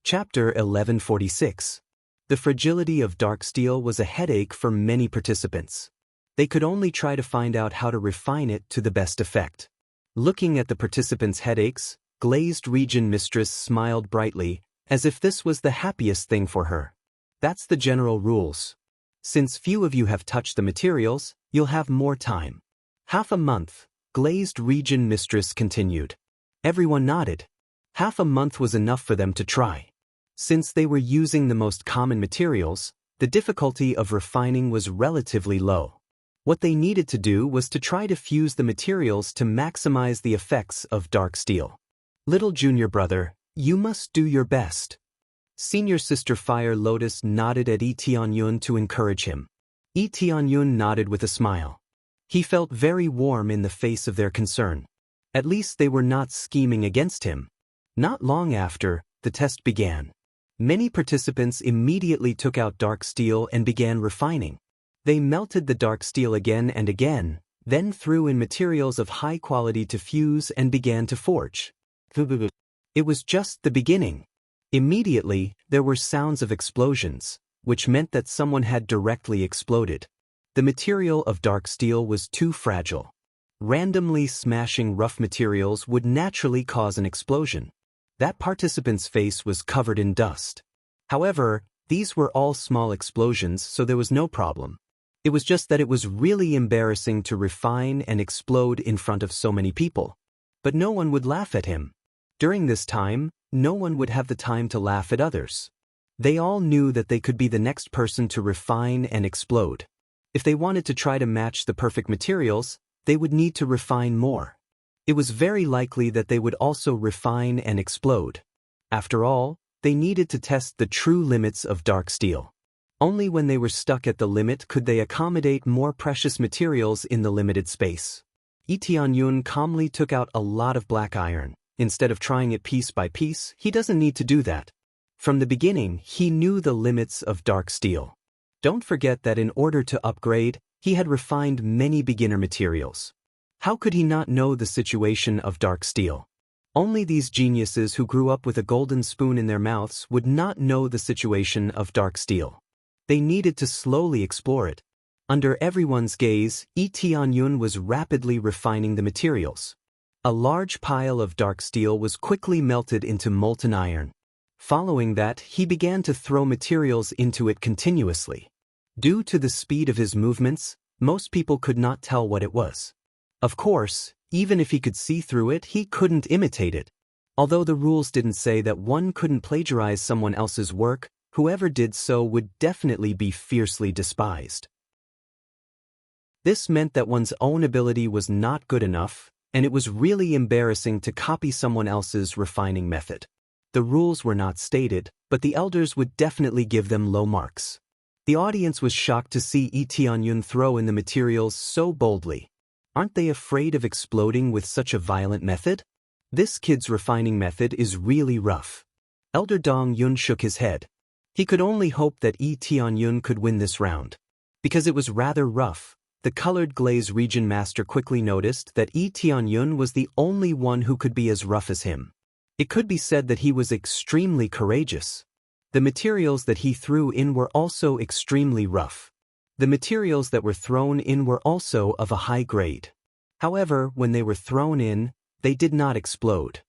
Chapter 1146. The fragility of dark steel was a headache for many participants. They could only try to find out how to refine it to the best effect. Looking at the participants' headaches, Glazed Region Mistress smiled brightly, as if this was the happiest thing for her. That's the general rules. Since few of you have touched the materials, you'll have more time. Half a month, Glazed Region Mistress continued. Everyone nodded. Half a month was enough for them to try. Since they were using the most common materials, the difficulty of refining was relatively low. What they needed to do was to try to fuse the materials to maximize the effects of dark steel. Little junior brother, you must do your best. Senior sister Fire Lotus nodded at Etianyun to encourage him. Etianyun nodded with a smile. He felt very warm in the face of their concern. At least they were not scheming against him. Not long after, the test began. Many participants immediately took out dark steel and began refining. They melted the dark steel again and again, then threw in materials of high quality to fuse and began to forge. It was just the beginning. Immediately, there were sounds of explosions, which meant that someone had directly exploded. The material of dark steel was too fragile. Randomly smashing rough materials would naturally cause an explosion. That participant's face was covered in dust. However, these were all small explosions, so there was no problem. It was just that it was really embarrassing to refine and explode in front of so many people. But no one would laugh at him. During this time, no one would have the time to laugh at others. They all knew that they could be the next person to refine and explode. If they wanted to try to match the perfect materials, they would need to refine more. It was very likely that they would also refine and explode. After all, they needed to test the true limits of dark steel. Only when they were stuck at the limit could they accommodate more precious materials in the limited space. Etianyun calmly took out a lot of black iron. Instead of trying it piece by piece, he doesn't need to do that. From the beginning, he knew the limits of dark steel. Don't forget that in order to upgrade, he had refined many beginner materials. How could he not know the situation of dark steel? Only these geniuses who grew up with a golden spoon in their mouths would not know the situation of dark steel. They needed to slowly explore it. Under everyone's gaze, Etianyun was rapidly refining the materials. A large pile of dark steel was quickly melted into molten iron. Following that, he began to throw materials into it continuously. Due to the speed of his movements, most people could not tell what it was. Of course, even if he could see through it, he couldn't imitate it. Although the rules didn't say that one couldn't plagiarize someone else's work, whoever did so would definitely be fiercely despised. This meant that one's own ability was not good enough, and it was really embarrassing to copy someone else's refining method. The rules were not stated, but the elders would definitely give them low marks. The audience was shocked to see Etianyun throw in the materials so boldly. Aren't they afraid of exploding with such a violent method? This kid's refining method is really rough. Elder Dong Yun shook his head. He could only hope that Etianyun could win this round. Because it was rather rough, the Colored Glaze Region Master quickly noticed that Etianyun was the only one who could be as rough as him. It could be said that he was extremely courageous. The materials that he threw in were also extremely rough. The materials that were thrown in were also of a high grade. However, when they were thrown in, they did not explode.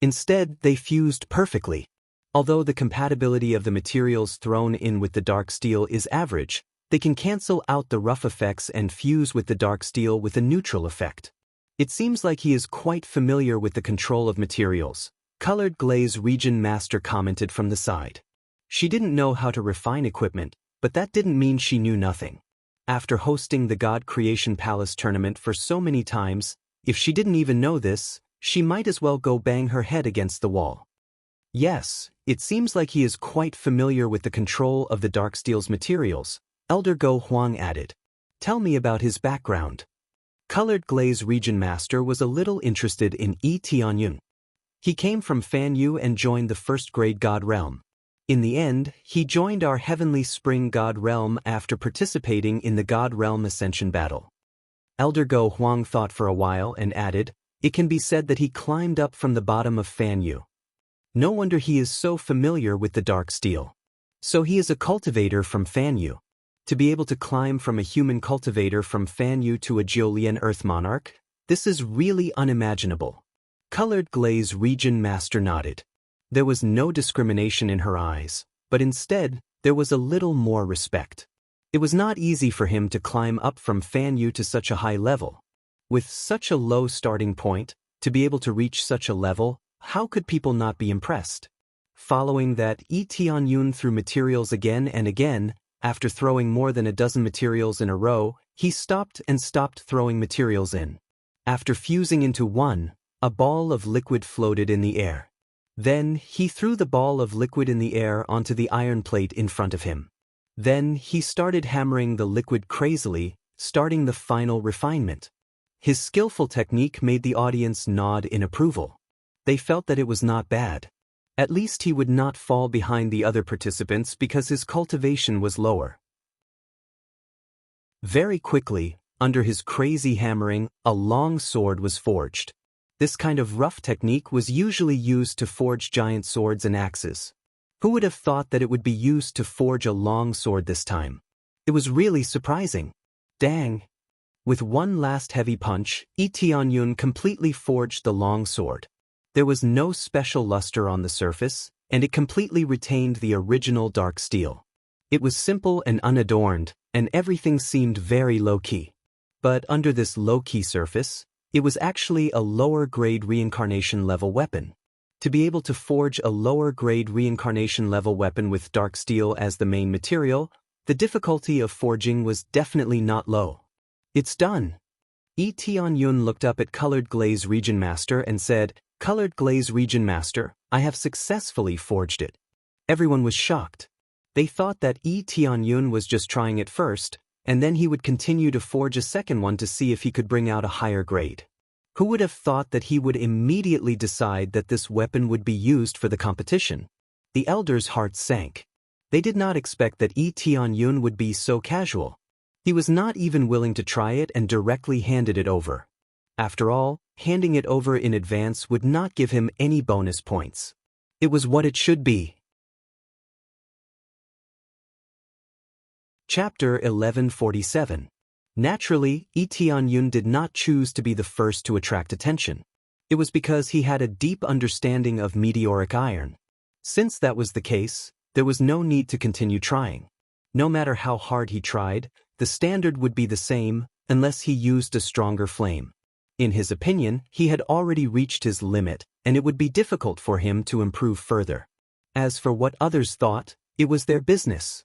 Instead, they fused perfectly. Although the compatibility of the materials thrown in with the dark steel is average, they can cancel out the rough effects and fuse with the dark steel with a neutral effect. It seems like he is quite familiar with the control of materials, Colored Glaze Region Master commented from the side. She didn't know how to refine equipment, but that didn't mean she knew nothing. After hosting the God Creation Palace tournament for so many times, if she didn't even know this, she might as well go bang her head against the wall. Yes, it seems like he is quite familiar with the control of the dark steel's materials, Elder Go Huang added. Tell me about his background. Colored Glaze Region Master was a little interested in Etianyun. He came from Fanyu and joined the first grade God Realm. In the end, he joined our Heavenly Spring God Realm after participating in the God Realm Ascension battle. Elder Go Huang thought for a while and added, it can be said that he climbed up from the bottom of Fanyu. No wonder he is so familiar with the dark steel. So he is a cultivator from Fanyu. To be able to climb from a human cultivator from Fanyu to a Geolian Earth Monarch, this is really unimaginable. Colored Glaze Region Master nodded. There was no discrimination in her eyes, but instead, there was a little more respect. It was not easy for him to climb up from Fanyu to such a high level. With such a low starting point, to be able to reach such a level, how could people not be impressed? Following that, Tianyun threw materials again and again. After throwing more than a dozen materials in a row, he stopped throwing materials in. After fusing into one, a ball of liquid floated in the air. Then, he threw the ball of liquid in the air onto the iron plate in front of him. Then, he started hammering the liquid crazily, starting the final refinement. His skillful technique made the audience nod in approval. They felt that it was not bad. At least he would not fall behind the other participants because his cultivation was lower. Very quickly, under his crazy hammering, a long sword was forged. This kind of rough technique was usually used to forge giant swords and axes. Who would have thought that it would be used to forge a long sword this time? It was really surprising. Dang! With one last heavy punch, Tianyun completely forged the long sword. There was no special luster on the surface, and it completely retained the original dark steel. It was simple and unadorned, and everything seemed very low-key. But under this low-key surface, it was actually a lower-grade reincarnation-level weapon. To be able to forge a lower-grade reincarnation-level weapon with dark steel as the main material, the difficulty of forging was definitely not low. It's done! Tianyun looked up at Colored Glaze Region Master and said, "Colored Glaze Region Master, I have successfully forged it." Everyone was shocked. They thought that Tianyun was just trying it first, and then he would continue to forge a second one to see if he could bring out a higher grade. Who would have thought that he would immediately decide that this weapon would be used for the competition? The elders' hearts sank. They did not expect that Tianyun would be so casual. He was not even willing to try it and directly handed it over. After all, handing it over in advance would not give him any bonus points. It was what it should be. Chapter 1147. Naturally, Tianyun did not choose to be the first to attract attention. It was because he had a deep understanding of meteoric iron. Since that was the case, there was no need to continue trying. No matter how hard he tried, the standard would be the same, unless he used a stronger flame. In his opinion, he had already reached his limit, and it would be difficult for him to improve further. As for what others thought, it was their business.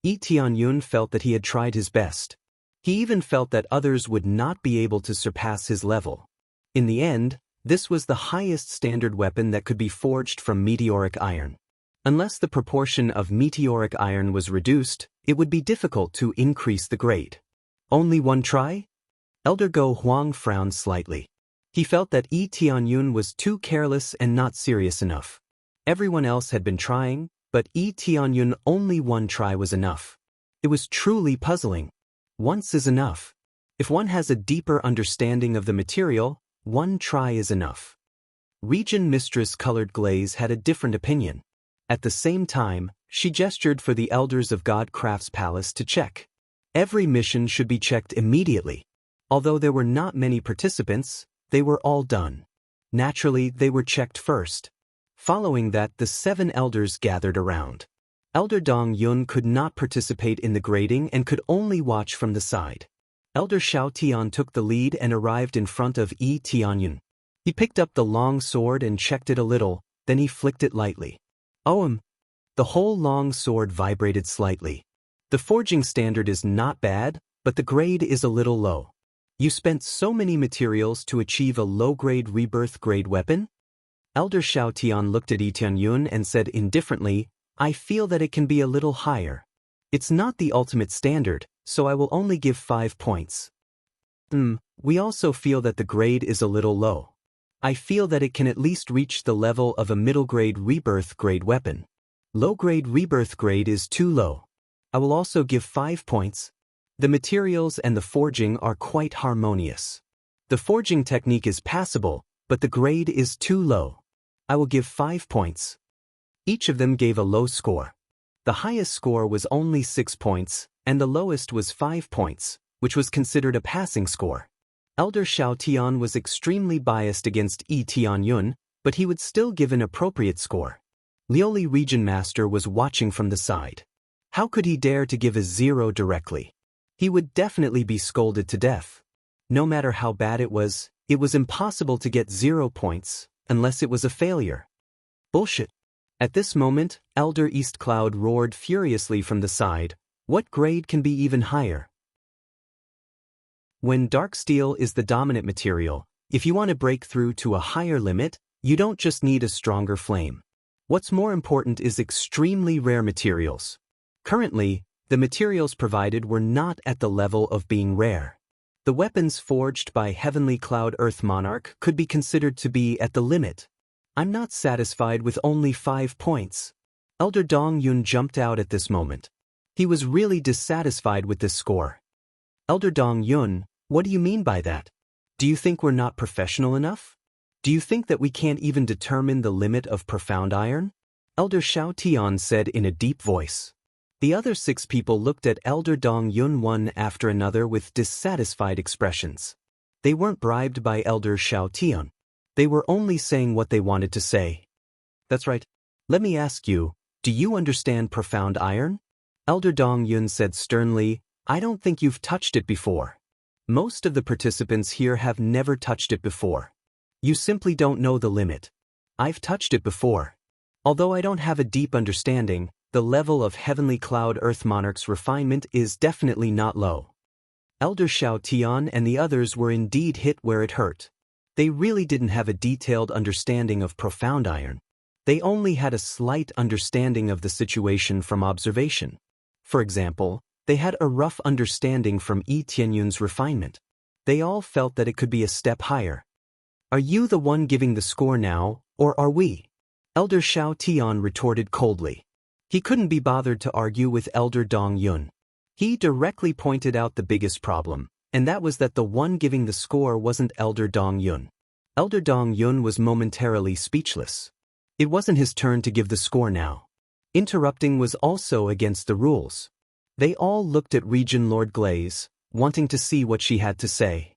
Tianyun felt that he had tried his best. He even felt that others would not be able to surpass his level. In the end, this was the highest standard weapon that could be forged from meteoric iron. Unless the proportion of meteoric iron was reduced, it would be difficult to increase the grade. Only one try? Elder Go Huang frowned slightly. He felt that Tianyun was too careless and not serious enough. Everyone else had been trying, but Tianyun only one try was enough. It was truly puzzling. Once is enough. If one has a deeper understanding of the material, one try is enough. Region Mistress Colored Glaze had a different opinion. At the same time, she gestured for the elders of God Craft's palace to check. Every mission should be checked immediately. Although there were not many participants, they were all done. Naturally, they were checked first. Following that, the 7 elders gathered around. Elder Dong Yun could not participate in the grading and could only watch from the side. Elder Xiao Tian took the lead and arrived in front of Tianyun. He picked up the long sword and checked it a little, then he flicked it lightly. The whole long sword vibrated slightly. The forging standard is not bad, but the grade is a little low. You spent so many materials to achieve a low-grade rebirth grade weapon? Elder Xiao Tian looked at Tianyun and said indifferently, "I feel that it can be a little higher. It's not the ultimate standard, so I will only give 5 points. We also feel that the grade is a little low. I feel that it can at least reach the level of a middle-grade rebirth grade weapon. Low-grade rebirth grade is too low. I will also give 5 points. The materials and the forging are quite harmonious. The forging technique is passable, but the grade is too low. I will give 5 points. Each of them gave a low score. The highest score was only 6 points, and the lowest was 5 points, which was considered a passing score. Elder Xiao Tian was extremely biased against Yi Tianyun, but he would still give an appropriate score. Lioli Region Master was watching from the side. How could he dare to give a 0 directly? He would definitely be scolded to death. No matter how bad it was impossible to get 0 points, unless it was a failure. Bullshit. At this moment, Elder East Cloud roared furiously from the side. What grade can be even higher? When dark steel is the dominant material, if you want to break through to a higher limit, you don't just need a stronger flame. What's more important is extremely rare materials. Currently, the materials provided were not at the level of being rare. The weapons forged by Heavenly Cloud Earth Monarch could be considered to be at the limit. I'm not satisfied with only 5 points. Elder Dong Yun jumped out at this moment. He was really dissatisfied with this score. Elder Dong Yun, what do you mean by that? Do you think we're not professional enough? Do you think that we can't even determine the limit of profound iron? Elder Xiao Tian said in a deep voice. The other 6 people looked at Elder Dong Yun one after another with dissatisfied expressions. They weren't bribed by Elder Xiao Tian. They were only saying what they wanted to say. That's right. Let me ask you, do you understand profound iron? Elder Dong Yun said sternly, I don't think you've touched it before. Most of the participants here have never touched it before. You simply don't know the limit. I've touched it before. Although I don't have a deep understanding, the level of Heavenly Cloud Earth Monarch's refinement is definitely not low. Elder Xiao Tian and the others were indeed hit where it hurt. They really didn't have a detailed understanding of profound iron. They only had a slight understanding of the situation from observation. For example, they had a rough understanding from Yi Tianyun's refinement. They all felt that it could be a step higher. Are you the one giving the score now, or are we? Elder Xiao Tian retorted coldly. He couldn't be bothered to argue with Elder Dong Yun. He directly pointed out the biggest problem, and that was that the one giving the score wasn't Elder Dong Yun. Elder Dong Yun was momentarily speechless. It wasn't his turn to give the score now. Interrupting was also against the rules. They all looked at Region Lord Glaze, wanting to see what she had to say.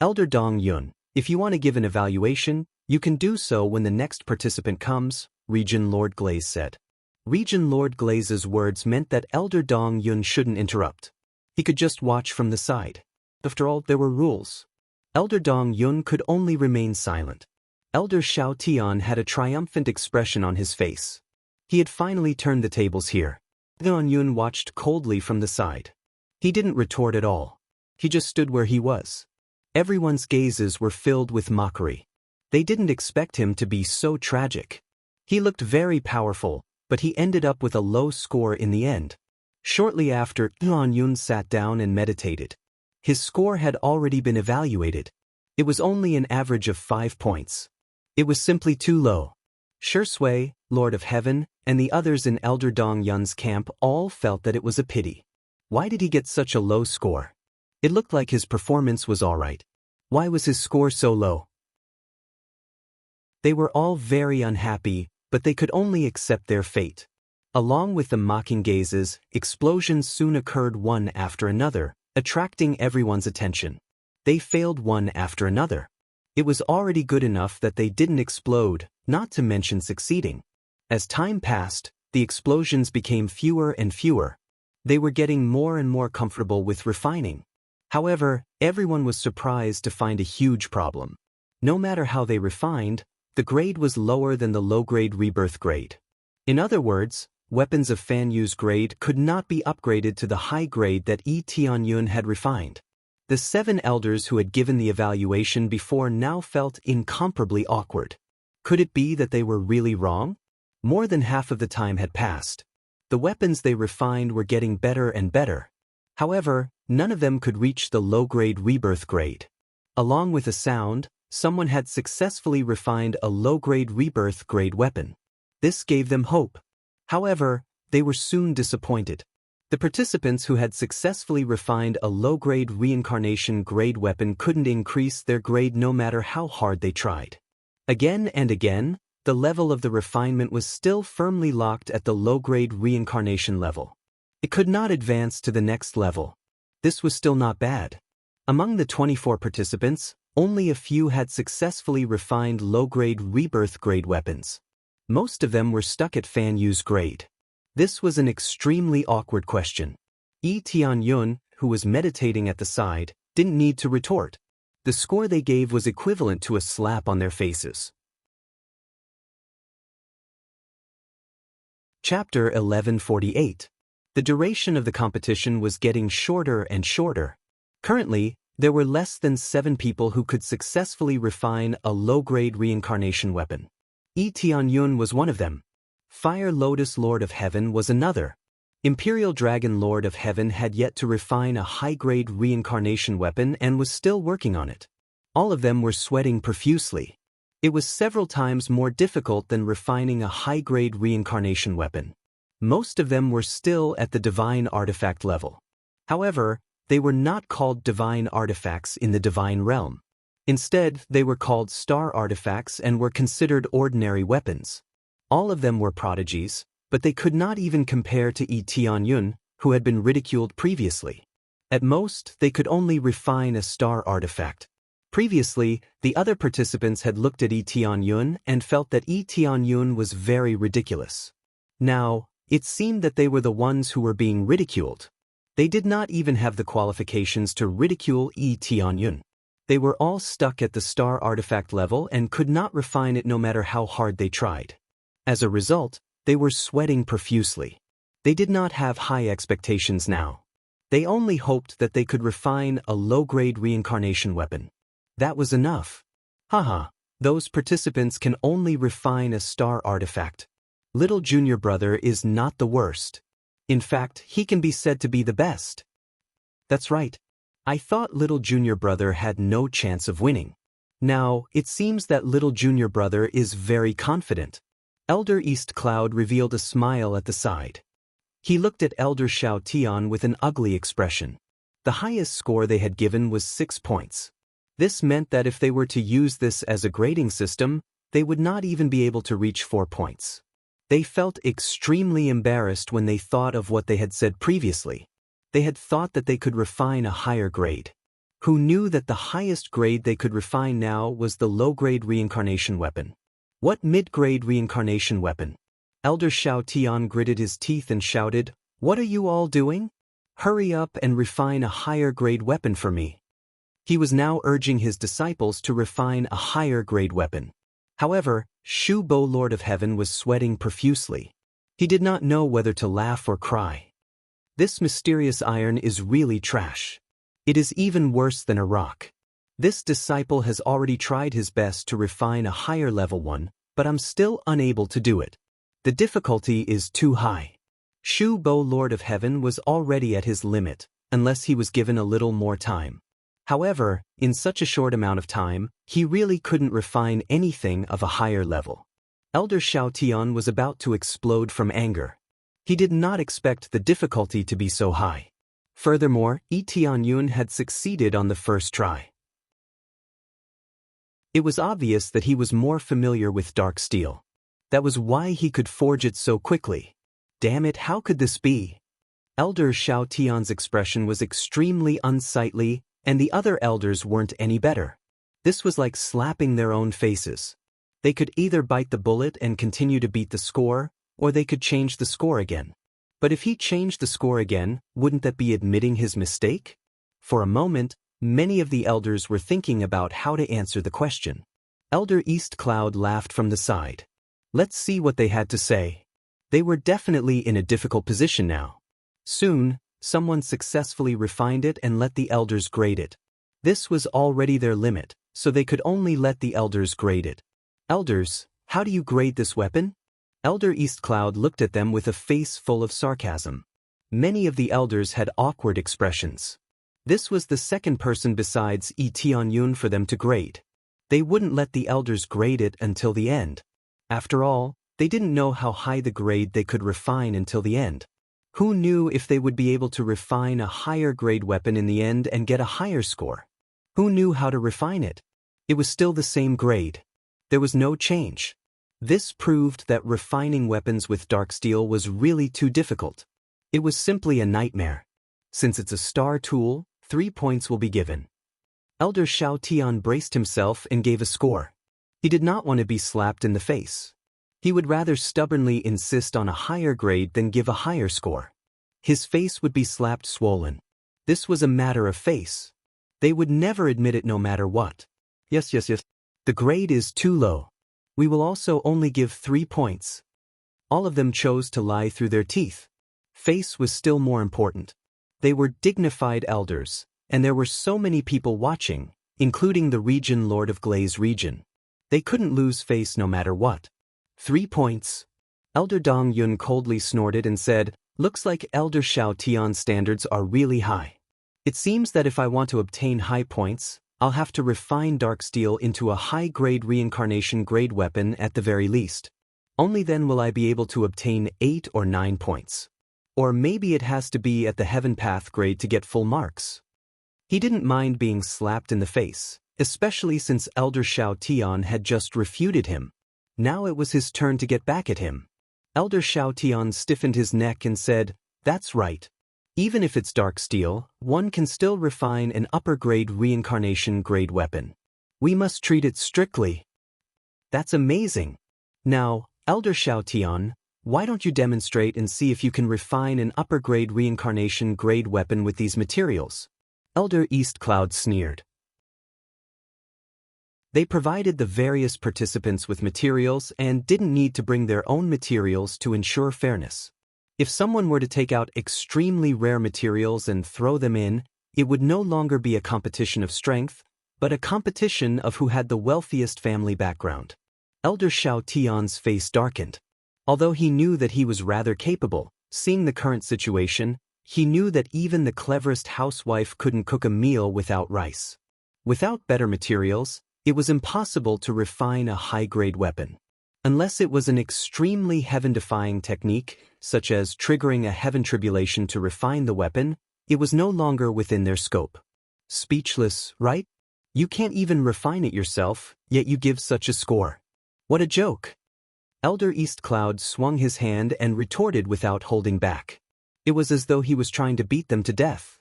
Elder Dong Yun, if you want to give an evaluation, you can do so when the next participant comes, Region Lord Glaze said. Region Lord Glaze's words meant that Elder Dong Yun shouldn't interrupt. He could just watch from the side. After all, there were rules. Elder Dong Yun could only remain silent. Elder Xiao Tian had a triumphant expression on his face. He had finally turned the tables here. Dong Yun watched coldly from the side. He didn't retort at all. He just stood where he was. Everyone's gazes were filled with mockery. They didn't expect him to be so tragic. He looked very powerful, but he ended up with a low score in the end. Shortly after, Dong Yun sat down and meditated. His score had already been evaluated. It was only an average of 5 points. It was simply too low. Shi Sui, Lord of Heaven, and the others in Elder Dong Yun's camp all felt that it was a pity. Why did he get such a low score? It looked like his performance was alright. Why was his score so low? They were all very unhappy, but they could only accept their fate. Along with the mocking gazes, explosions soon occurred one after another, attracting everyone's attention. They failed one after another. It was already good enough that they didn't explode, not to mention succeeding. As time passed, the explosions became fewer and fewer. They were getting more and more comfortable with refining. However, everyone was surprised to find a huge problem. No matter how they refined, the grade was lower than the low-grade rebirth grade. In other words, weapons of Fan Yu's grade could not be upgraded to the high grade that Yi Tianyun had refined. The 7 elders who had given the evaluation before now felt incomparably awkward. Could it be that they were really wrong? More than half of the time had passed. The weapons they refined were getting better and better. However, none of them could reach the low-grade rebirth grade. Along with a sound, someone had successfully refined a low-grade rebirth grade weapon. This gave them hope. However, they were soon disappointed. The participants who had successfully refined a low-grade reincarnation grade weapon couldn't increase their grade no matter how hard they tried. Again and again, the level of the refinement was still firmly locked at the low-grade reincarnation level. It could not advance to the next level. This was still not bad. Among the 24 participants, only a few had successfully refined low-grade rebirth grade weapons. Most of them were stuck at Fan Yu's grade. This was an extremely awkward question. Tianyun, who was meditating at the side, didn't need to retort. The score they gave was equivalent to a slap on their faces. Chapter 1148. The duration of the competition was getting shorter and shorter. Currently, there were less than 7 people who could successfully refine a low-grade reincarnation weapon. Tianyun was one of them. Fire Lotus Lord of Heaven was another. Imperial Dragon Lord of Heaven had yet to refine a high-grade reincarnation weapon and was still working on it. All of them were sweating profusely. It was several times more difficult than refining a high-grade reincarnation weapon. Most of them were still at the divine artifact level. However, they were not called divine artifacts in the divine realm. Instead, they were called star artifacts and were considered ordinary weapons. All of them were prodigies, but they could not even compare to Tianyun, who had been ridiculed previously. At most, they could only refine a star artifact. Previously, the other participants had looked at Tianyun and felt that Tianyun was very ridiculous. Now, it seemed that they were the ones who were being ridiculed. They did not even have the qualifications to ridicule Tianyun. They were all stuck at the star artifact level and could not refine it no matter how hard they tried. As a result, they were sweating profusely. They did not have high expectations now. They only hoped that they could refine a low-grade reincarnation weapon. That was enough. Haha, those participants can only refine a star artifact. Little Junior Brother is not the worst. In fact, he can be said to be the best. That's right. I thought Little Junior Brother had no chance of winning. Now, it seems that Little Junior Brother is very confident. Elder East Cloud revealed a smile at the side. He looked at Elder Xiao Tian with an ugly expression. The highest score they had given was 6 points. This meant that if they were to use this as a grading system, they would not even be able to reach 4 points. They felt extremely embarrassed when they thought of what they had said previously. They had thought that they could refine a higher grade. Who knew that the highest grade they could refine now was the low-grade reincarnation weapon? What mid-grade reincarnation weapon? Elder Xiao Tian gritted his teeth and shouted, "What are you all doing? Hurry up and refine a higher grade weapon for me." He was now urging his disciples to refine a higher grade weapon. However, Shu Bo Lord of Heaven was sweating profusely. He did not know whether to laugh or cry. This mysterious iron is really trash. It is even worse than a rock. This disciple has already tried his best to refine a higher level one, but I'm still unable to do it. The difficulty is too high. Shu Bo Lord of Heaven was already at his limit, unless he was given a little more time. However, in such a short amount of time, he really couldn't refine anything of a higher level. Elder Xiao Tian was about to explode from anger. He did not expect the difficulty to be so high. Furthermore, Tianyun had succeeded on the first try. It was obvious that he was more familiar with dark steel. That was why he could forge it so quickly. Damn it, how could this be? Elder Xiao Tian's expression was extremely unsightly, and the other elders weren't any better. This was like slapping their own faces. They could either bite the bullet and continue to beat the score, or they could change the score again. But if he changed the score again, wouldn't that be admitting his mistake? For a moment, many of the elders were thinking about how to answer the question. Elder East Cloud laughed from the side. Let's see what they had to say. They were definitely in a difficult position now. Soon, someone successfully refined it and let the elders grade it. This was already their limit, so they could only let the elders grade it. Elders, how do you grade this weapon? Elder East Cloud looked at them with a face full of sarcasm. Many of the elders had awkward expressions. This was the second person besides Tianyun for them to grade. They wouldn't let the elders grade it until the end. After all, they didn't know how high the grade they could refine until the end. Who knew if they would be able to refine a higher grade weapon in the end and get a higher score? Who knew how to refine it? It was still the same grade. There was no change. This proved that refining weapons with dark steel was really too difficult. It was simply a nightmare. Since it's a star tool, 3 points will be given. Elder Xiao Tian braced himself and gave a score. He did not want to be slapped in the face. He would rather stubbornly insist on a higher grade than give a higher score. His face would be slapped swollen. This was a matter of face. They would never admit it no matter what. Yes. The grade is too low. We will also only give 3 points. All of them chose to lie through their teeth. Face was still more important. They were dignified elders, and there were so many people watching, including the region lord of Glaze region. They couldn't lose face no matter what. 3 points. Elder Dong Yun coldly snorted and said, "Looks like Elder Xiao Tian's standards are really high. It seems that if I want to obtain high points, I'll have to refine dark steel into a high-grade reincarnation grade weapon at the very least. Only then will I be able to obtain 8 or 9 points. Or maybe it has to be at the Heaven Path grade to get full marks." He didn't mind being slapped in the face, especially since Elder Xiao Tian had just refuted him. Now it was his turn to get back at him. Elder Xiao Tian stiffened his neck and said, "That's right. Even if it's dark steel, one can still refine an upper-grade reincarnation grade weapon. We must treat it strictly." "That's amazing. Now, Elder Xiao Tian, why don't you demonstrate and see if you can refine an upper-grade reincarnation grade weapon with these materials?" Elder East Cloud sneered. They provided the various participants with materials and didn't need to bring their own materials to ensure fairness. If someone were to take out extremely rare materials and throw them in, it would no longer be a competition of strength, but a competition of who had the wealthiest family background. Elder Xiao Tian's face darkened. Although he knew that he was rather capable, seeing the current situation, he knew that even the cleverest housewife couldn't cook a meal without rice. Without better materials, it was impossible to refine a high-grade weapon. Unless it was an extremely heaven-defying technique, such as triggering a heaven tribulation to refine the weapon, it was no longer within their scope. Speechless, right? You can't even refine it yourself, yet you give such a score. What a joke! Elder East Cloud swung his hand and retorted without holding back. It was as though he was trying to beat them to death.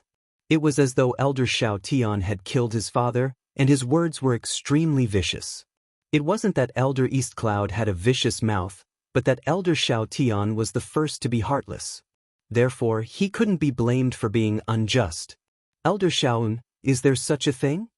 It was as though Elder Xiao Tian had killed his father, and his words were extremely vicious. It wasn't that Elder East Cloud had a vicious mouth, but that Elder Xiao Tian was the first to be heartless. Therefore, he couldn't be blamed for being unjust. "Elder Xiaoun, is there such a thing?"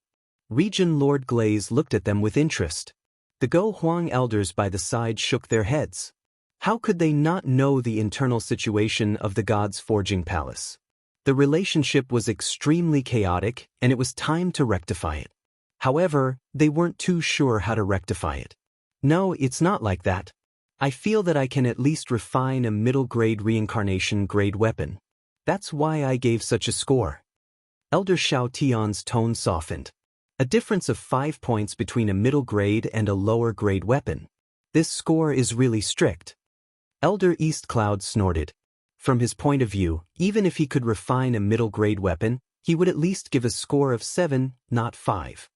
Region Lord Glaze looked at them with interest. The Go Huang elders by the side shook their heads. How could they not know the internal situation of the God's Forging Palace? The relationship was extremely chaotic, and it was time to rectify it. However, they weren't too sure how to rectify it. "No, it's not like that. I feel that I can at least refine a middle-grade reincarnation grade weapon. That's why I gave such a score." Elder Xiao Tian's tone softened. A difference of 5 points between a middle grade and a lower grade weapon. This score is really strict. Elder East Cloud snorted. From his point of view, even if he could refine a middle grade weapon, he would at least give a score of 7, not 5.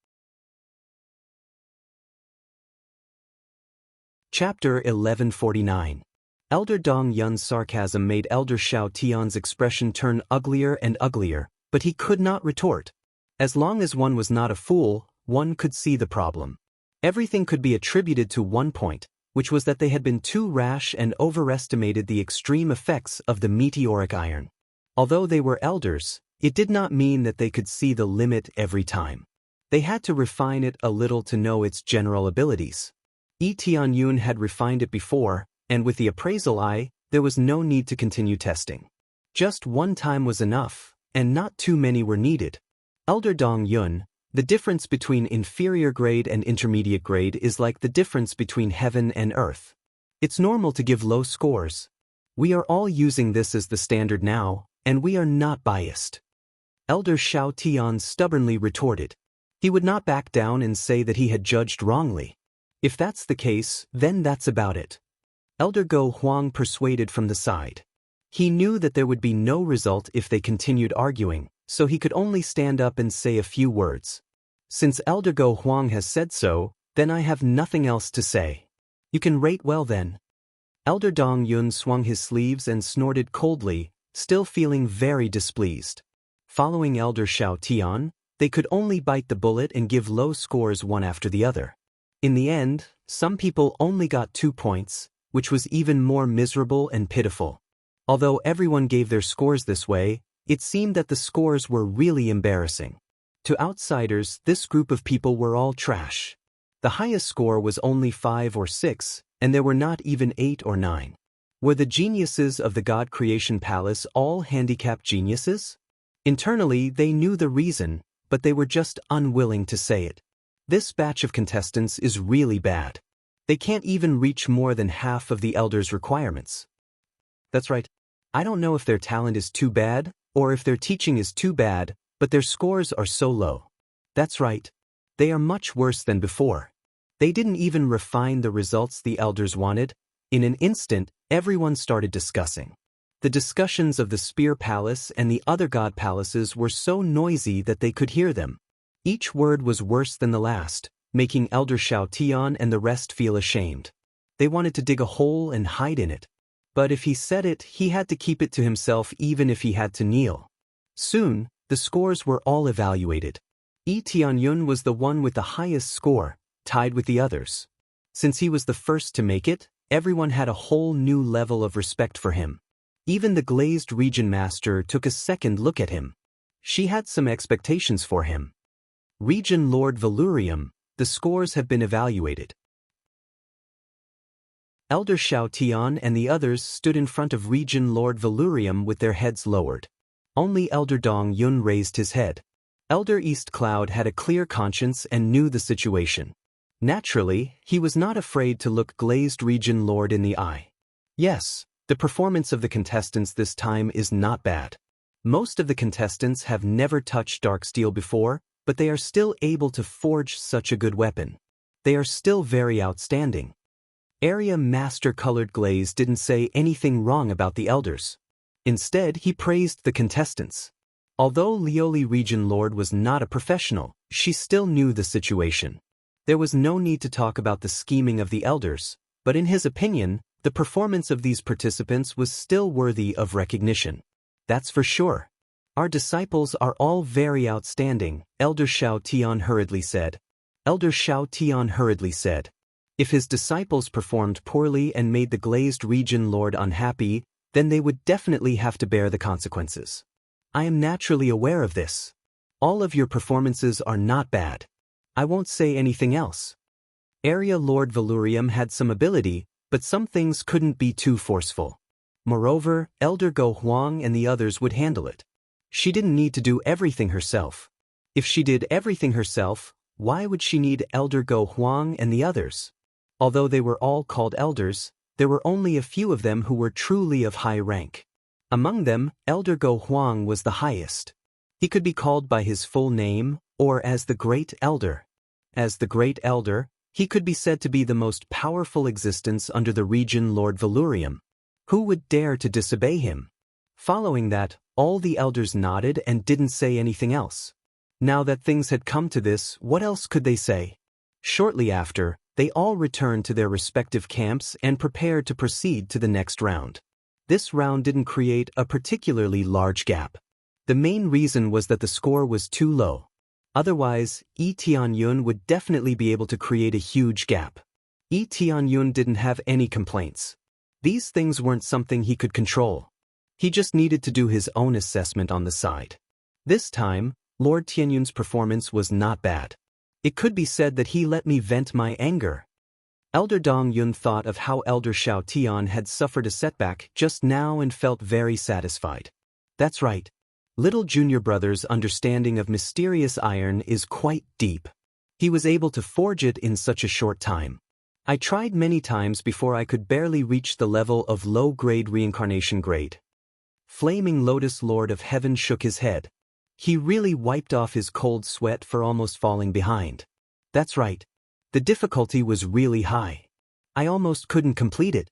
Chapter 1149. Elder Dong Yun's sarcasm made Elder Xiao Tian's expression turn uglier and uglier, but he could not retort. As long as one was not a fool, one could see the problem. Everything could be attributed to one point, which was that they had been too rash and overestimated the extreme effects of the meteoric iron. Although they were elders, it did not mean that they could see the limit every time. They had to refine it a little to know its general abilities. Tianyun had refined it before, and with the appraisal eye, there was no need to continue testing. Just one time was enough, and not too many were needed. Elder Dong Yun, the difference between inferior grade and intermediate grade is like the difference between heaven and earth. It's normal to give low scores. We are all using this as the standard now, and we are not biased. Elder Xiao Tian stubbornly retorted. He would not back down and say that he had judged wrongly. If that's the case, then that's about it. Elder Go Huang persuaded from the side. He knew that there would be no result if they continued arguing, so he could only stand up and say a few words. Since Elder Go Huang has said so, then I have nothing else to say. You can rate well then. Elder Dong Yun swung his sleeves and snorted coldly, still feeling very displeased. Following Elder Xiao Tian, they could only bite the bullet and give low scores one after the other. In the end, some people only got 2 points, which was even more miserable and pitiful. Although everyone gave their scores this way, it seemed that the scores were really embarrassing. To outsiders, this group of people were all trash. The highest score was only 5 or 6, and there were not even 8 or 9. Were the geniuses of the God Creation Palace all handicapped geniuses? Internally, they knew the reason, but they were just unwilling to say it. This batch of contestants is really bad. They can't even reach more than half of the elders' requirements. That's right. I don't know if their talent is too bad, or if their teaching is too bad, but their scores are so low. That's right. They are much worse than before. They didn't even refine the results the elders wanted. In an instant, everyone started discussing. The discussions of the Spear Palace and the other god palaces were so noisy that they could hear them. Each word was worse than the last, making Elder Xiao Tian and the rest feel ashamed. They wanted to dig a hole and hide in it. But if he said it, he had to keep it to himself even if he had to kneel. Soon, the scores were all evaluated. Yi Tianyun was the one with the highest score, tied with the others. Since he was the first to make it, everyone had a whole new level of respect for him. Even the glazed region master took a second look at him. She had some expectations for him. Region Lord Valurium, the scores have been evaluated. Elder Xiao Tian and the others stood in front of Region Lord Valurium with their heads lowered. Only Elder Dong Yun raised his head. Elder East Cloud had a clear conscience and knew the situation. Naturally, he was not afraid to look glazed Region Lord in the eye. Yes, the performance of the contestants this time is not bad. Most of the contestants have never touched dark steel before, but they are still able to forge such a good weapon. They are still very outstanding. Area Master Colored Glaze didn't say anything wrong about the elders. Instead, he praised the contestants. Although Lioli Region Lord was not a professional, she still knew the situation. There was no need to talk about the scheming of the elders, but in his opinion, the performance of these participants was still worthy of recognition. That's for sure. Our disciples are all very outstanding, Elder Xiao Tian hurriedly said. Elder Xiao Tian hurriedly said. If his disciples performed poorly and made the glazed region lord unhappy, then they would definitely have to bear the consequences. I am naturally aware of this. All of your performances are not bad. I won't say anything else. Area Lord Valurium had some ability, but some things couldn't be too forceful. Moreover, Elder Go Huang and the others would handle it. She didn't need to do everything herself. If she did everything herself, why would she need Elder Go Huang and the others? Although they were all called elders, there were only a few of them who were truly of high rank. Among them, Elder Go Huang was the highest. He could be called by his full name, or as the Great Elder. As the Great Elder, he could be said to be the most powerful existence under the region Lord Valurium. Who would dare to disobey him? Following that, all the elders nodded and didn't say anything else. Now that things had come to this, what else could they say? Shortly after, they all returned to their respective camps and prepared to proceed to the next round. This round didn't create a particularly large gap. The main reason was that the score was too low. Otherwise, Yi Tianyun would definitely be able to create a huge gap. Yi Tianyun didn't have any complaints. These things weren't something he could control. He just needed to do his own assessment on the side. This time, Lord Tianyun's performance was not bad. It could be said that he let me vent my anger. Elder Dong Yun thought of how Elder Xiao Tian had suffered a setback just now and felt very satisfied. That's right. Little junior brother's understanding of mysterious iron is quite deep. He was able to forge it in such a short time. I tried many times before I could barely reach the level of low-grade reincarnation grade. Flaming Lotus Lord of Heaven shook his head. He really wiped off his cold sweat for almost falling behind. That's right. The difficulty was really high. I almost couldn't complete it.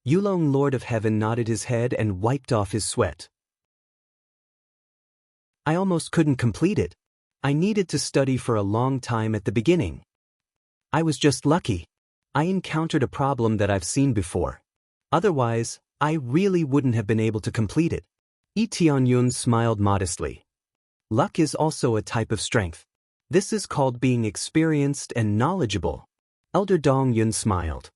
Yulong Lord of Heaven nodded his head and wiped off his sweat. I almost couldn't complete it. I needed to study for a long time at the beginning. I was just lucky. I encountered a problem that I've seen before. Otherwise, I really wouldn't have been able to complete it. Lee Tianyun smiled modestly. Luck is also a type of strength. This is called being experienced and knowledgeable. Elder Dong Yun smiled.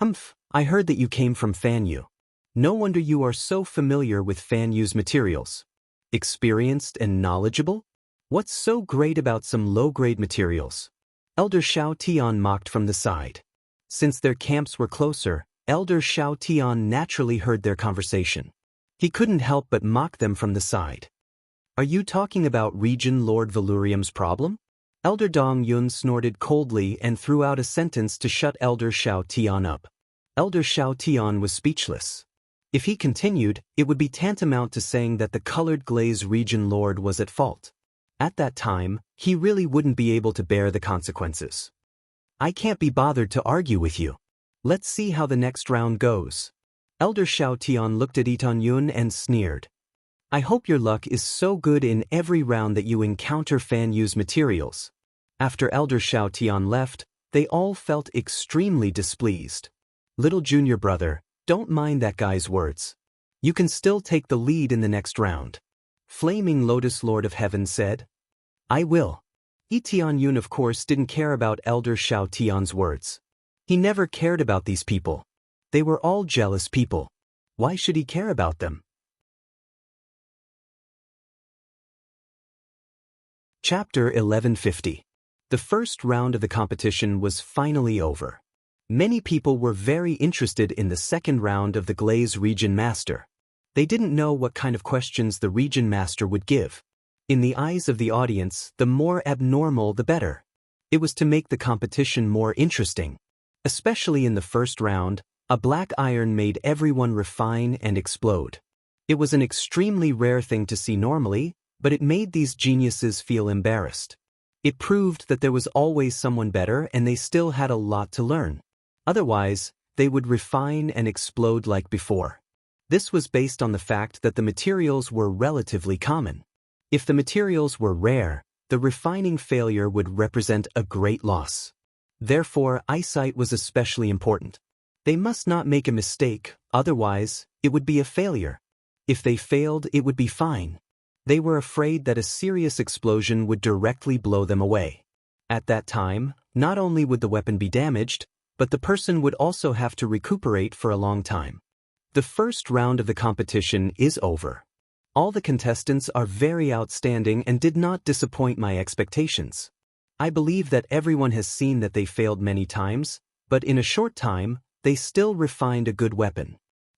Humph, I heard that you came from Fan Yu. No wonder you are so familiar with Fan Yu's materials. Experienced and knowledgeable? What's so great about some low-grade materials? Elder Xiao Tian mocked from the side. Since their camps were closer, Elder Xiao Tian naturally heard their conversation. He couldn't help but mock them from the side. Are you talking about Region Lord Valurium's problem? Elder Dong Yun snorted coldly and threw out a sentence to shut Elder Xiao Tian up. Elder Xiao Tian was speechless. If he continued, it would be tantamount to saying that the colored glaze region lord was at fault. At that time, he really wouldn't be able to bear the consequences. I can't be bothered to argue with you. Let's see how the next round goes. Elder Xiao Tian looked at Itan Yun and sneered. I hope your luck is so good in every round that you encounter Fan Yu's materials. After Elder Xiao Tian left, they all felt extremely displeased. Little junior brother, don't mind that guy's words. You can still take the lead in the next round. Flaming Lotus Lord of Heaven said. I will. Tian Yun of course didn't care about Elder Xiao Tian's words. He never cared about these people. They were all jealous people. Why should he care about them? Chapter 1150. The first round of the competition was finally over. Many people were very interested in the second round of the Glaze Region Master. They didn't know what kind of questions the Region Master would give. In the eyes of the audience, the more abnormal the better. It was to make the competition more interesting. Especially in the first round, a black iron made everyone refine and explode. It was an extremely rare thing to see normally, but it made these geniuses feel embarrassed. It proved that there was always someone better and they still had a lot to learn. Otherwise, they would refine and explode like before. This was based on the fact that the materials were relatively common. If the materials were rare, the refining failure would represent a great loss. Therefore, eyesight was especially important. They must not make a mistake, otherwise, it would be a failure. If they failed, it would be fine. They were afraid that a serious explosion would directly blow them away. At that time, not only would the weapon be damaged, but the person would also have to recuperate for a long time. The first round of the competition is over. All the contestants are very outstanding and did not disappoint my expectations. I believe that everyone has seen that they failed many times, but in a short time, they still refined a good weapon.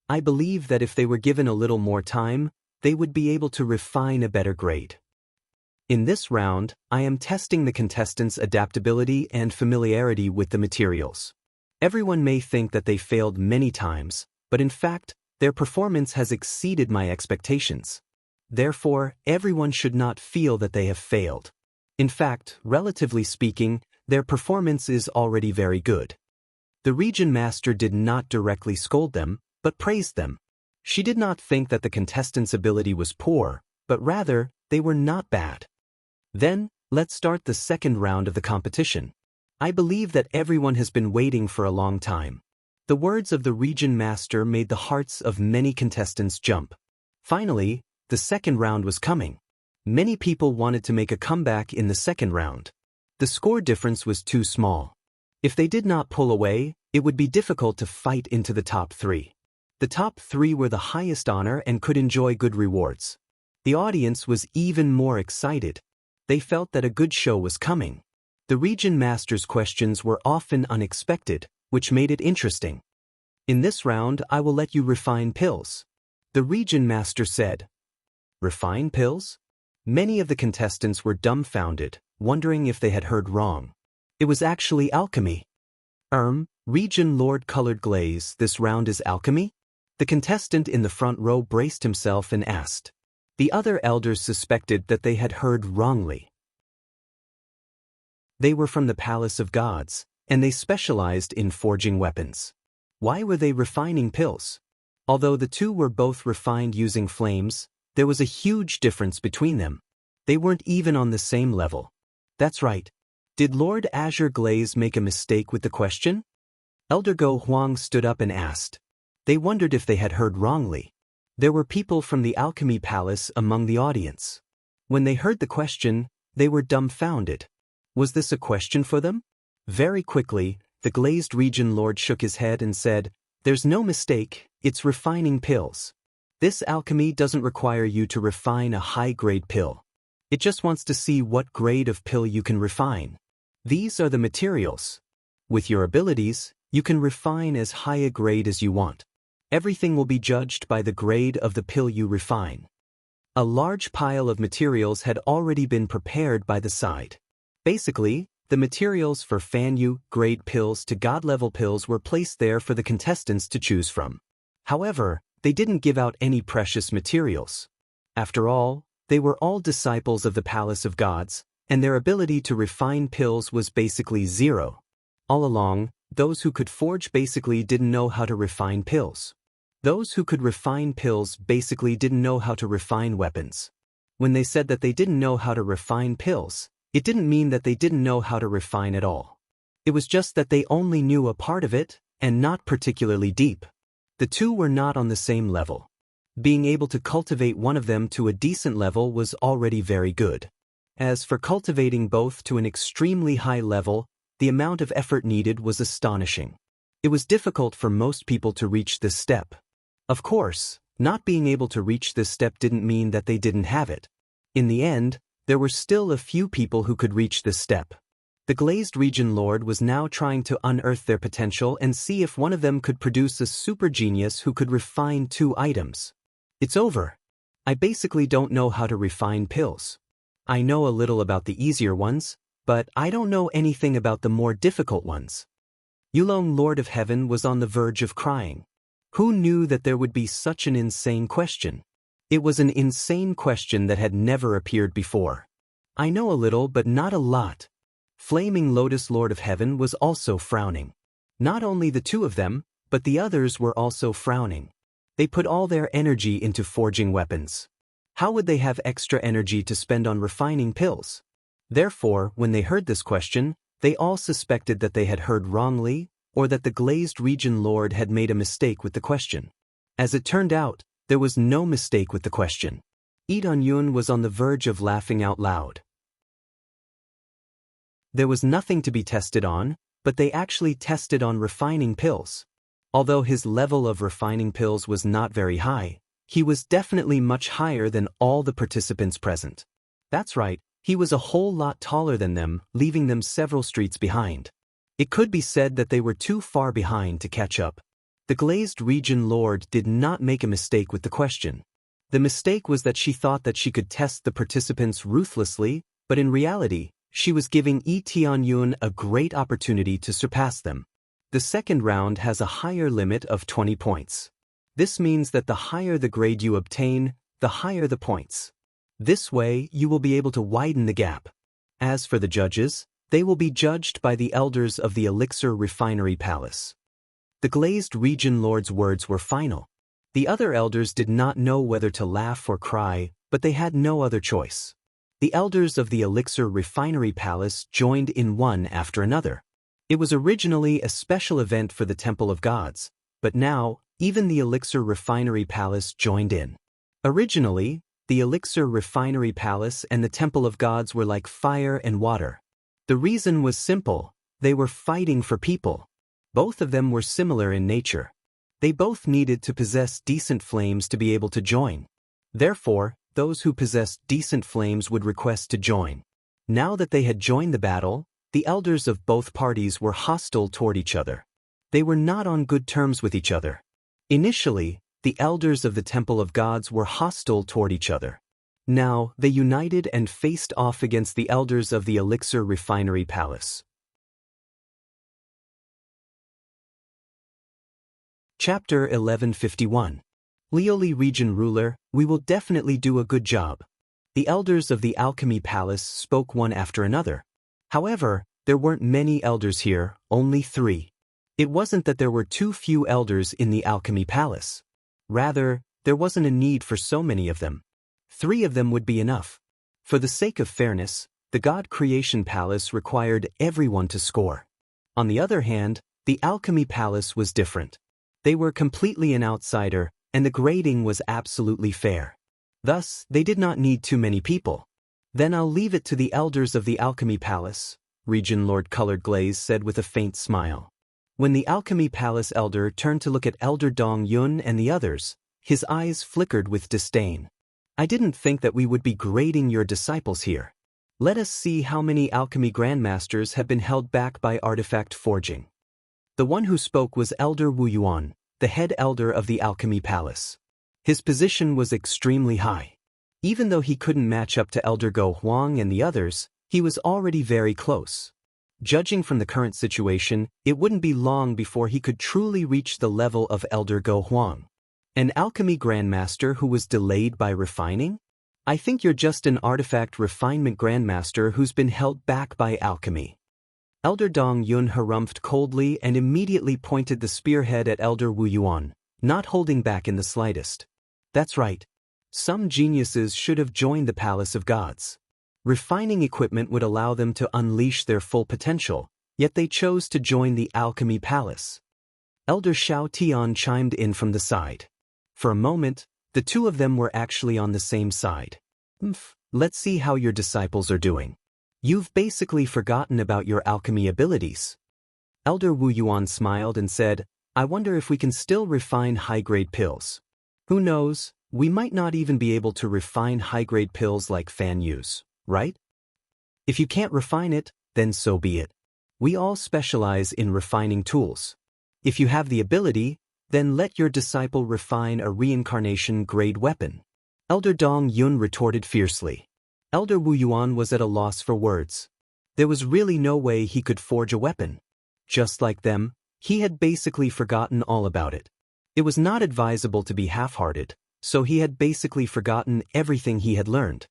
I believe that if they were given a little more time, they would be able to refine a better grade. In this round, I am testing the contestants' adaptability and familiarity with the materials. Everyone may think that they failed many times, but in fact, their performance has exceeded my expectations. Therefore, everyone should not feel that they have failed. In fact, relatively speaking, their performance is already very good. The Region Master did not directly scold them, but praised them. She did not think that the contestants' ability was poor, but rather, they were not bad. Then, let's start the second round of the competition. I believe that everyone has been waiting for a long time. The words of the Region Master made the hearts of many contestants jump. Finally, the second round was coming. Many people wanted to make a comeback in the second round. The score difference was too small. If they did not pull away, it would be difficult to fight into the top three. The top three were the highest honor and could enjoy good rewards. The audience was even more excited. They felt that a good show was coming. The Region Master's questions were often unexpected, which made it interesting. In this round, I will let you refine pills. The Region Master said. Refine pills? Many of the contestants were dumbfounded, wondering if they had heard wrong. It was actually alchemy. Region Lord Colored Glaze, this round is alchemy? The contestant in the front row braced himself and asked. The other elders suspected that they had heard wrongly. They were from the Palace of Gods, and they specialized in forging weapons. Why were they refining pills? Although the two were both refined using flames, there was a huge difference between them. They weren't even on the same level. That's right. Did Lord Azure Glaze make a mistake with the question? Elder Go Huang stood up and asked. They wondered if they had heard wrongly. There were people from the alchemy palace among the audience. When they heard the question, they were dumbfounded. Was this a question for them? Very quickly, the glazed region lord shook his head and said, "There's no mistake, it's refining pills. This alchemy doesn't require you to refine a high-grade pill. It just wants to see what grade of pill you can refine. These are the materials. With your abilities, you can refine as high a grade as you want. Everything will be judged by the grade of the pill you refine." A large pile of materials had already been prepared by the side. Basically, the materials for Fanyu grade pills to God-level pills were placed there for the contestants to choose from. However, they didn't give out any precious materials. After all, they were all disciples of the Palace of Gods, and their ability to refine pills was basically zero. All along, those who could forge basically didn't know how to refine pills. Those who could refine pills basically didn't know how to refine weapons. When they said that they didn't know how to refine pills, it didn't mean that they didn't know how to refine at all. It was just that they only knew a part of it, and not particularly deep. The two were not on the same level. Being able to cultivate one of them to a decent level was already very good. As for cultivating both to an extremely high level, the amount of effort needed was astonishing. It was difficult for most people to reach this step. Of course, not being able to reach this step didn't mean that they didn't have it. In the end, there were still a few people who could reach this step. The glazed region lord was now trying to unearth their potential and see if one of them could produce a super genius who could refine 2 items. It's over. I basically don't know how to refine pills. I know a little about the easier ones, but I don't know anything about the more difficult ones. Yulong, Lord of Heaven, was on the verge of crying. Who knew that there would be such an insane question? It was an insane question that had never appeared before. I know a little, but not a lot. Flaming Lotus, Lord of Heaven, was also frowning. Not only the two of them, but the others were also frowning. They put all their energy into forging weapons. How would they have extra energy to spend on refining pills? Therefore, when they heard this question, they all suspected that they had heard wrongly, or that the glazed region lord had made a mistake with the question. As it turned out, there was no mistake with the question. Yi Donyun was on the verge of laughing out loud. There was nothing to be tested on, but they actually tested on refining pills. Although his level of refining pills was not very high, he was definitely much higher than all the participants present. That's right, he was a whole lot taller than them, leaving them several streets behind. It could be said that they were too far behind to catch up. The glazed region lord did not make a mistake with the question. The mistake was that she thought that she could test the participants ruthlessly, but in reality, she was giving Yi Tianyun a great opportunity to surpass them. The second round has a higher limit of 20 points. This means that the higher the grade you obtain, the higher the points. This way, you will be able to widen the gap. As for the judges, they will be judged by the elders of the Elixir Refinery Palace. The glazed region lord's words were final. The other elders did not know whether to laugh or cry, but they had no other choice. The elders of the Elixir Refinery Palace joined in one after another. It was originally a special event for the Temple of Gods, but now, even the Elixir Refinery Palace joined in. Originally, the Elixir Refinery Palace and the Temple of Gods were like fire and water. The reason was simple: they were fighting for people. Both of them were similar in nature. They both needed to possess decent flames to be able to join. Therefore, those who possessed decent flames would request to join. Now that they had joined the battle, the elders of both parties were hostile toward each other. They were not on good terms with each other. Initially, the elders of the Temple of Gods were hostile toward each other. Now, they united and faced off against the elders of the Elixir Refinery Palace. Chapter 1151. Lioli Region Ruler, we will definitely do a good job. The elders of the Alchemy Palace spoke one after another. However, there weren't many elders here, only 3. It wasn't that there were too few elders in the Alchemy Palace. Rather, there wasn't a need for so many of them. 3 of them would be enough. For the sake of fairness, the God Creation Palace required everyone to score. On the other hand, The Alchemy Palace was different. They were completely an outsider, and the grading was absolutely fair. Thus, they did not need too many people. Then I'll leave it to the elders of the Alchemy Palace, Region Lord Colored Glaze said with a faint smile. When the Alchemy Palace elder turned to look at Elder Dong Yun and the others, his eyes flickered with disdain. I didn't think that we would be grading your disciples here. Let us see how many alchemy grandmasters have been held back by artifact forging. The one who spoke was Elder Wu Yuan, the head elder of the Alchemy Palace. His position was extremely high. Even though he couldn't match up to Elder Go Huang and the others, he was already very close. Judging from the current situation, it wouldn't be long before he could truly reach the level of Elder Go Huang. An alchemy grandmaster who was delayed by refining? I think you're just an artifact refinement grandmaster who's been held back by alchemy. Elder Dong Yun harumphed coldly and immediately pointed the spearhead at Elder Wu Yuan, not holding back in the slightest. That's right. Some geniuses should have joined the Palace of Gods. Refining equipment would allow them to unleash their full potential, yet they chose to join the Alchemy Palace. Elder Xiao Tian chimed in from the side. For a moment, the two of them were actually on the same side. Let's see how your disciples are doing. You've basically forgotten about your alchemy abilities. Elder Wu Yuan smiled and said, I wonder if we can still refine high-grade pills. Who knows, we might not even be able to refine high-grade pills like Fan Yu's, right? If you can't refine it, then so be it. We all specialize in refining tools. If you have the ability, then let your disciple refine a reincarnation-grade weapon. Elder Dong Yun retorted fiercely. Elder Wu Yuan was at a loss for words. There was really no way he could forge a weapon. Just like them, he had basically forgotten all about it. It was not advisable to be half-hearted, so he had basically forgotten everything he had learned.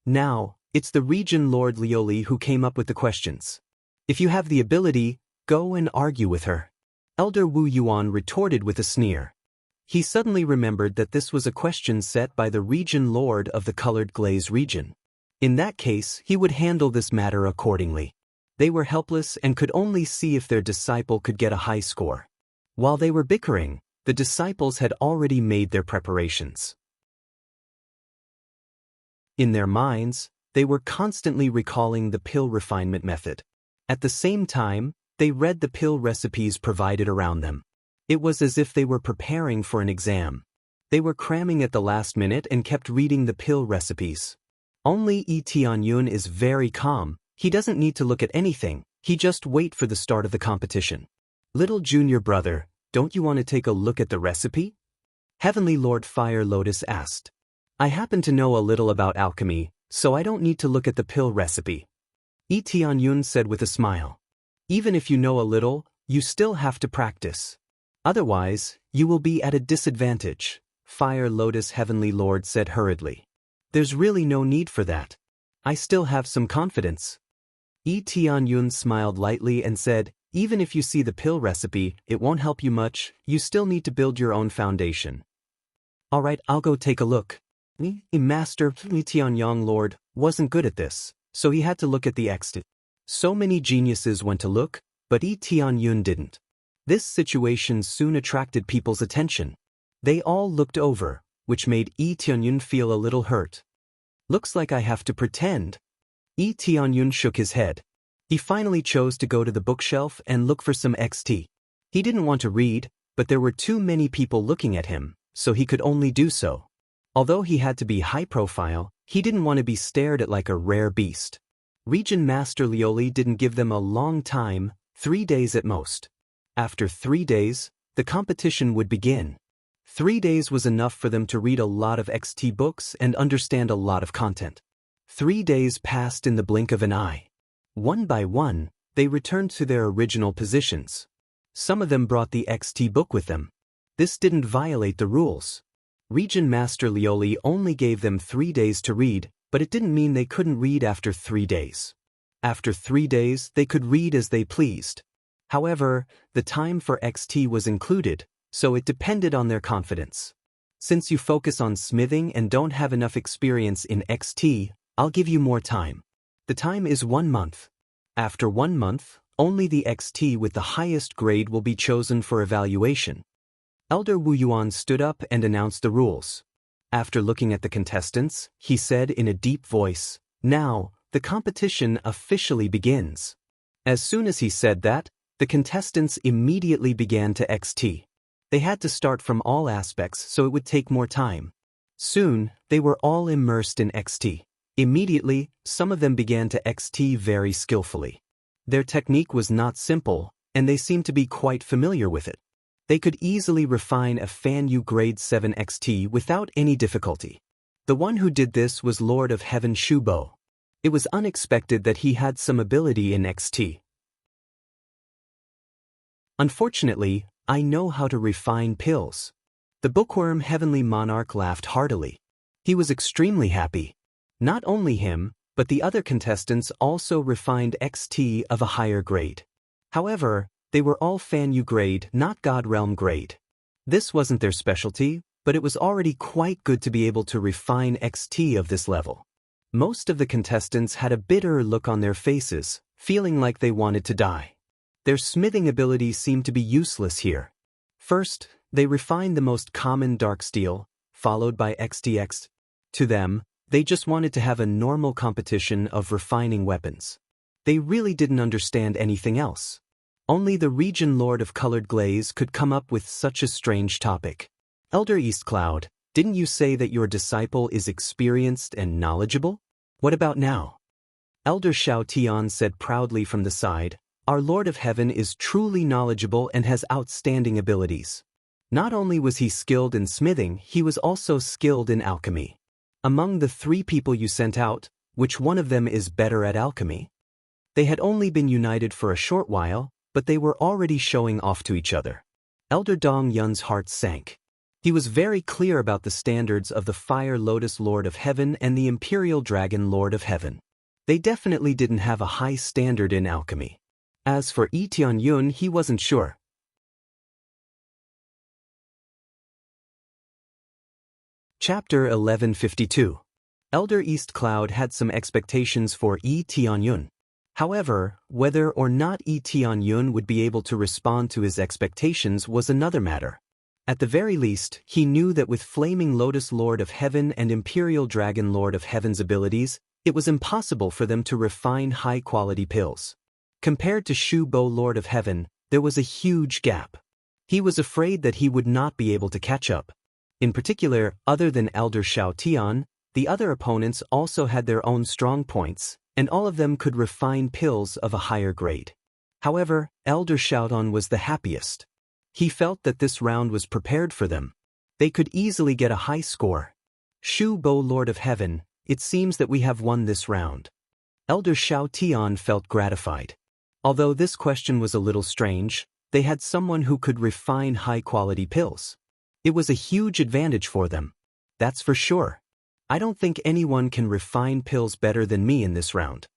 Now, it's the Region Lord Lioli who came up with the questions. If you have the ability, go and argue with her. Elder Wu Yuan retorted with a sneer. He suddenly remembered that this was a question set by the Region Lord of the Colored Glaze region. In that case, he would handle this matter accordingly. They were helpless and could only see if their disciple could get a high score. While they were bickering, the disciples had already made their preparations. In their minds, they were constantly recalling the pill refinement method. At the same time, they read the pill recipes provided around them. It was as if they were preparing for an exam. They were cramming at the last minute and kept reading the pill recipes. Only Yi Tianyun is very calm. He doesn't need to look at anything, he just wait for the start of the competition. Little junior brother, don't you want to take a look at the recipe? Heavenly Lord Fire Lotus asked. I happen to know a little about alchemy, so I don't need to look at the pill recipe. Yi Tianyun said with a smile. Even if you know a little, you still have to practice. Otherwise, you will be at a disadvantage, Fire Lotus Heavenly Lord said hurriedly. There's really no need for that. I still have some confidence. Yi Tianyun smiled lightly and said, even if you see the pill recipe, it won't help you much, you still need to build your own foundation. Alright, I'll go take a look. Master Yi Tianyong Lord wasn't good at this, so he had to look at the exit. So many geniuses went to look, but Yi Tianyun didn't. This situation soon attracted people's attention. They all looked over, which made Yi Tianyun feel a little hurt. Looks like I have to pretend. Yi Tianyun shook his head. He finally chose to go to the bookshelf and look for some XT. He didn't want to read, but there were too many people looking at him, so he could only do so. Although he had to be high profile, he didn't want to be stared at like a rare beast. Region Master Lioli didn't give them a long time, 3 days at most. After 3 days, the competition would begin. 3 days was enough for them to read a lot of XT books and understand a lot of content. 3 days passed in the blink of an eye. One by one, they returned to their original positions. Some of them brought the XT book with them. This didn't violate the rules. Region Master Lioli only gave them 3 days to read, but it didn't mean they couldn't read after 3 days. After 3 days, they could read as they pleased. However, the time for XT was included, so it depended on their confidence. Since you focus on smithing and don't have enough experience in XT, I'll give you more time. The time is 1 month. After 1 month, Only the XT with the highest grade will be chosen for evaluation. Elder Wu Yuan stood up and announced the rules. After looking at the contestants, he said in a deep voice, "Now, the competition officially begins." As soon as he said that, the contestants immediately began to XT. They had to start from all aspects, so it would take more time. Soon, they were all immersed in XT. Immediately, some of them began to XT very skillfully. Their technique was not simple, and they seemed to be quite familiar with it. They could easily refine a Fan Yu Grade 7 XT without any difficulty. The one who did this was Lord of Heaven Shubo. It was unexpected that he had some ability in XT. Unfortunately, I know how to refine pills. The bookworm Heavenly Monarch laughed heartily. He was extremely happy. Not only him, but the other contestants also refined XT of a higher grade. However, they were all Fan Yu grade, not God Realm grade. This wasn't their specialty, but it was already quite good to be able to refine XT of this level. Most of the contestants had a bitter look on their faces, feeling like they wanted to die. Their smithing ability seemed to be useless here. First, they refined the most common dark steel, followed by XTX. To them, they just wanted to have a normal competition of refining weapons. They really didn't understand anything else. Only the region Lord of Colored Glaze could come up with such a strange topic. Elder East Cloud, didn't you say that your disciple is experienced and knowledgeable? What about now? Elder Xiao Tian said proudly from the side, our Lord of Heaven is truly knowledgeable and has outstanding abilities. Not only was he skilled in smithing, he was also skilled in alchemy. Among the 3 people you sent out, which one of them is better at alchemy? They had only been united for a short while, but they were already showing off to each other. Elder Dong Yun's heart sank. He was very clear about the standards of the Fire Lotus Lord of Heaven and the Imperial Dragon Lord of Heaven. They definitely didn't have a high standard in alchemy. As for Yi Tianyun, he wasn't sure. Chapter 1152. Elder East Cloud had some expectations for Yi Tianyun. However, whether or not Yi Tianyun would be able to respond to his expectations was another matter. At the very least, he knew that with Flaming Lotus Lord of Heaven and Imperial Dragon Lord of Heaven's abilities, it was impossible for them to refine high-quality pills. Compared to Shu Bo Lord of Heaven, there was a huge gap. He was afraid that he would not be able to catch up. In particular, other than Elder Xiao Tian, the other opponents also had their own strong points, and all of them could refine pills of a higher grade. However, Elder Xiaodong was the happiest. He felt that this round was prepared for them. They could easily get a high score. Shu Bo Lord of Heaven, it seems that we have won this round. Elder Xiao Tian felt gratified. Although this question was a little strange, they had someone who could refine high-quality pills. It was a huge advantage for them. That's for sure. I don't think anyone can refine pills better than me in this round.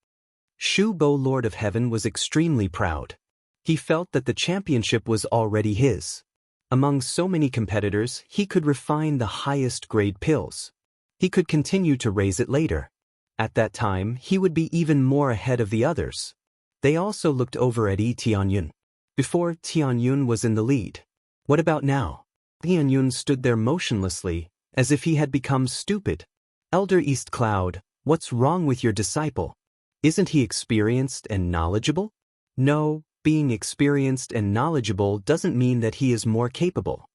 Shu Bo Lord of Heaven was extremely proud. He felt that the championship was already his. Among so many competitors, he could refine the highest grade pills. He could continue to raise it later. At that time, he would be even more ahead of the others. They also looked over at Yi Tianyun. Before, Tianyun was in the lead. What about now? Tianyun stood there motionlessly, as if he had become stupid. Elder East Cloud, what's wrong with your disciple? Isn't he experienced and knowledgeable? No, being experienced and knowledgeable doesn't mean that he is more capable.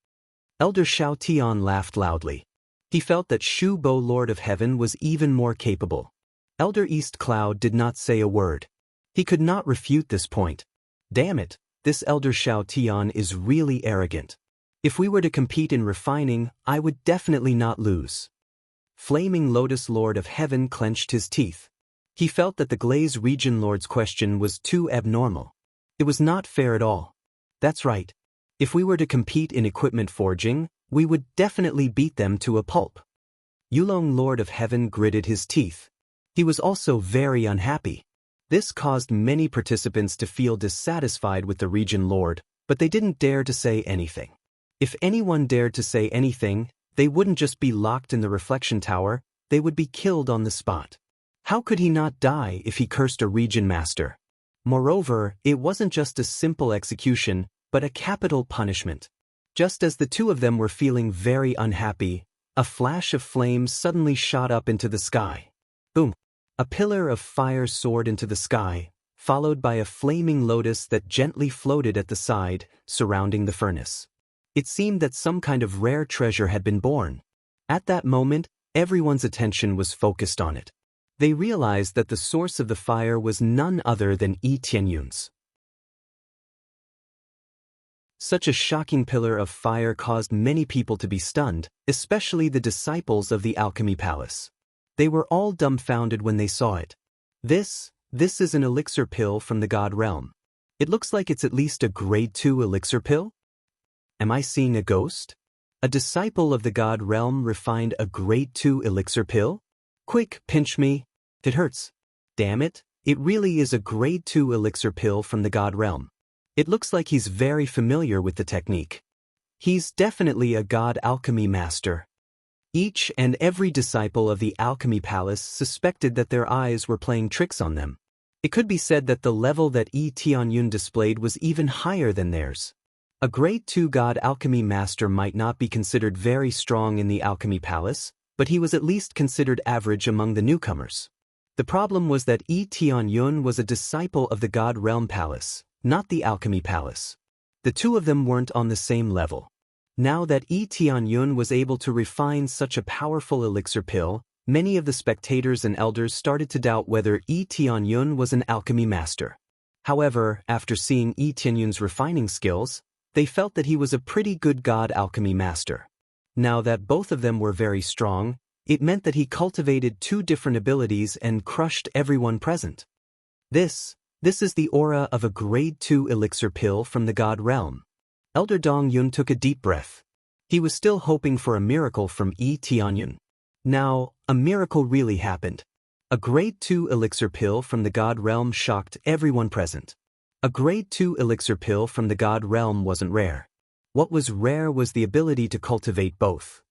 Elder Xiao Tian laughed loudly. He felt that Shu Bo Lord of Heaven was even more capable. Elder East Cloud did not say a word. He could not refute this point. Damn it, this Elder Xiao Tian is really arrogant. If we were to compete in refining, I would definitely not lose. Flaming Lotus Lord of Heaven clenched his teeth. He felt that the Glaze Region Lord's question was too abnormal. It was not fair at all. That's right. If we were to compete in equipment forging, we would definitely beat them to a pulp. Yulong Lord of Heaven gritted his teeth. He was also very unhappy. This caused many participants to feel dissatisfied with the Region Lord, but they didn't dare to say anything. If anyone dared to say anything, they wouldn't just be locked in the reflection tower, they would be killed on the spot. How could he not die if he cursed a region master? Moreover, it wasn't just a simple execution, but a capital punishment. Just as the two of them were feeling very unhappy, a flash of flame suddenly shot up into the sky. Boom! A pillar of fire soared into the sky, followed by a flaming lotus that gently floated at the side, surrounding the furnace. It seemed that some kind of rare treasure had been born. At that moment, everyone's attention was focused on it. They realized that the source of the fire was none other than Yi Tianyun's. Such a shocking pillar of fire caused many people to be stunned, especially the disciples of the alchemy palace. They were all dumbfounded when they saw it. This is an elixir pill from the God realm. It looks like it's at least a grade 2 elixir pill? Am I seeing a ghost? A disciple of the God realm refined a grade 2 elixir pill? Quick, pinch me. It hurts. Damn it, it really is a grade 2 elixir pill from the God realm. It looks like he's very familiar with the technique. He's definitely a God alchemy master. Each and every disciple of the alchemy palace suspected that their eyes were playing tricks on them. It could be said that the level that Yi Tianyun displayed was even higher than theirs. A grade 2 God alchemy master might not be considered very strong in the alchemy palace, but he was at least considered average among the newcomers. The problem was that Yi Tianyun was a disciple of the God realm palace, not the alchemy palace. The two of them weren't on the same level. Now that Yi Tianyun was able to refine such a powerful elixir pill, many of the spectators and elders started to doubt whether Yi Tianyun was an alchemy master. However, after seeing Yi Tianyun's refining skills, they felt that he was a pretty good God alchemy master. Now that both of them were very strong, it meant that he cultivated two different abilities and crushed everyone present. This is the aura of a grade 2 elixir pill from the God realm. Elder Dong Yun took a deep breath. He was still hoping for a miracle from Yi Tianyun. Now, a miracle really happened. A grade 2 elixir pill from the God realm shocked everyone present. A grade 2 elixir pill from the God realm wasn't rare. What was rare was the ability to cultivate both.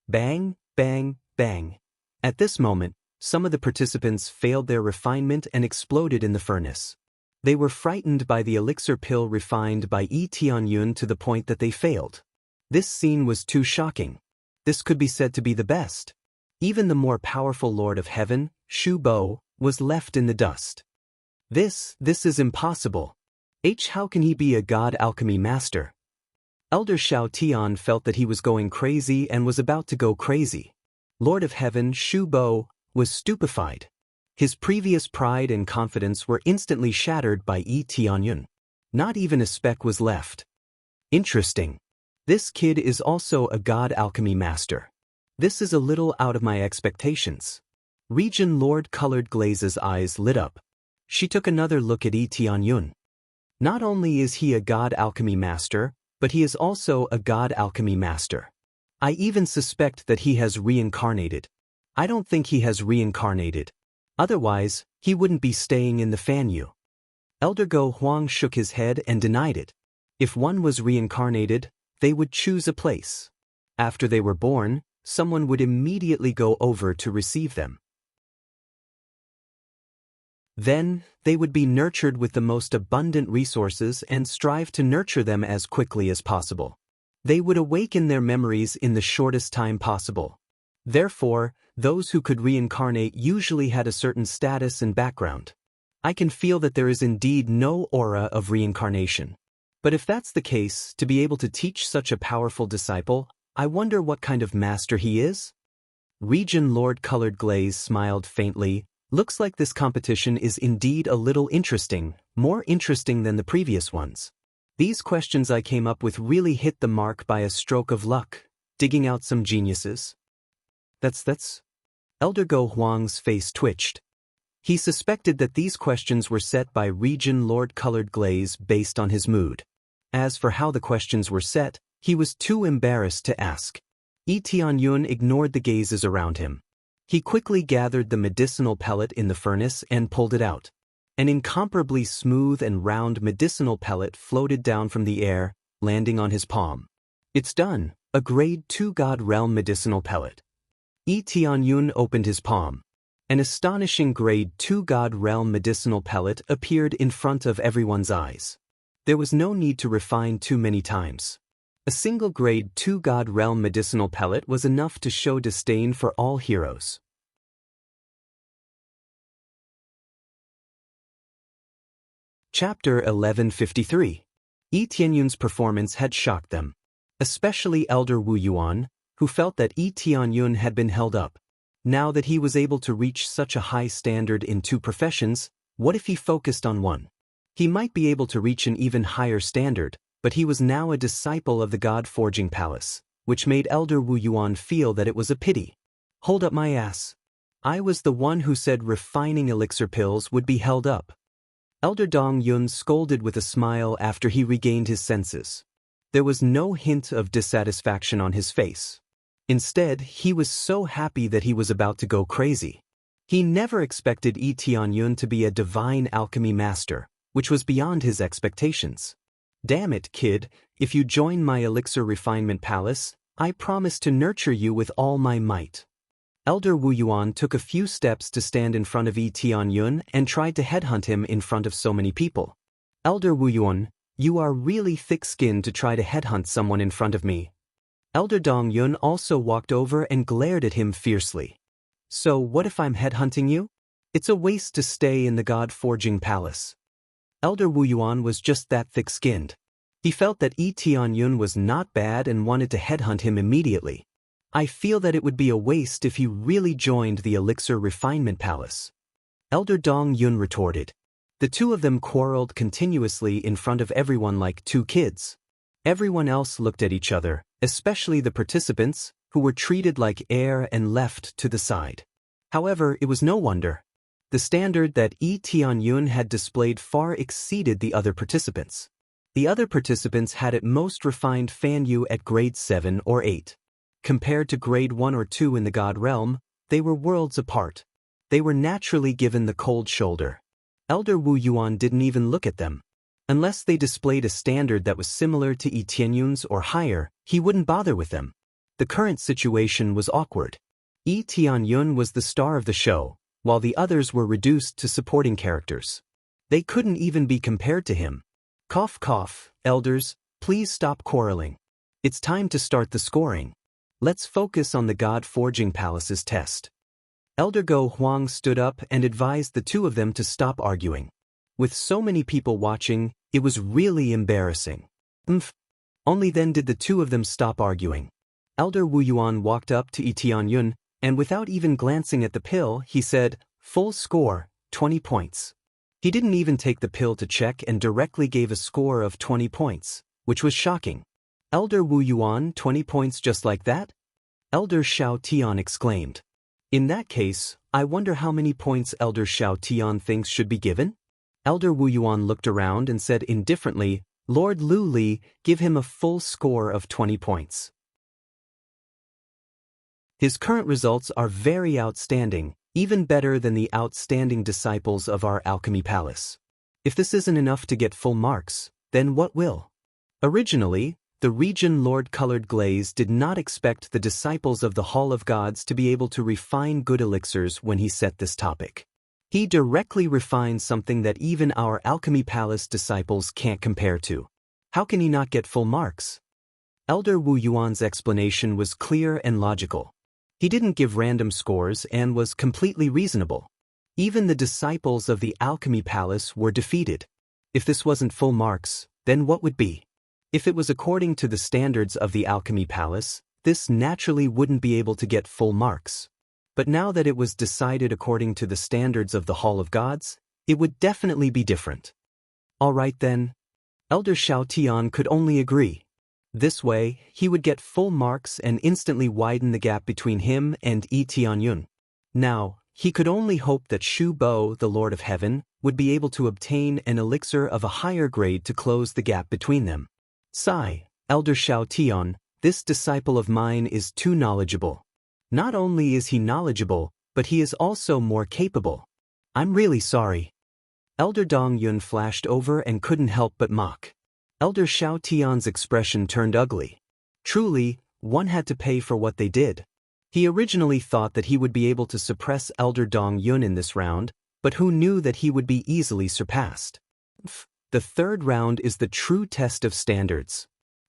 Bang, bang, bang. At this moment, some of the participants failed their refinement and exploded in the furnace. They were frightened by the elixir pill refined by Yi Tianyun to the point that they failed. This scene was too shocking. This could be said to be the best. Even the more powerful Lord of Heaven, Shu Bo, was left in the dust. This is impossible. How can he be a God alchemy master? Elder Xiao Tian felt that he was going crazy and was about to go crazy. Lord of Heaven, Shu Bo, was stupefied. His previous pride and confidence were instantly shattered by Yi Tianyun. Not even a speck was left. Interesting. This kid is also a God alchemy master. This is a little out of my expectations. Region Lord Colored Glaze's eyes lit up. She took another look at Yi Tianyun. Not only is he a God alchemy master, but he is also a God alchemy master. I even suspect that he has reincarnated. I don't think he has reincarnated. Otherwise, he wouldn't be staying in the Fanyu. Elder Go Huang shook his head and denied it. If one was reincarnated, they would choose a place. After they were born, someone would immediately go over to receive them. Then, they would be nurtured with the most abundant resources and strive to nurture them as quickly as possible. They would awaken their memories in the shortest time possible. Therefore, those who could reincarnate usually had a certain status and background. I can feel that there is indeed no aura of reincarnation. But if that's the case, to be able to teach such a powerful disciple, I wonder what kind of master he is? Region Lord Colored Glaze smiled faintly. Looks like this competition is indeed a little interesting, more interesting than the previous ones. These questions I came up with really hit the mark by a stroke of luck, digging out some geniuses. That's. Elder Go Huang's face twitched. He suspected that these questions were set by Region Lord Colored Glaze based on his mood. As for how the questions were set, he was too embarrassed to ask. Yi Tianyun ignored the gazes around him. He quickly gathered the medicinal pellet in the furnace and pulled it out. An incomparably smooth and round medicinal pellet floated down from the air, landing on his palm. It's done, a grade 2 God realm medicinal pellet. Yi Tianyun opened his palm. An astonishing Grade 2 God Realm medicinal pellet appeared in front of everyone's eyes. There was no need to refine too many times. A single Grade 2 God Realm medicinal pellet was enough to show disdain for all heroes. Chapter 1153. Yi Tianyun's performance had shocked them. Especially Elder Wu Yuan, who felt that Yi Tianyun had been held up. Now that he was able to reach such a high standard in two professions, what if he focused on one? He might be able to reach an even higher standard, but he was now a disciple of the God-forging palace, which made Elder Wu Yuan feel that it was a pity. Hold up my ass. I was the one who said refining elixir pills would be held up. Elder Dong Yun scolded with a smile after he regained his senses. There was no hint of dissatisfaction on his face. Instead, he was so happy that he was about to go crazy. He never expected Yi Tianyun to be a divine alchemy master, which was beyond his expectations. Damn it, kid, if you join my elixir refinement palace, I promise to nurture you with all my might. Elder Wu Yuan took a few steps to stand in front of Yi Tianyun and tried to headhunt him in front of so many people. Elder Wu Yuan, you are really thick-skinned to try to headhunt someone in front of me. Elder Dong Yun also walked over and glared at him fiercely. So what if I'm headhunting you? It's a waste to stay in the God-forging palace. Elder Wu Yuan was just that thick-skinned. He felt that Yi Tianyun was not bad and wanted to headhunt him immediately. I feel that it would be a waste if he really joined the elixir refinement palace. Elder Dong Yun retorted. The two of them quarreled continuously in front of everyone like two kids. Everyone else looked at each other, especially the participants, who were treated like air and left to the side. However, it was no wonder. The standard that Yi Tianyun had displayed far exceeded the other participants. The other participants had at most refined Fan Yu at grade 7 or 8. Compared to grade 1 or 2 in the God Realm, they were worlds apart. They were naturally given the cold shoulder. Elder Wu Yuan didn't even look at them. Unless they displayed a standard that was similar to Yi Tianyun's or higher, he wouldn't bother with them. The current situation was awkward. Yi Tianyun was the star of the show, while the others were reduced to supporting characters. They couldn't even be compared to him. Cough cough, elders, please stop quarreling. It's time to start the scoring. Let's focus on the God-forging palace's test. Elder Go Huang stood up and advised the two of them to stop arguing. With so many people watching, it was really embarrassing. Only then did the two of them stop arguing. Elder Wu Yuan walked up to Yi Tianyun, and without even glancing at the pill, he said, "Full score, 20 points." He didn't even take the pill to check and directly gave a score of 20 points, which was shocking. Elder Wu Yuan, 20 points just like that? Elder Xiao Tian exclaimed. In that case, I wonder how many points Elder Xiao Tian thinks should be given? Elder Wu Yuan looked around and said indifferently, Lord Lu Li, give him a full score of 20 points. His current results are very outstanding, even better than the outstanding disciples of our alchemy palace. If this isn't enough to get full marks, then what will? Originally, the region Lord Colored Glaze did not expect the disciples of the Hall of Gods to be able to refine good elixirs when he set this topic. He directly refined something that even our alchemy palace disciples can't compare to. How can he not get full marks? Elder Wu Yuan's explanation was clear and logical. He didn't give random scores and was completely reasonable. Even the disciples of the alchemy palace were defeated. If this wasn't full marks, then what would be? If it was according to the standards of the alchemy palace, this naturally wouldn't be able to get full marks. But now that it was decided according to the standards of the Hall of Gods, it would definitely be different. All right then. Elder Xiao Tian could only agree. This way, he would get full marks and instantly widen the gap between him and Yi Tianyun. Now, he could only hope that Shu Bo, the Lord of Heaven, would be able to obtain an elixir of a higher grade to close the gap between them. Sigh, Elder Xiao Tian, this disciple of mine is too knowledgeable. Not only is he knowledgeable, but he is also more capable. I'm really sorry. Elder Dong Yun flashed over and couldn't help but mock. Elder Xiao Tian's expression turned ugly. Truly, one had to pay for what they did. He originally thought that he would be able to suppress Elder Dong Yun in this round, but who knew that he would be easily surpassed. The third round is the true test of standards.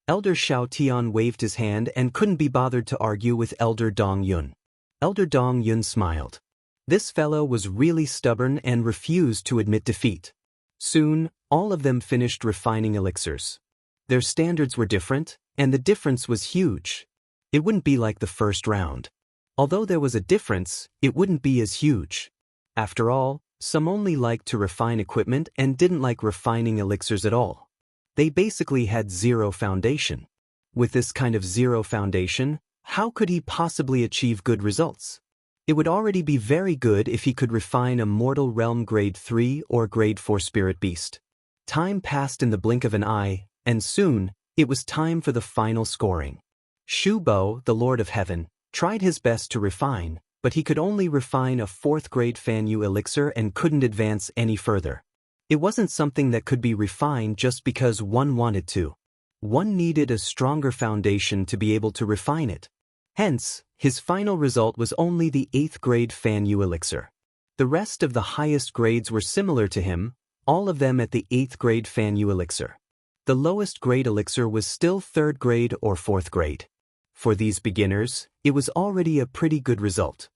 Elder Xiao Tian waved his hand and couldn't be bothered to argue with Elder Dong Yun. Elder Dong Yun smiled. This fellow was really stubborn and refused to admit defeat. Soon, all of them finished refining elixirs. Their standards were different, and the difference was huge. It wouldn't be like the first round. Although there was a difference, it wouldn't be as huge. After all, some only liked to refine equipment and didn't like refining elixirs at all. They basically had zero foundation. With this kind of zero foundation, how could he possibly achieve good results? It would already be very good if he could refine a Mortal Realm Grade 3 or Grade 4 Spirit Beast. Time passed in the blink of an eye, and soon, it was time for the final scoring. Shu Bo, the Lord of Heaven, tried his best to refine, but he could only refine a 4th grade Fan Yu elixir and couldn't advance any further. It wasn't something that could be refined just because one wanted to. One needed a stronger foundation to be able to refine it. Hence, his final result was only the 8th grade Fan Yu elixir. The rest of the highest grades were similar to him, all of them at the 8th grade Fan Yu elixir. The lowest grade elixir was still 3rd grade or 4th grade. For these beginners, it was already a pretty good result.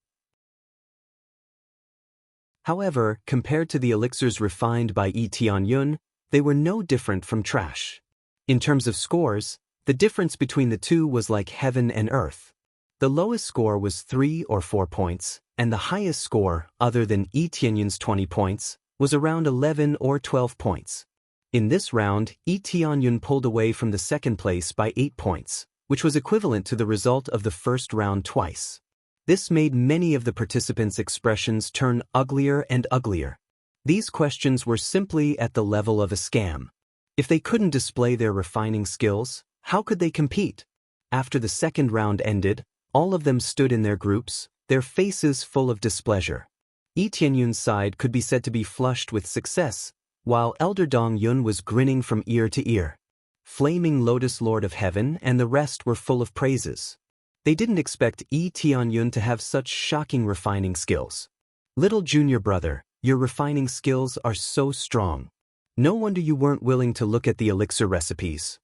However, compared to the elixirs refined by Yi Tianyun, they were no different from trash. In terms of scores, the difference between the two was like heaven and earth. The lowest score was 3 or 4 points, and the highest score, other than Yi Tianyun's 20 points, was around 11 or 12 points. In this round, Yi Tianyun pulled away from the second place by 8 points, which was equivalent to the result of the first round twice. This made many of the participants' expressions turn uglier and uglier. These questions were simply at the level of a scam. If they couldn't display their refining skills, how could they compete? After the second round ended, all of them stood in their groups, their faces full of displeasure. Yi Tianyun's side could be said to be flushed with success, while Elder Dong Yun was grinning from ear to ear. Flaming Lotus Lord of Heaven and the rest were full of praises. They didn't expect Yi Tianyun to have such shocking refining skills. Little junior brother, your refining skills are so strong. No wonder you weren't willing to look at the elixir recipes.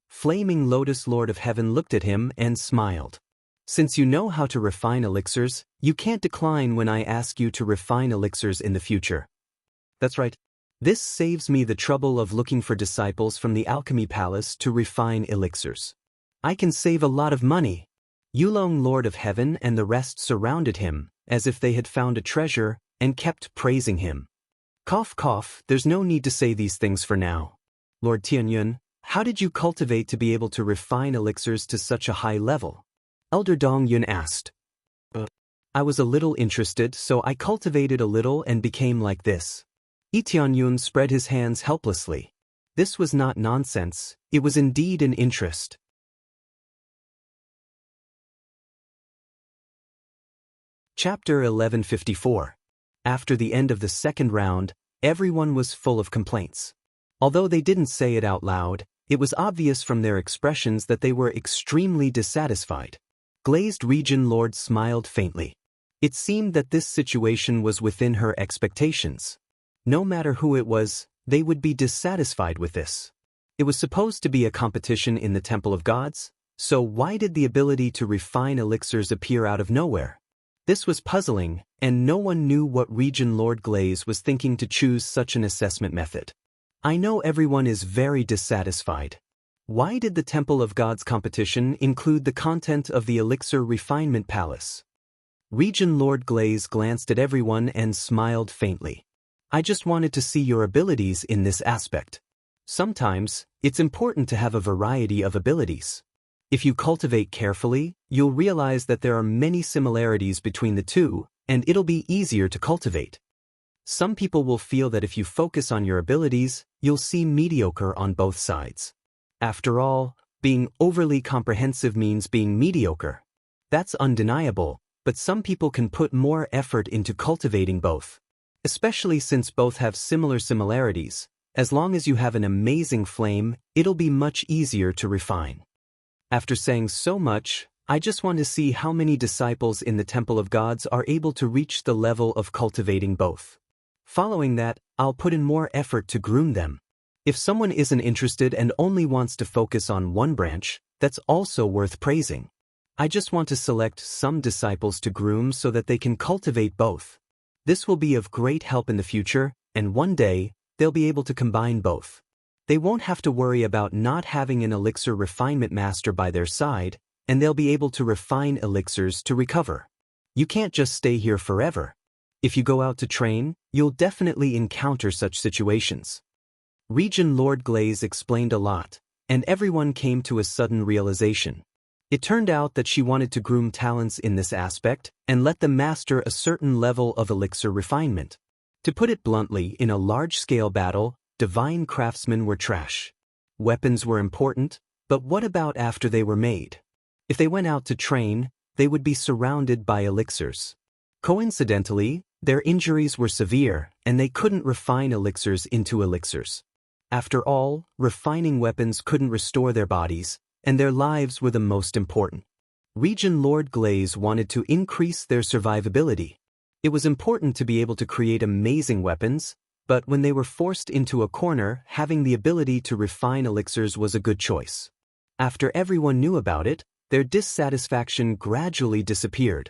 Flaming Lotus Lord of Heaven looked at him and smiled. Since you know how to refine elixirs, you can't decline when I ask you to refine elixirs in the future. That's right. This saves me the trouble of looking for disciples from the Alchemy Palace to refine elixirs. I can save a lot of money. Yulong Lord of Heaven and the rest surrounded him, as if they had found a treasure, and kept praising him. Cough cough, there's no need to say these things for now. Lord Tianyun, how did you cultivate to be able to refine elixirs to such a high level? Elder Dong Yun asked. I was a little interested, so I cultivated a little and became like this. Yi Tianyun spread his hands helplessly. This was not nonsense, it was indeed an interest. Chapter 1154. After the end of the second round, everyone was full of complaints. Although they didn't say it out loud, it was obvious from their expressions that they were extremely dissatisfied. Glazed Region Lord smiled faintly. It seemed that this situation was within her expectations. No matter who it was, they would be dissatisfied with this. It was supposed to be a competition in the Temple of Gods, so why did the ability to refine elixirs appear out of nowhere? This was puzzling, and no one knew what Region Lord Glaze was thinking to choose such an assessment method. I know everyone is very dissatisfied. Why did the Temple of Gods competition include the content of the Elixir Refinement Palace? Region Lord Glaze glanced at everyone and smiled faintly. I just wanted to see your abilities in this aspect. Sometimes, it's important to have a variety of abilities. If you cultivate carefully, you'll realize that there are many similarities between the two, and it'll be easier to cultivate. Some people will feel that if you focus on your abilities, you'll see mediocre on both sides. After all, being overly comprehensive means being mediocre. That's undeniable, but some people can put more effort into cultivating both. Especially since both have similar similarities, as long as you have an amazing flame, it'll be much easier to refine. After saying so much, I just want to see how many disciples in the Temple of Gods are able to reach the level of cultivating both. Following that, I'll put in more effort to groom them. If someone isn't interested and only wants to focus on one branch, that's also worth praising. I just want to select some disciples to groom so that they can cultivate both. This will be of great help in the future, and one day, they'll be able to combine both. They won't have to worry about not having an elixir refinement master by their side, and they'll be able to refine elixirs to recover. You can't just stay here forever. If you go out to train, you'll definitely encounter such situations. Regent Lord Glaze explained a lot, and everyone came to a sudden realization. It turned out that she wanted to groom talents in this aspect and let them master a certain level of elixir refinement. To put it bluntly, in a large-scale battle, divine craftsmen were trash. Weapons were important, but what about after they were made? If they went out to train, they would be surrounded by elixirs. Coincidentally, their injuries were severe, and they couldn't refine elixirs into elixirs. After all, refining weapons couldn't restore their bodies, and their lives were the most important. Regent Lord Glaze wanted to increase their survivability. It was important to be able to create amazing weapons, but when they were forced into a corner, having the ability to refine elixirs was a good choice. After everyone knew about it, their dissatisfaction gradually disappeared.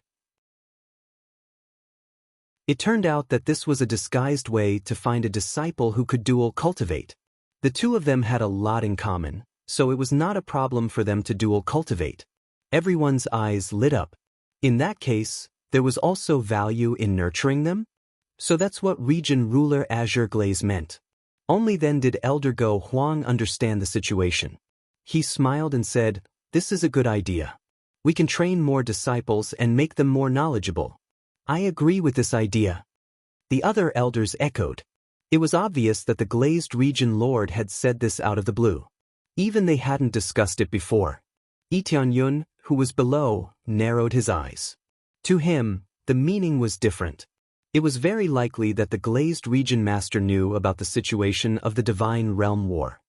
It turned out that this was a disguised way to find a disciple who could dual cultivate. The two of them had a lot in common, so it was not a problem for them to dual cultivate. Everyone's eyes lit up. In that case, there was also value in nurturing them? So that's what Region Ruler Azure Glaze meant. Only then did Elder Go Huang understand the situation. He smiled and said, "This is a good idea. We can train more disciples and make them more knowledgeable." "I agree with this idea." The other elders echoed. It was obvious that the glazed region lord had said this out of the blue. Even they hadn't discussed it before. Yi Tianyun, who was below, narrowed his eyes. To him, the meaning was different. It was very likely that the glazed region master knew about the situation of the Divine Realm War.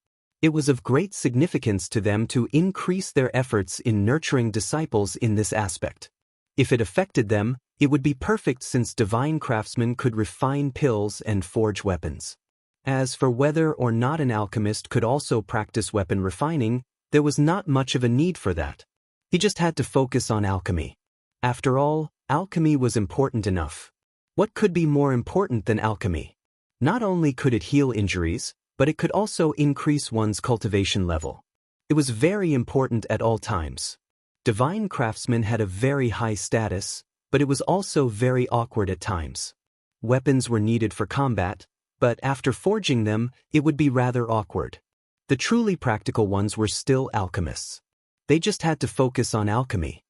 It was of great significance to them to increase their efforts in nurturing disciples in this aspect. If it affected them, it would be perfect since divine craftsmen could refine pills and forge weapons. As for whether or not an alchemist could also practice weapon refining, there was not much of a need for that. He just had to focus on alchemy. After all, alchemy was important enough. What could be more important than alchemy? Not only could it heal injuries, but it could also increase one's cultivation level. It was very important at all times. Divine craftsmen had a very high status, but it was also very awkward at times. Weapons were needed for combat, but after forging them, it would be rather awkward. The truly practical ones were still alchemists. They just had to focus on alchemy.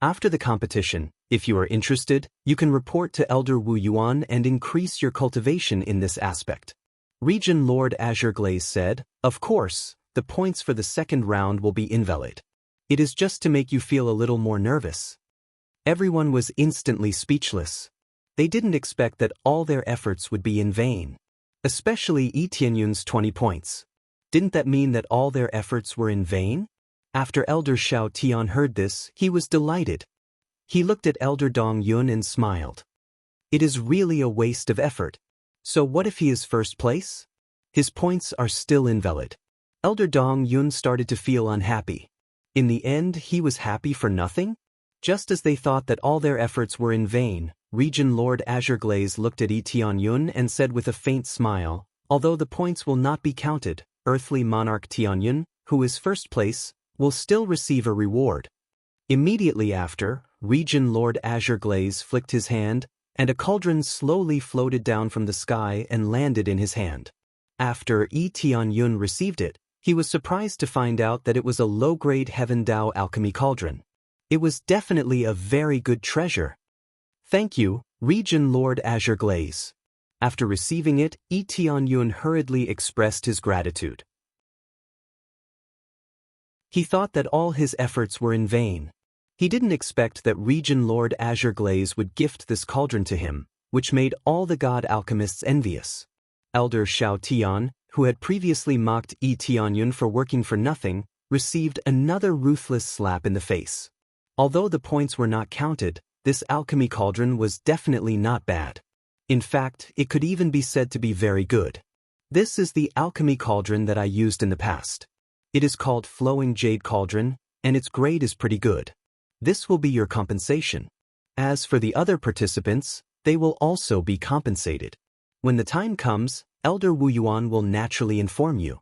After the competition, if you are interested, you can report to Elder Wu Yuan and increase your cultivation in this aspect. Region Lord Azure Glaze said, "Of course, the points for the second round will be invalid. It is just to make you feel a little more nervous." Everyone was instantly speechless. They didn't expect that all their efforts would be in vain. Especially Yi Tianyun's 20 points. Didn't that mean that all their efforts were in vain? After Elder Xiao Tian heard this, he was delighted. He looked at Elder Dong Yun and smiled. It is really a waste of effort. So what if he is first place? His points are still invalid. Elder Dong Yun started to feel unhappy. In the end, he was happy for nothing? Just as they thought that all their efforts were in vain, Region Lord Azure Glaze looked at Yi Tianyun and said with a faint smile, "Although the points will not be counted, Earthly Monarch Tianyun, who is first place, will still receive a reward." Immediately after, Region Lord Azure Glaze flicked his hand, and a cauldron slowly floated down from the sky and landed in his hand. After Yi Tianyun received it, he was surprised to find out that it was a low-grade Heaven Dao alchemy cauldron. It was definitely a very good treasure. "Thank you, Region Lord Azure Glaze." After receiving it, Yi Tianyun hurriedly expressed his gratitude. He thought that all his efforts were in vain. He didn't expect that Region Lord Azure Glaze would gift this cauldron to him, which made all the god alchemists envious. Elder Xiao Tian, who had previously mocked Yi Tianyun for working for nothing, received another ruthless slap in the face. Although the points were not counted, this alchemy cauldron was definitely not bad. In fact, it could even be said to be very good. This is the alchemy cauldron that I used in the past. It is called Flowing Jade Cauldron, and its grade is pretty good. This will be your compensation. As for the other participants, they will also be compensated. When the time comes, Elder Wu Yuan will naturally inform you.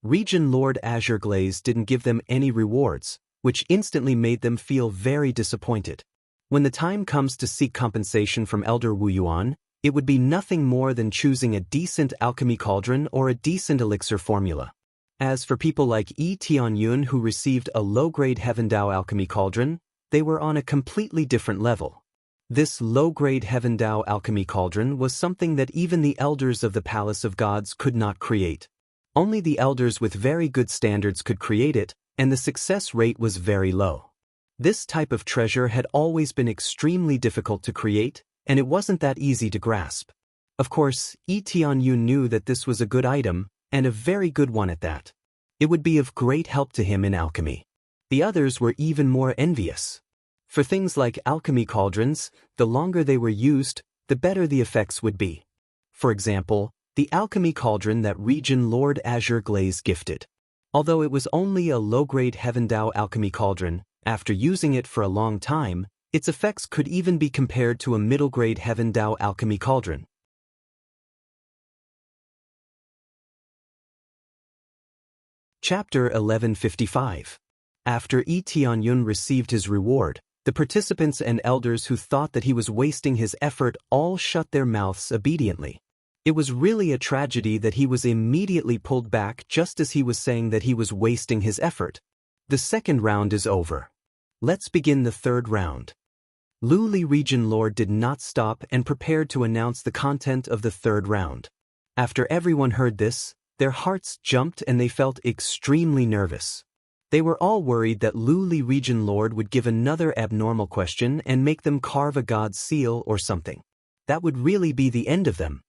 Region Lord Azure Glaze didn't give them any rewards, which instantly made them feel very disappointed. When the time comes to seek compensation from Elder Wu Yuan, it would be nothing more than choosing a decent alchemy cauldron or a decent elixir formula. As for people like Yi Tianyun who received a low-grade Heaven Dao alchemy cauldron, they were on a completely different level. This low-grade Heaven Dao alchemy cauldron was something that even the elders of the Palace of Gods could not create. Only the elders with very good standards could create it, and the success rate was very low. This type of treasure had always been extremely difficult to create, and it wasn't that easy to grasp. Of course, Yi Tianyun knew that this was a good item, and a very good one at that. It would be of great help to him in alchemy. The others were even more envious. For things like alchemy cauldrons, the longer they were used, the better the effects would be. For example, the alchemy cauldron that Region Lord Azure Glaze gifted. Although it was only a low-grade Heaven Dao alchemy cauldron, after using it for a long time, its effects could even be compared to a middle-grade Heaven Dao alchemy cauldron. Chapter 1155. After Yi Tianyun received his reward, the participants and elders who thought that he was wasting his effort all shut their mouths obediently. It was really a tragedy that he was immediately pulled back just as he was saying that he was wasting his effort. The second round is over. Let's begin the third round. Luli Region Lord did not stop and prepared to announce the content of the third round. After everyone heard this, their hearts jumped and they felt extremely nervous. They were all worried that Luli Region Lord would give another abnormal question and make them carve a god's seal or something. That would really be the end of them.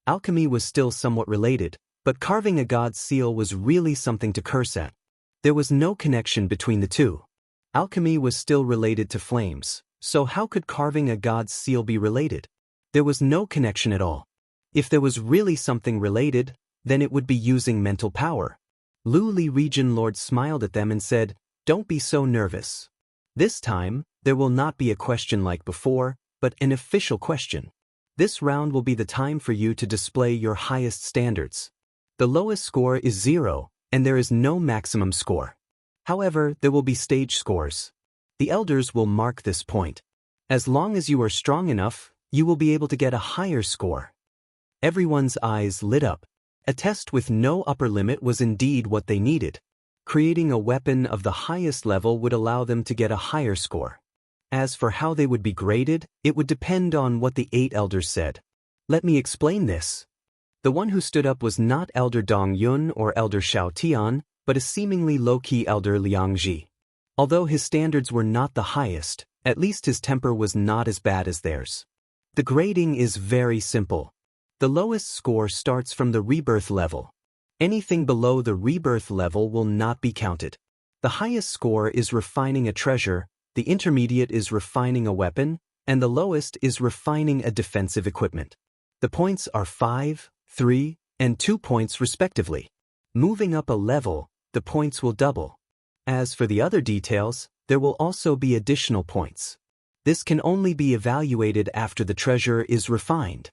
Alchemy was still somewhat related, but carving a god's seal was really something to curse at. There was no connection between the two. Alchemy was still related to flames, so how could carving a god's seal be related? There was no connection at all. If there was really something related, then it would be using mental power. Luli Region Lord smiled at them and said, "Don't be so nervous. This time, there will not be a question like before, but an official question. This round will be the time for you to display your highest standards. The lowest score is 0, and there is no maximum score. However, there will be stage scores. The elders will mark this point. As long as you are strong enough, you will be able to get a higher score." Everyone's eyes lit up. A test with no upper limit was indeed what they needed. Creating a weapon of the highest level would allow them to get a higher score. As for how they would be graded, it would depend on what the 8 elders said. Let me explain this. The one who stood up was not Elder Dong Yun or Elder Xiao Tian, but a seemingly low-key Elder Liang Ji. Although his standards were not the highest, at least his temper was not as bad as theirs. The grading is very simple. The lowest score starts from the rebirth level. Anything below the rebirth level will not be counted. The highest score is refining a treasure, the intermediate is refining a weapon, and the lowest is refining a defensive equipment. The points are 5, 3, and 2 points respectively. Moving up a level, the points will double. As for the other details, there will also be additional points. This can only be evaluated after the treasure is refined.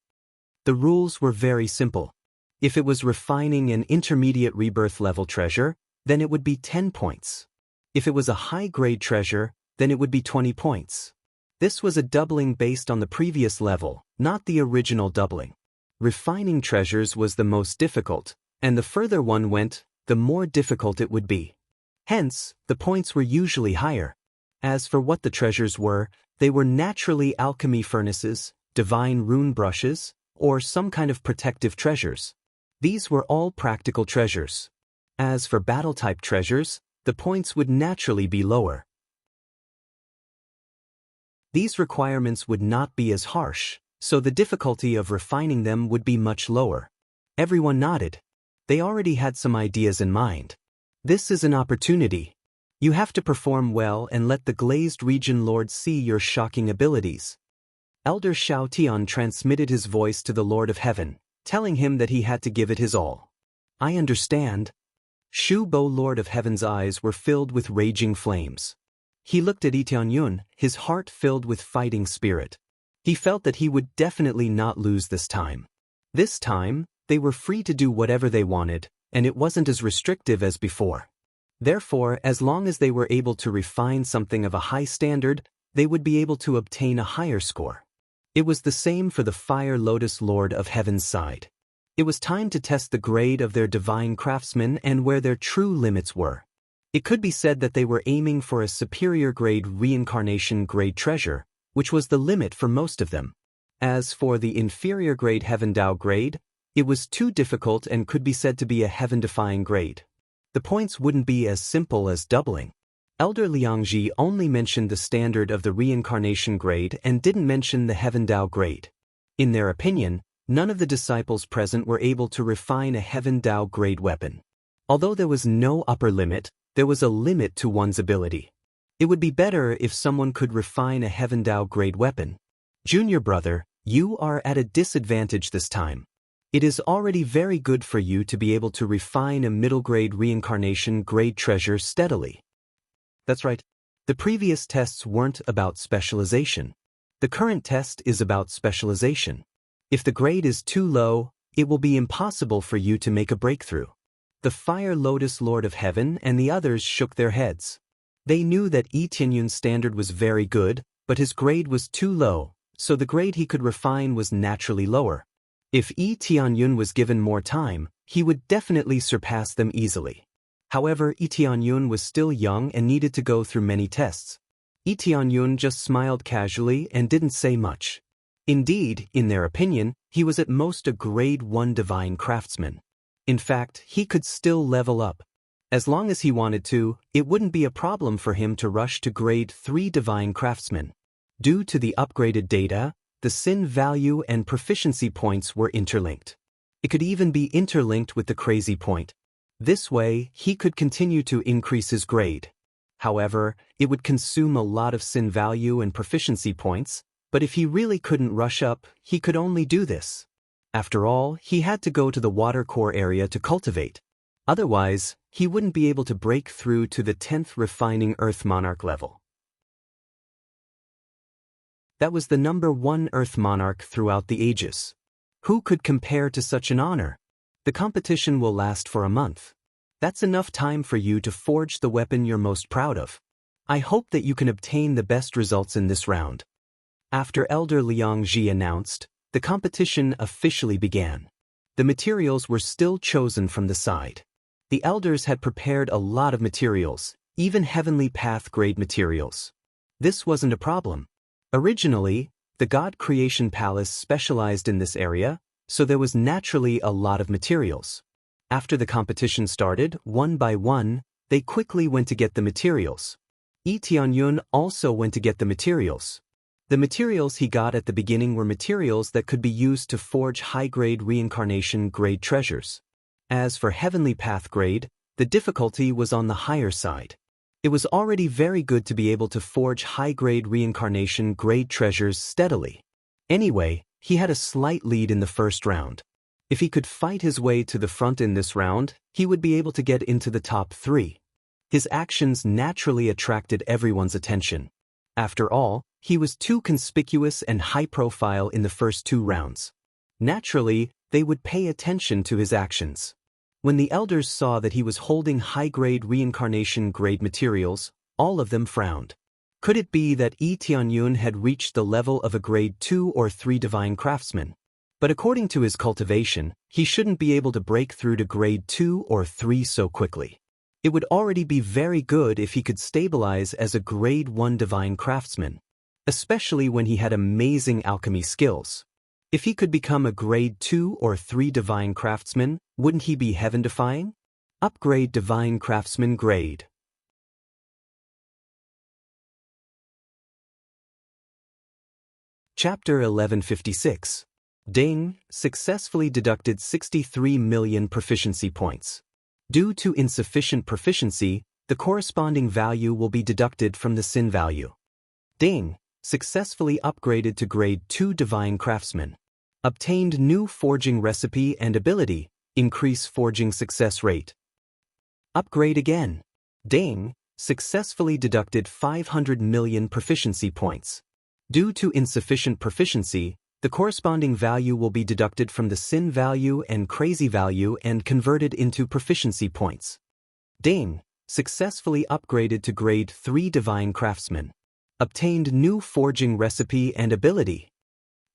The rules were very simple. If it was refining an intermediate rebirth level treasure, then it would be 10 points. If it was a high-grade treasure, then it would be 20 points. This was a doubling based on the previous level, not the original doubling. Refining treasures was the most difficult, and the further one went, the more difficult it would be. Hence, the points were usually higher. As for what the treasures were, they were naturally alchemy furnaces, divine rune brushes, or some kind of protective treasures. These were all practical treasures. As for battle-type treasures, the points would naturally be lower. These requirements would not be as harsh, so the difficulty of refining them would be much lower. Everyone nodded. They already had some ideas in mind. This is an opportunity. You have to perform well and let the glazed region lord see your shocking abilities. Elder Shao Tian transmitted his voice to the Lord of Heaven, telling him that he had to give it his all. I understand. Shu Bo, Lord of Heaven's eyes were filled with raging flames. He looked at Yi Tianyun, his heart filled with fighting spirit. He felt that he would definitely not lose this time. This time, they were free to do whatever they wanted, and it wasn't as restrictive as before. Therefore, as long as they were able to refine something of a high standard, they would be able to obtain a higher score. It was the same for the Fire Lotus Lord of Heaven's side. It was time to test the grade of their divine craftsmen and where their true limits were. It could be said that they were aiming for a superior grade reincarnation grade treasure, which was the limit for most of them. As for the inferior grade Heaven Dao grade, it was too difficult and could be said to be a heaven-defying grade. The points wouldn't be as simple as doubling. Elder Liangji only mentioned the standard of the reincarnation grade and didn't mention the Heaven Dao grade. In their opinion, none of the disciples present were able to refine a Heaven Dao grade weapon. Although there was no upper limit, there was a limit to one's ability. It would be better if someone could refine a Heaven Dao grade weapon. Junior brother, you are at a disadvantage this time. It is already very good for you to be able to refine a middle grade reincarnation grade treasure steadily. That's right. The previous tests weren't about specialization. The current test is about specialization. If the grade is too low, it will be impossible for you to make a breakthrough. The Fire Lotus Lord of Heaven and the others shook their heads. They knew that Yi Tianyun's standard was very good, but his grade was too low, so the grade he could refine was naturally lower. If Yi Tianyun was given more time, he would definitely surpass them easily. However, Yi Tianyun was still young and needed to go through many tests. Yi Tianyun just smiled casually and didn't say much. Indeed, in their opinion, he was at most a grade 1 divine craftsman. In fact, he could still level up. As long as he wanted to, it wouldn't be a problem for him to rush to grade 3 divine craftsman. Due to the upgraded data, the sin value and proficiency points were interlinked. It could even be interlinked with the crazy point. This way, he could continue to increase his grade. However, it would consume a lot of sin value and proficiency points, but if he really couldn't rush up, he could only do this. After all, he had to go to the water core area to cultivate. Otherwise, he wouldn't be able to break through to the 10th refining Earth Monarch level. That was the #1 Earth Monarch throughout the ages. Who could compare to such an honor? The competition will last for a month. That's enough time for you to forge the weapon you're most proud of. I hope that you can obtain the best results in this round. After Elder Liang Ji announced, the competition officially began. The materials were still chosen from the side. The elders had prepared a lot of materials, even Heavenly Path grade materials. This wasn't a problem. Originally, the God Creation Palace specialized in this area, so there was naturally a lot of materials. After the competition started, one by one, they quickly went to get the materials. Yi Tianyun also went to get the materials. The materials he got at the beginning were materials that could be used to forge high-grade reincarnation grade treasures. As for Heavenly Path grade, the difficulty was on the higher side. It was already very good to be able to forge high-grade reincarnation grade treasures steadily. Anyway, he had a slight lead in the first round. If he could fight his way to the front in this round, he would be able to get into the top 3. His actions naturally attracted everyone's attention. After all, he was too conspicuous and high-profile in the first 2 rounds. Naturally, they would pay attention to his actions. When the elders saw that he was holding high-grade reincarnation grade materials, all of them frowned. Could it be that Yi Tianyun had reached the level of a grade 2 or 3 divine craftsman? But according to his cultivation, he shouldn't be able to break through to grade 2 or 3 so quickly. It would already be very good if he could stabilize as a grade 1 divine craftsman, especially when he had amazing alchemy skills. If he could become a grade 2 or 3 divine craftsman, wouldn't he be heaven-defying? Upgrade divine craftsman grade. Chapter 1156. Ding, successfully deducted 63 million proficiency points. Due to insufficient proficiency, the corresponding value will be deducted from the sin value. Ding! Successfully upgraded to grade 2 Divine Craftsman. Obtained new forging recipe and ability, increase forging success rate. Upgrade again. Ding! Successfully deducted 500 million proficiency points. Due to insufficient proficiency, the corresponding value will be deducted from the sin value and crazy value and converted into proficiency points. Ding! Successfully upgraded to grade 3 Divine Craftsman. Obtained new forging recipe and ability.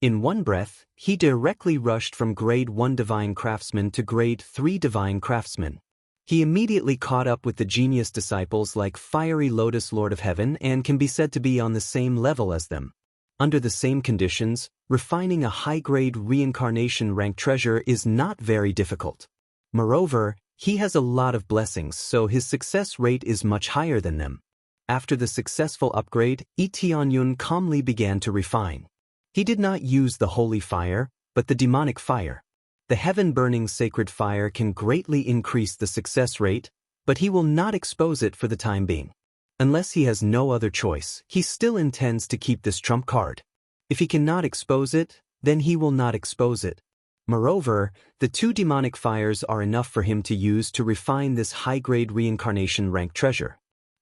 In one breath, he directly rushed from grade 1 Divine Craftsman to grade 3 Divine Craftsman. He immediately caught up with the genius disciples like Fiery Lotus Lord of Heaven and can be said to be on the same level as them. Under the same conditions, refining a high-grade reincarnation rank treasure is not very difficult. Moreover, he has a lot of blessings, so his success rate is much higher than them. After the successful upgrade, Tianyun calmly began to refine. He did not use the holy fire, but the demonic fire. The heaven-burning sacred fire can greatly increase the success rate, but he will not expose it for the time being. Unless he has no other choice, he still intends to keep this trump card. If he cannot expose it, then he will not expose it. Moreover, the 2 demonic fires are enough for him to use to refine this high-grade reincarnation rank treasure.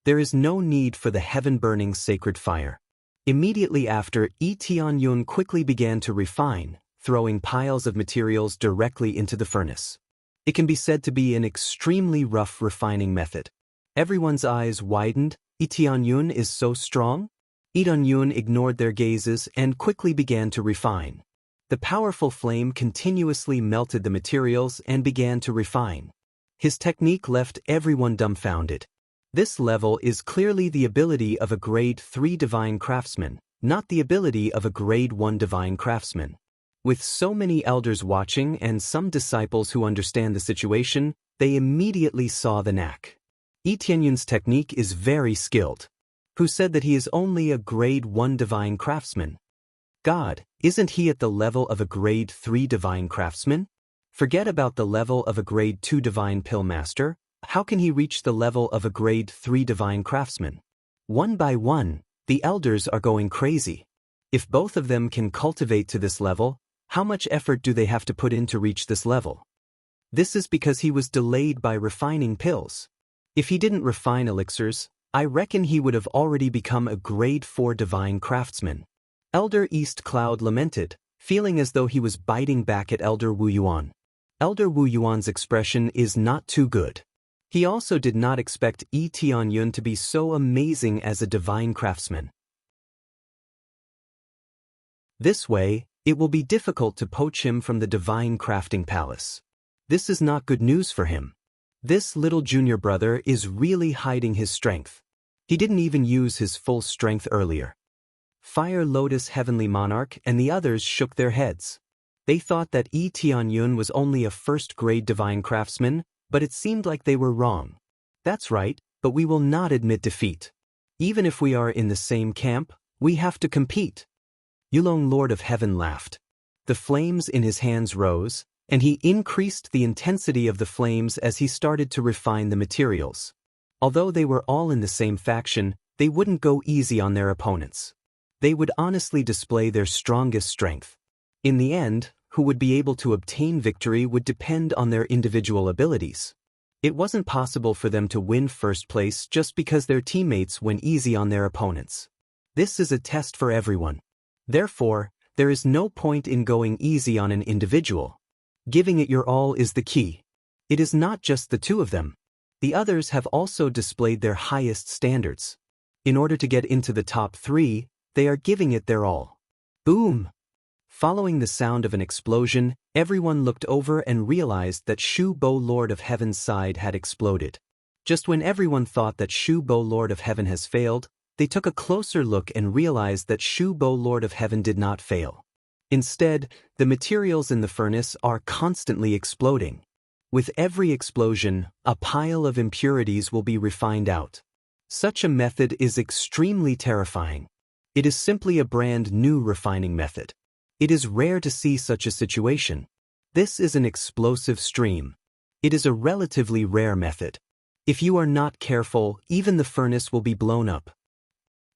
There is no need for the heaven-burning sacred fire. Immediately after, Tianyun quickly began to refine, throwing piles of materials directly into the furnace. It can be said to be an extremely rough refining method. Everyone's eyes widened. Tianyun is so strong? Tianyun ignored their gazes and quickly began to refine. The powerful flame continuously melted the materials and began to refine. His technique left everyone dumbfounded. This level is clearly the ability of a grade 3 Divine Craftsman, not the ability of a grade 1 Divine Craftsman. With so many elders watching and some disciples who understand the situation, they immediately saw the knack. Tianyun's technique is very skilled. Who said that he is only a grade 1 Divine Craftsman? God, isn't he at the level of a grade 3 Divine Craftsman? Forget about the level of a grade 2 Divine Pill Master. How can he reach the level of a grade 3 Divine Craftsman? One by one, the elders are going crazy. If both of them can cultivate to this level, how much effort do they have to put in to reach this level? This is because he was delayed by refining pills. If he didn't refine elixirs, I reckon he would have already become a grade 4 Divine Craftsman. Elder East Cloud lamented, feeling as though he was biting back at Elder Wu Yuan. Elder Wu Yuan's expression is not too good. He also did not expect Tianyun to be so amazing as a Divine Craftsman. This way, it will be difficult to poach him from the Divine Crafting Palace. This is not good news for him. This little junior brother is really hiding his strength. He didn't even use his full strength earlier. Fire Lotus Heavenly Monarch and the others shook their heads. They thought that Tianyun was only a first-grade Divine Craftsman, but it seemed like they were wrong. That's right, but we will not admit defeat. Even if we are in the same camp, we have to compete. Yulong Lord of Heaven laughed. The flames in his hands rose, and he increased the intensity of the flames as he started to refine the materials. Although they were all in the same faction, they wouldn't go easy on their opponents. They would honestly display their strongest strength. In the end, who would be able to obtain victory would depend on their individual abilities. It wasn't possible for them to win first place just because their teammates went easy on their opponents. This is a test for everyone. Therefore, there is no point in going easy on an individual. Giving it your all is the key. It is not just the two of them. The others have also displayed their highest standards. In order to get into the top 3, they are giving it their all. Boom! Following the sound of an explosion, everyone looked over and realized that Shu Bo Lord of Heaven's side had exploded. Just when everyone thought that Shu Bo Lord of Heaven has failed, they took a closer look and realized that Shu Bo Lord of Heaven did not fail. Instead, the materials in the furnace are constantly exploding. With every explosion, a pile of impurities will be refined out. Such a method is extremely terrifying. It is simply a brand new refining method. It is rare to see such a situation. This is an explosive stream. It is a relatively rare method. If you are not careful, even the furnace will be blown up.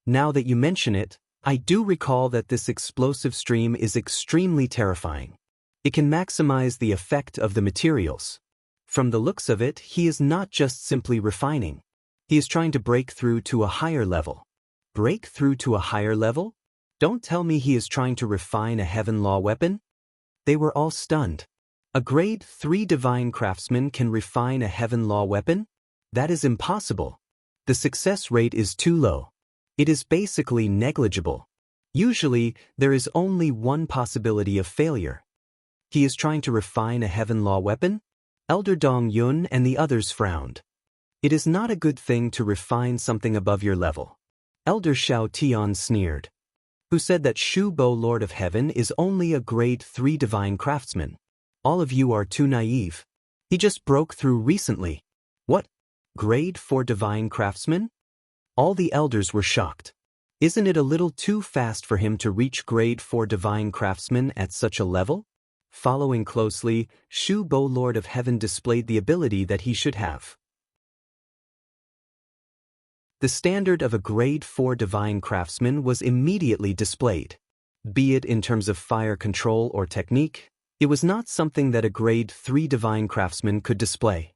Now that you mention it, I do recall that this explosive stream is extremely terrifying. It can maximize the effect of the materials. From the looks of it, he is not just simply refining. He is trying to break through to a higher level. Break through to a higher level? Don't tell me he is trying to refine a heaven law weapon? They were all stunned. A grade 3 divine craftsman can refine a heaven law weapon? That is impossible. The success rate is too low. It is basically negligible. Usually, there is only one possibility of failure. He is trying to refine a heaven law weapon? Elder Dong Yun and the others frowned. It is not a good thing to refine something above your level. Elder Xiao Tian sneered. Who said that Shu Bo Lord of Heaven is only a grade 3 divine craftsman? All of you are too naive. He just broke through recently. What? Grade 4 divine craftsman? All the elders were shocked. Isn't it a little too fast for him to reach grade 4 divine craftsman at such a level? Following closely, Shu Bo Lord of Heaven displayed the ability that he should have. The standard of a grade 4 divine craftsman was immediately displayed. Be it in terms of fire control or technique, it was not something that a grade 3 divine craftsman could display.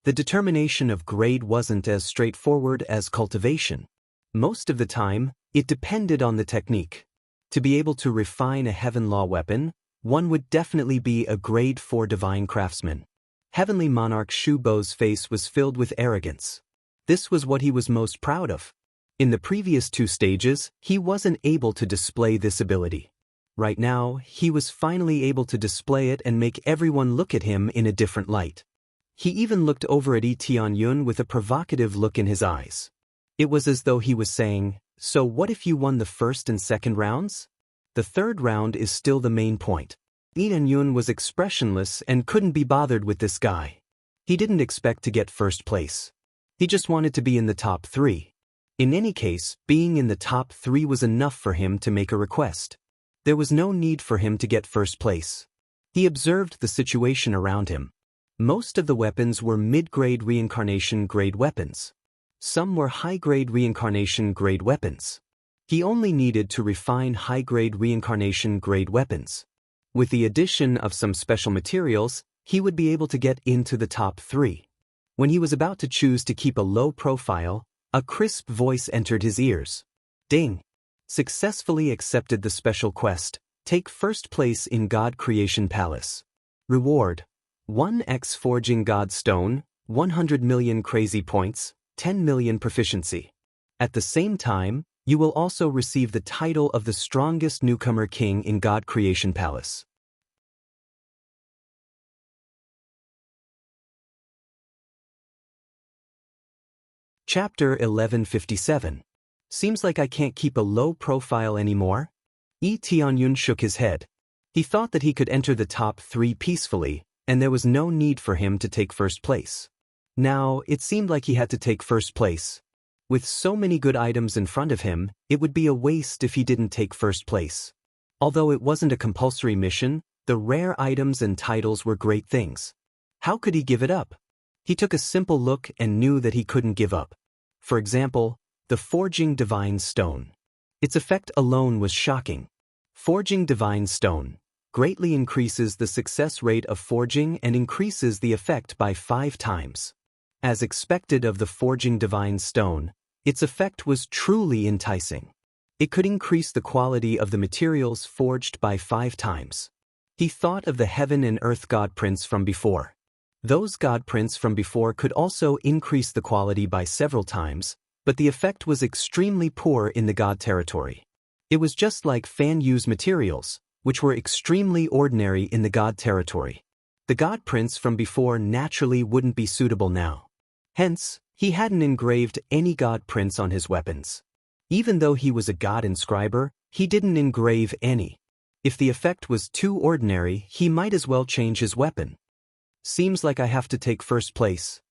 The determination of grade wasn't as straightforward as cultivation. Most of the time, it depended on the technique. To be able to refine a heaven law weapon, one would definitely be a grade 4 divine craftsman. Heavenly Monarch Shu Bo's face was filled with arrogance. This was what he was most proud of. In the previous 2 stages, he wasn't able to display this ability. Right now, he was finally able to display it and make everyone look at him in a different light. He even looked over at Yi Tianyun with a provocative look in his eyes. It was as though he was saying, "So what if you won the first and second rounds? The third round is still the main point." Yi Tianyun was expressionless and couldn't be bothered with this guy. He didn't expect to get first place. He just wanted to be in the top 3. In any case, being in the top 3 was enough for him to make a request. There was no need for him to get first place. He observed the situation around him. Most of the weapons were mid-grade reincarnation grade weapons. Some were high-grade reincarnation grade weapons. He only needed to refine high-grade reincarnation grade weapons. With the addition of some special materials, he would be able to get into the top 3. When he was about to choose to keep a low profile, a crisp voice entered his ears. Ding! Successfully accepted the special quest. Take first place in God Creation Palace. Reward: 1x Forging God Stone, 100 million crazy points, 10 million proficiency. At the same time, you will also receive the title of the strongest newcomer king in God Creation Palace. Chapter 1157. Seems like I can't keep a low profile anymore? Yi Tianyun shook his head. He thought that he could enter the top 3 peacefully, and there was no need for him to take first place. Now, it seemed like he had to take first place. With so many good items in front of him, it would be a waste if he didn't take first place. Although it wasn't a compulsory mission, the rare items and titles were great things. How could he give it up? He took a simple look and knew that he couldn't give up. For example, the Forging Divine Stone. Its effect alone was shocking. Forging Divine Stone greatly increases the success rate of forging and increases the effect by 5 times. As expected of the Forging Divine Stone, its effect was truly enticing. It could increase the quality of the materials forged by 5 times. He thought of the Heaven and Earth God Prints from before. Those God Prints from before could also increase the quality by several times, but the effect was extremely poor in the God territory. It was just like Fan Yu's materials, which were extremely ordinary in the God territory. The God Prints from before naturally wouldn't be suitable now. Hence, he hadn't engraved any God Prints on his weapons. Even though he was a God inscriber, he didn't engrave any. If the effect was too ordinary, he might as well change his weapon. Seems like I have to take first place.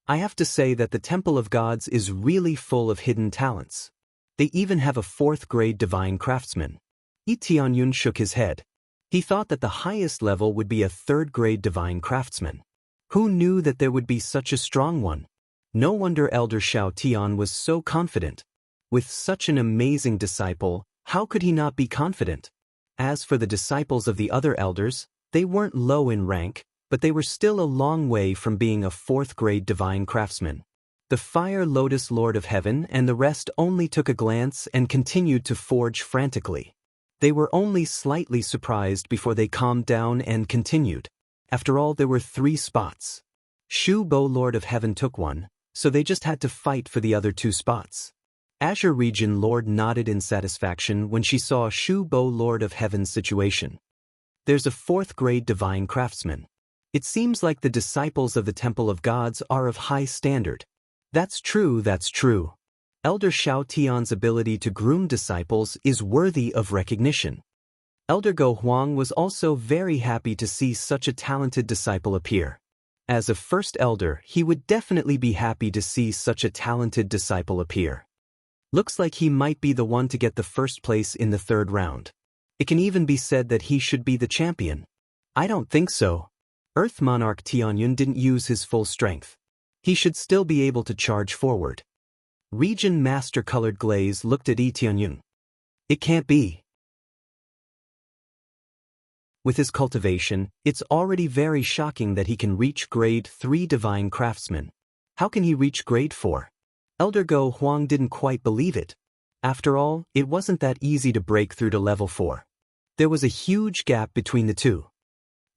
I have to say that the Temple of Gods is really full of hidden talents. They even have a 4th grade divine craftsman. Yi Tianyun shook his head. He thought that the highest level would be a 3rd grade divine craftsman. Who knew that there would be such a strong one? No wonder Elder Xiao Tian was so confident. With such an amazing disciple, how could he not be confident? As for the disciples of the other elders, they weren't low in rank, but they were still a long way from being a fourth-grade divine craftsman. The Fire Lotus Lord of Heaven and the rest only took a glance and continued to forge frantically. They were only slightly surprised before they calmed down and continued. After all, there were 3 spots. Shu Bo Lord of Heaven took one, so they just had to fight for the other 2 spots. Azure Region Lord nodded in satisfaction when she saw Shu Bo Lord of Heaven's situation. There's a 4th-grade divine craftsman. It seems like the disciples of the Temple of Gods are of high standard. That's true, that's true. Elder Xiao Tian's ability to groom disciples is worthy of recognition. Elder Go Huang was also very happy to see such a talented disciple appear. As a first elder, he would definitely be happy to see such a talented disciple appear. Looks like he might be the one to get the first place in the 3rd round. It can even be said that he should be the champion. I don't think so. Earth Monarch Tianyun didn't use his full strength. He should still be able to charge forward. Region Master Colored Glaze looked at Tianyun. It can't be. With his cultivation, it's already very shocking that he can reach grade 3 divine craftsman. How can he reach grade 4? Elder Go Huang didn't quite believe it. After all, it wasn't that easy to break through to level 4. There was a huge gap between the 2.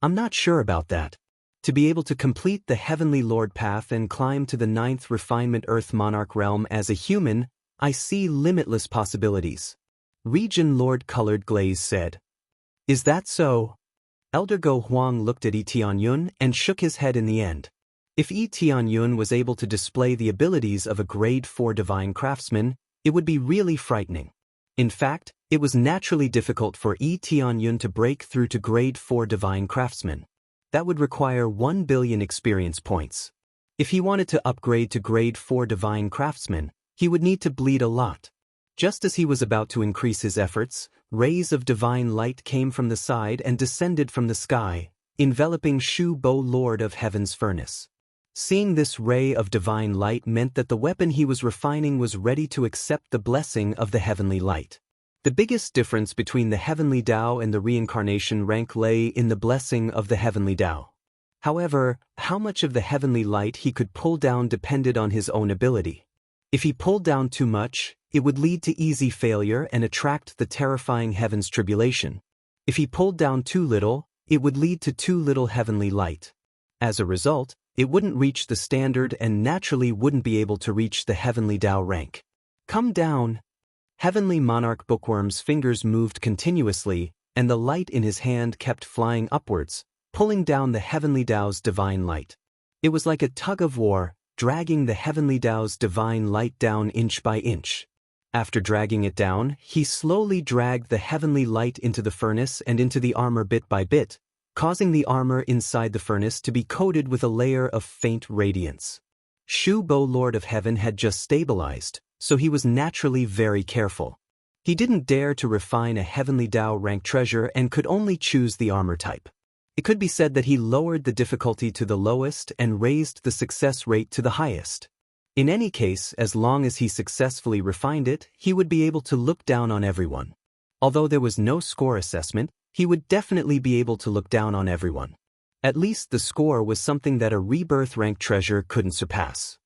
I'm not sure about that. To be able to complete the Heavenly Lord path and climb to the 9th refinement Earth Monarch realm as a human, I see limitless possibilities. Region Lord Colored Glaze said. Is that so? Elder Go Huang looked at Tianyun and shook his head in the end. If Tianyun was able to display the abilities of a grade 4 divine craftsman, it would be really frightening. In fact, it was naturally difficult for Tianyun to break through to grade 4 divine craftsman. That would require 1 billion experience points. If he wanted to upgrade to grade 4 divine craftsman, he would need to bleed a lot. Just as he was about to increase his efforts, rays of divine light came from the side and descended from the sky, enveloping Shu Bo Lord of Heaven's furnace. Seeing this ray of divine light meant that the weapon he was refining was ready to accept the blessing of the heavenly light. The biggest difference between the heavenly Tao and the reincarnation rank lay in the blessing of the heavenly Tao. However, how much of the heavenly light he could pull down depended on his own ability. If he pulled down too much, it would lead to easy failure and attract the terrifying heaven's tribulation. If he pulled down too little, it would lead to too little heavenly light. As a result, it wouldn't reach the standard and naturally wouldn't be able to reach the heavenly Tao rank. Come down. Heavenly Monarch Bookworm's fingers moved continuously, and the light in his hand kept flying upwards, pulling down the heavenly Tao's divine light. It was like a tug of war, dragging the heavenly Tao's divine light down inch by inch. After dragging it down, he slowly dragged the heavenly light into the furnace and into the armor bit by bit, causing the armor inside the furnace to be coated with a layer of faint radiance. Shu Bo Lord of Heaven had just stabilized, so he was naturally very careful. He didn't dare to refine a heavenly Tao rank treasure and could only choose the armor type. It could be said that he lowered the difficulty to the lowest and raised the success rate to the highest. In any case, as long as he successfully refined it, he would be able to look down on everyone. Although there was no score assessment, he would definitely be able to look down on everyone. At least the score was something that a rebirth rank treasure couldn't surpass.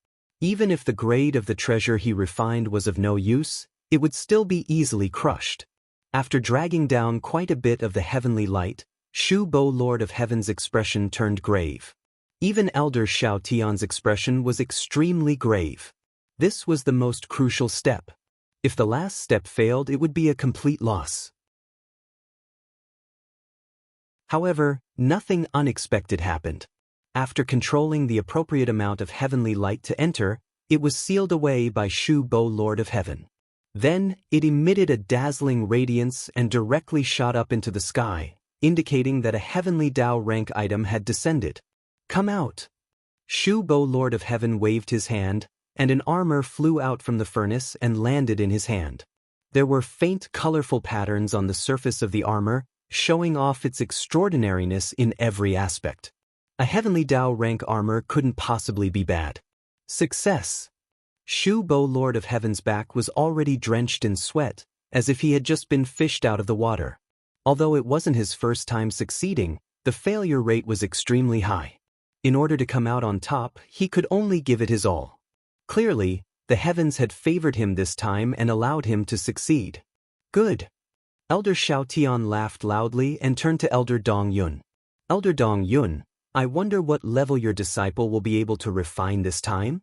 Even if the grade of the treasure he refined was of no use, it would still be easily crushed. After dragging down quite a bit of the heavenly light, Shu Bo Lord of Heaven's expression turned grave. Even Elder Xiao Tian's expression was extremely grave. This was the most crucial step. If the last step failed, it would be a complete loss. However, nothing unexpected happened. After controlling the appropriate amount of heavenly light to enter, it was sealed away by Shu Bo Lord of Heaven. Then, it emitted a dazzling radiance and directly shot up into the sky, indicating that a heavenly Tao rank item had descended. Come out! Shu Bo Lord of Heaven waved his hand, and an armor flew out from the furnace and landed in his hand. There were faint colorful patterns on the surface of the armor, showing off its extraordinariness in every aspect. A heavenly Tao rank armor couldn't possibly be bad. Success! Shu Bo, Lord of Heaven's back was already drenched in sweat, as if he had just been fished out of the water. Although it wasn't his first time succeeding, the failure rate was extremely high. In order to come out on top, he could only give it his all. Clearly, the heavens had favored him this time and allowed him to succeed. Good. Elder Xiao Tian laughed loudly and turned to Elder Dong Yun. Elder Dong Yun, I wonder what level your disciple will be able to refine this time?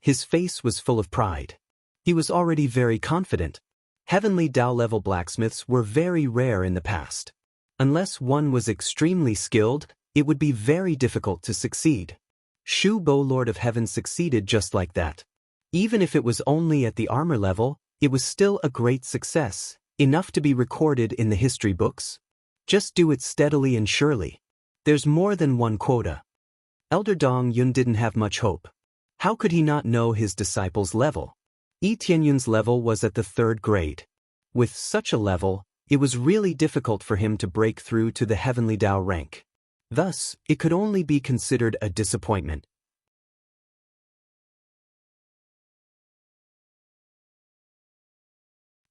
His face was full of pride. He was already very confident. Heavenly Dao level blacksmiths were very rare in the past. Unless one was extremely skilled, it would be very difficult to succeed. Shu Bo, Lord of Heaven, succeeded just like that. Even if it was only at the armor level, it was still a great success, enough to be recorded in the history books. Just do it steadily and surely. There's more than one quota. Elder Dong Yun didn't have much hope. How could he not know his disciple's level? Yi Tianyun's level was at the 3rd grade. With such a level, it was really difficult for him to break through to the Heavenly Dao rank. Thus, it could only be considered a disappointment.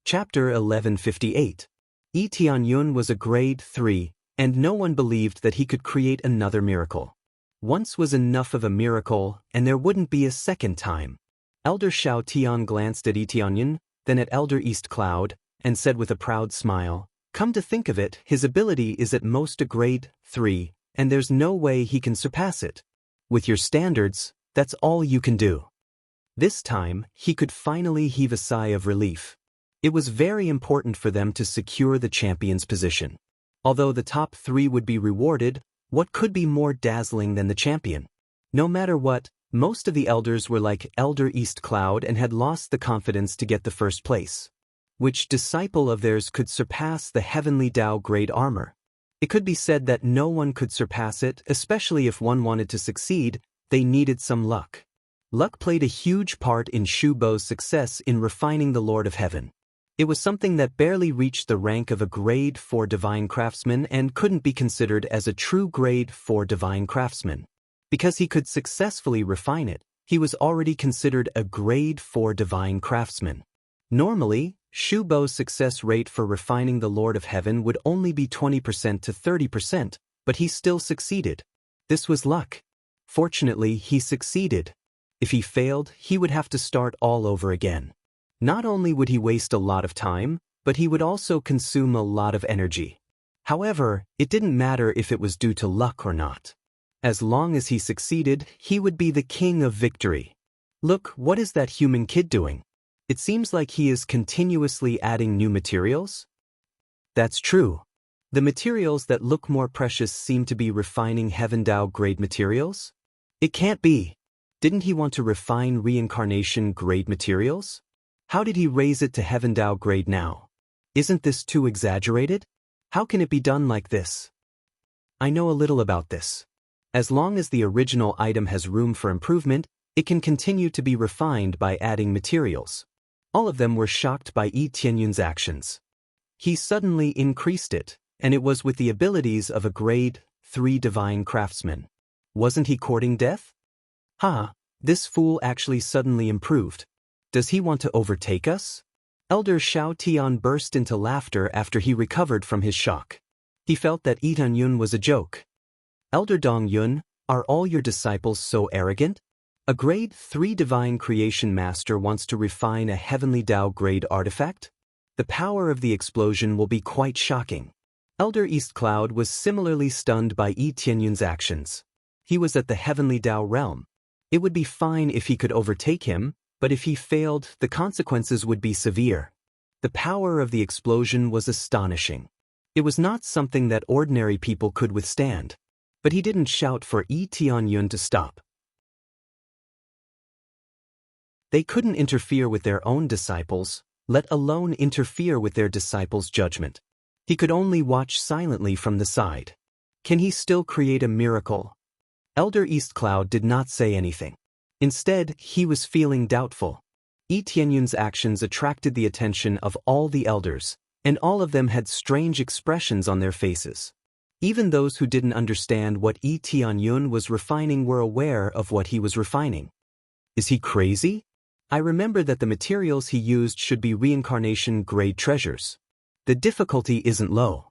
Chapter 1158. Yi Tianyun was a grade 3, and no one believed that he could create another miracle. Once was enough of a miracle, and there wouldn't be a second time. Elder Xiao Tian glanced at Yi Tianyun, then at Elder East Cloud, and said with a proud smile, "Come to think of it, his ability is at most a grade 3, and there's no way he can surpass it. With your standards, that's all you can do." This time, he could finally heave a sigh of relief. It was very important for them to secure the champion's position. Although the top 3 would be rewarded, what could be more dazzling than the champion? No matter what, most of the elders were like Elder East Cloud and had lost the confidence to get the first place. Which disciple of theirs could surpass the Heavenly Dao grade armor? It could be said that no one could surpass it, especially if one wanted to succeed, they needed some luck. Luck played a huge part in Shu Bo's success in refining the Lord of Heaven. It was something that barely reached the rank of a grade 4 divine craftsman and couldn't be considered as a true grade 4 divine craftsman. Because he could successfully refine it, he was already considered a grade 4 divine craftsman. Normally, Shu Bo's success rate for refining the Lord of Heaven would only be 20% to 30%, but he still succeeded. This was luck. Fortunately, he succeeded. If he failed, he would have to start all over again. Not only would he waste a lot of time, but he would also consume a lot of energy. However, it didn't matter if it was due to luck or not. As long as he succeeded, he would be the king of victory. Look, what is that human kid doing? It seems like he is continuously adding new materials. That's true. The materials that look more precious seem to be refining Heaven Dao grade materials? It can't be. Didn't he want to refine reincarnation grade materials? How did he raise it to Heaven Dao grade now? Isn't this too exaggerated? How can it be done like this? I know a little about this. As long as the original item has room for improvement, it can continue to be refined by adding materials. All of them were shocked by Yi Tianyun's actions. He suddenly increased it, and it was with the abilities of a grade 3 divine craftsman. Wasn't he courting death? This fool actually suddenly improved. Does he want to overtake us? Elder Xiao Tian burst into laughter after he recovered from his shock. He felt that Yi Tianyun was a joke. Elder Dong Yun, are all your disciples so arrogant? A grade 3 divine creation master wants to refine a Heavenly Dao grade artifact? The power of the explosion will be quite shocking. Elder East Cloud was similarly stunned by Yi Tianyun's actions. He was at the Heavenly Dao realm. It would be fine if he could overtake him, but if he failed, the consequences would be severe. The power of the explosion was astonishing. It was not something that ordinary people could withstand. But he didn't shout for Yi Tianyun to stop. They couldn't interfere with their own disciples, let alone interfere with their disciples' judgment. He could only watch silently from the side. Can he still create a miracle? Elder East Cloud did not say anything. Instead, he was feeling doubtful. Yi Tianyun's actions attracted the attention of all the elders, and all of them had strange expressions on their faces. Even those who didn't understand what Yi Tianyun was refining were aware of what he was refining. Is he crazy? I remember that the materials he used should be reincarnation-grade treasures. The difficulty isn't low.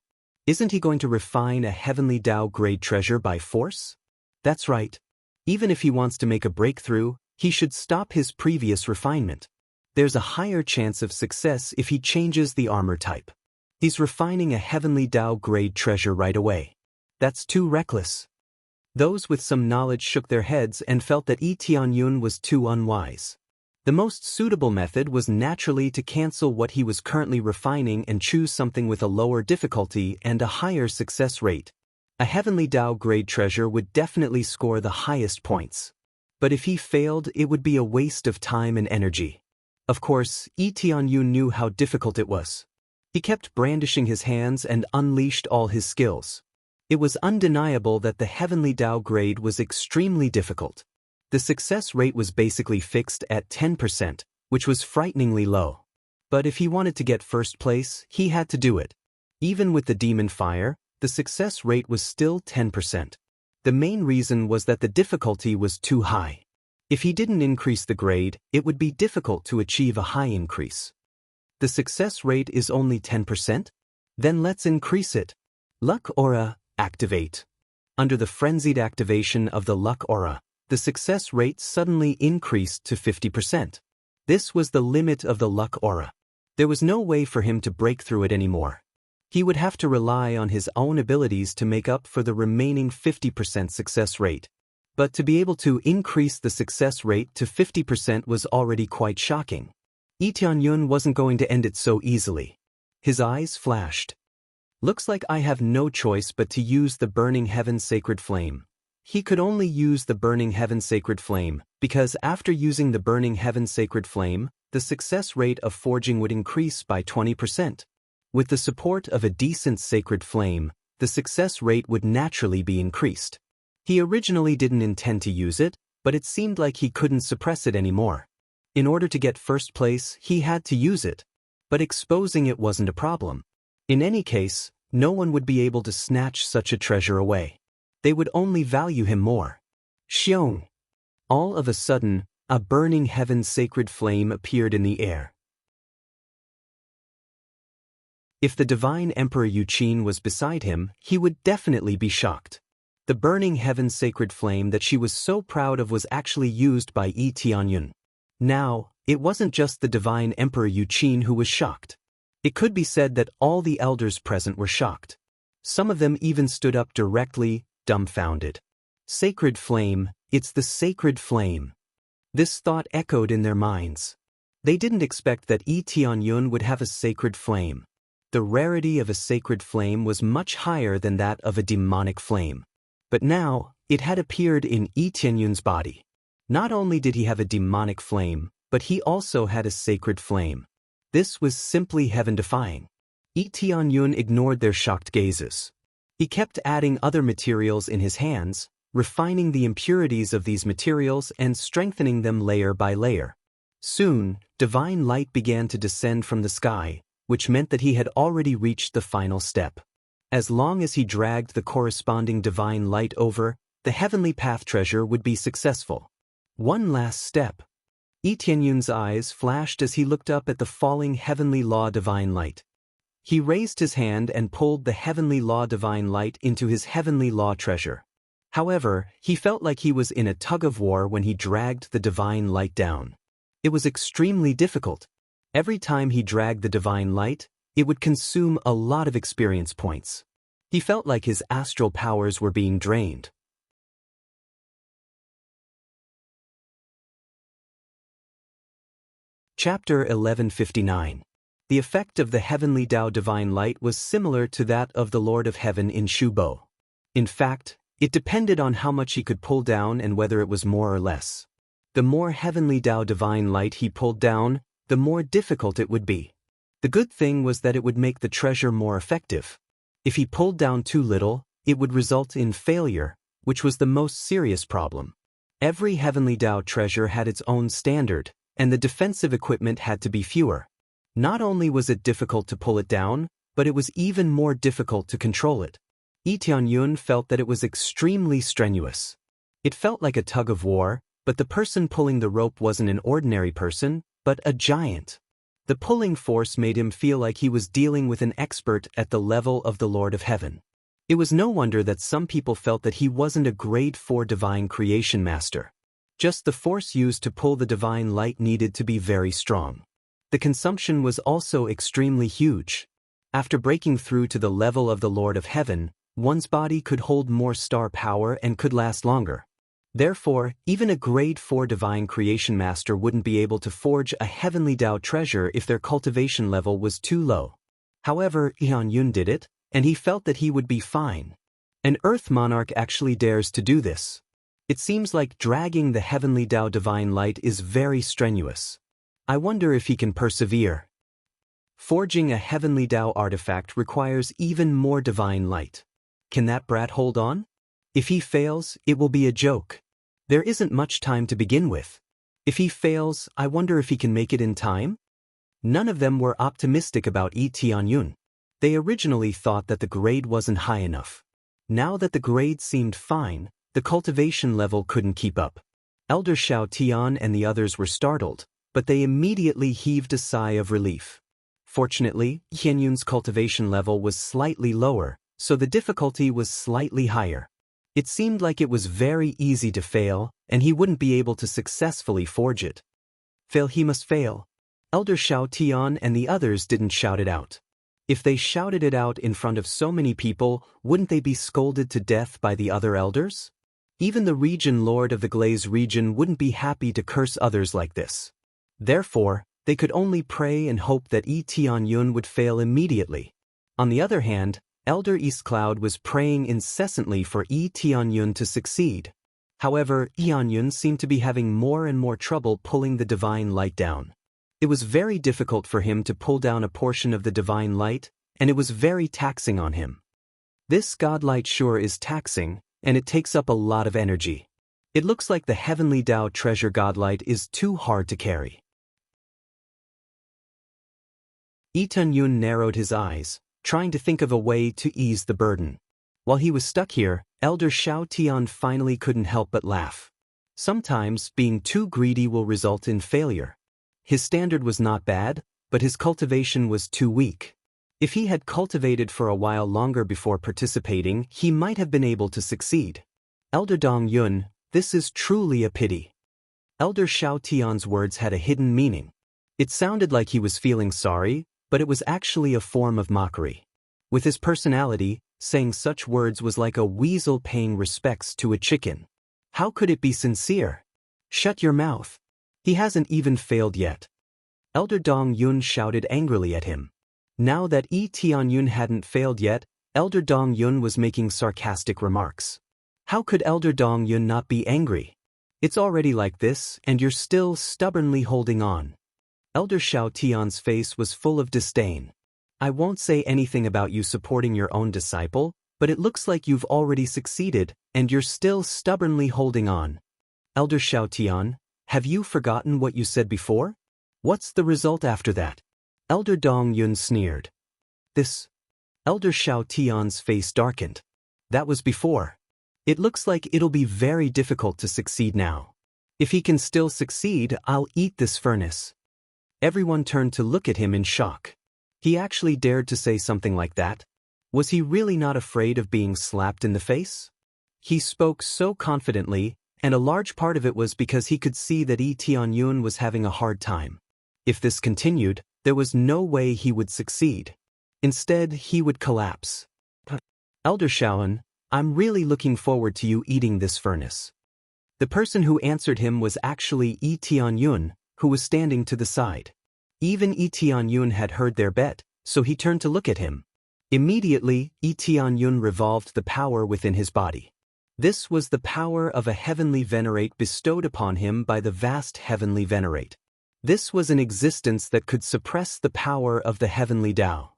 Isn't he going to refine a heavenly Tao-grade treasure by force? That's right. Even if he wants to make a breakthrough, he should stop his previous refinement. There's a higher chance of success if he changes the armor type. He's refining a heavenly Tao-grade treasure right away. That's too reckless. Those with some knowledge shook their heads and felt that Yi Tianyun was too unwise. The most suitable method was naturally to cancel what he was currently refining and choose something with a lower difficulty and a higher success rate. A heavenly Tao-grade treasure would definitely score the highest points. But if he failed, it would be a waste of time and energy. Of course, Yi Tianyun knew how difficult it was. He kept brandishing his hands and unleashed all his skills. It was undeniable that the heavenly Tao grade was extremely difficult. The success rate was basically fixed at 10%, which was frighteningly low. But if he wanted to get first place, he had to do it. Even with the demon fire, the success rate was still 10%. The main reason was that the difficulty was too high. If he didn't increase the grade, it would be difficult to achieve a high increase. The success rate is only 10%? Then let's increase it. Luck Aura, activate. Under the frenzied activation of the Luck Aura, the success rate suddenly increased to 50%. This was the limit of the Luck Aura. There was no way for him to break through it anymore. He would have to rely on his own abilities to make up for the remaining 50% success rate. But to be able to increase the success rate to 50% was already quite shocking. Yi Tianyun wasn't going to end it so easily. His eyes flashed. Looks like I have no choice but to use the Burning Heaven Sacred Flame. He could only use the Burning Heaven Sacred Flame, because after using the Burning Heaven Sacred Flame, the success rate of forging would increase by 20%. With the support of a decent sacred flame, the success rate would naturally be increased. He originally didn't intend to use it, but it seemed like he couldn't suppress it anymore. In order to get first place, he had to use it. But exposing it wasn't a problem. In any case, no one would be able to snatch such a treasure away. They would only value him more. Xiong! All of a sudden, a burning heaven sacred flame appeared in the air. If the divine Emperor Yuqin was beside him, he would definitely be shocked. The burning heaven sacred flame that she was so proud of was actually used by Yi Tianyun. Now, it wasn't just the divine Emperor Yuqin who was shocked. It could be said that all the elders present were shocked. Some of them even stood up directly, dumbfounded. Sacred flame, it's the sacred flame. This thought echoed in their minds. They didn't expect that Yi Tianyun would have a sacred flame. The rarity of a sacred flame was much higher than that of a demonic flame. But now, it had appeared in Yi Tianyun's body. Not only did he have a demonic flame, but he also had a sacred flame. This was simply heaven-defying. Yi Tianyun ignored their shocked gazes. He kept adding other materials in his hands, refining the impurities of these materials and strengthening them layer by layer. Soon, divine light began to descend from the sky, which meant that he had already reached the final step. As long as he dragged the corresponding divine light over, the heavenly path treasure would be successful. One last step. Yi Tianyun's eyes flashed as he looked up at the falling heavenly law divine light. He raised his hand and pulled the heavenly law divine light into his heavenly law treasure. However, he felt like he was in a tug-of-war when he dragged the divine light down. It was extremely difficult. Every time he dragged the divine light, it would consume a lot of experience points. He felt like his astral powers were being drained. Chapter 1159. The effect of the heavenly Tao divine light was similar to that of the Lord of Heaven in Shubo. In fact, it depended on how much he could pull down and whether it was more or less. The more heavenly Tao divine light he pulled down, the more difficult it would be. The good thing was that it would make the treasure more effective. If he pulled down too little, it would result in failure, which was the most serious problem. Every heavenly Tao treasure had its own standard, and the defensive equipment had to be fewer. Not only was it difficult to pull it down, but it was even more difficult to control it. Yi Tianyun felt that it was extremely strenuous. It felt like a tug-of-war, But the person pulling the rope wasn't an ordinary person, but a giant. The pulling force made him feel like he was dealing with an expert at the level of the Lord of Heaven. It was no wonder that some people felt that he wasn't a grade 4 divine creation master. Just the force used to pull the divine light needed to be very strong. The consumption was also extremely huge. After breaking through to the level of the Lord of Heaven, one's body could hold more star power and could last longer. Therefore, even a grade 4 divine creation master wouldn't be able to forge a heavenly Tao treasure if their cultivation level was too low. However, Yun did it, and he felt that he would be fine. An Earth monarch actually dares to do this. It seems like dragging the heavenly Tao divine light is very strenuous. I wonder if he can persevere. Forging a heavenly Tao artifact requires even more divine light. Can that brat hold on? If he fails, it will be a joke. There isn't much time to begin with. If he fails, I wonder if he can make it in time? None of them were optimistic about Tianyun. They originally thought that the grade wasn't high enough. Now that the grade seemed fine, the cultivation level couldn't keep up. Elder Xiao Tian and the others were startled, but they immediately heaved a sigh of relief. Fortunately, Tianyun's cultivation level was slightly lower, so the difficulty was slightly higher. It seemed like it was very easy to fail, and he wouldn't be able to successfully forge it. Fail, he must fail. Elder Xiao Tian and the others didn't shout it out. If they shouted it out in front of so many people, wouldn't they be scolded to death by the other elders? Even the region lord of the Glaze region wouldn't be happy to curse others like this. Therefore, they could only pray and hope that Tianyun would fail immediately. On the other hand, Elder East Cloud was praying incessantly for Tianyun to succeed. However, Tianyun seemed to be having more and more trouble pulling the divine light down. It was very difficult for him to pull down a portion of the divine light, and it was very taxing on him. This godlight sure is taxing, and it takes up a lot of energy. It looks like the heavenly Tao treasure godlight is too hard to carry. Tianyun narrowed his eyes, trying to think of a way to ease the burden. While he was stuck here, Elder Xiao Tian finally couldn't help but laugh. Sometimes, being too greedy will result in failure. His standard was not bad, but his cultivation was too weak. If he had cultivated for a while longer before participating, he might have been able to succeed. Elder Dong Yun, this is truly a pity. Elder Xiao Tian's words had a hidden meaning. It sounded like he was feeling sorry, but it was actually a form of mockery. With his personality, saying such words was like a weasel paying respects to a chicken. How could it be sincere? Shut your mouth. He hasn't even failed yet. Elder Dong Yun shouted angrily at him. Now that Tianyun hadn't failed yet, Elder Dong Yun was making sarcastic remarks. How could Elder Dong Yun not be angry? It's already like this, and you're still stubbornly holding on. Elder Xiao Tian's face was full of disdain. I won't say anything about you supporting your own disciple, but it looks like you've already succeeded, and you're still stubbornly holding on. Elder Xiao Tian, have you forgotten what you said before? What's the result after that? Elder Dong Yun sneered. This. Elder Xiao Tian's face darkened. That was before. It looks like it'll be very difficult to succeed now. If he can still succeed, I'll eat this furnace. Everyone turned to look at him in shock. He actually dared to say something like that? Was he really not afraid of being slapped in the face? He spoke so confidently, and a large part of it was because he could see that Tianyun was having a hard time. If this continued, there was no way he would succeed. Instead, he would collapse. Elder Shaoan, I'm really looking forward to you eating this furnace. The person who answered him was actually Tianyun, who was standing to the side. Even Tianyun had heard their bet, so he turned to look at him. Immediately, Tianyun revolved the power within his body. This was the power of a heavenly venerate bestowed upon him by the vast heavenly venerate. This was an existence that could suppress the power of the heavenly Tao.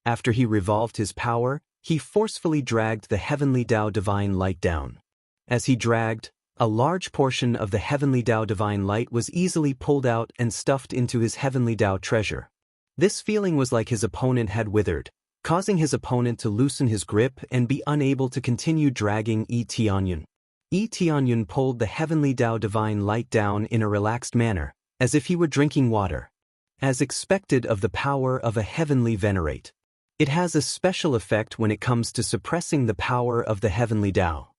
After he revolved his power, he forcefully dragged the heavenly Tao divine light down. As he dragged, a large portion of the heavenly Tao divine light was easily pulled out and stuffed into his heavenly Tao treasure. This feeling was like his opponent had withered, causing his opponent to loosen his grip and be unable to continue dragging Tianyun. Yi Tianyun pulled the heavenly Tao divine light down in a relaxed manner, as if he were drinking water. As expected of the power of a heavenly venerate, it has a special effect when it comes to suppressing the power of the heavenly Tao.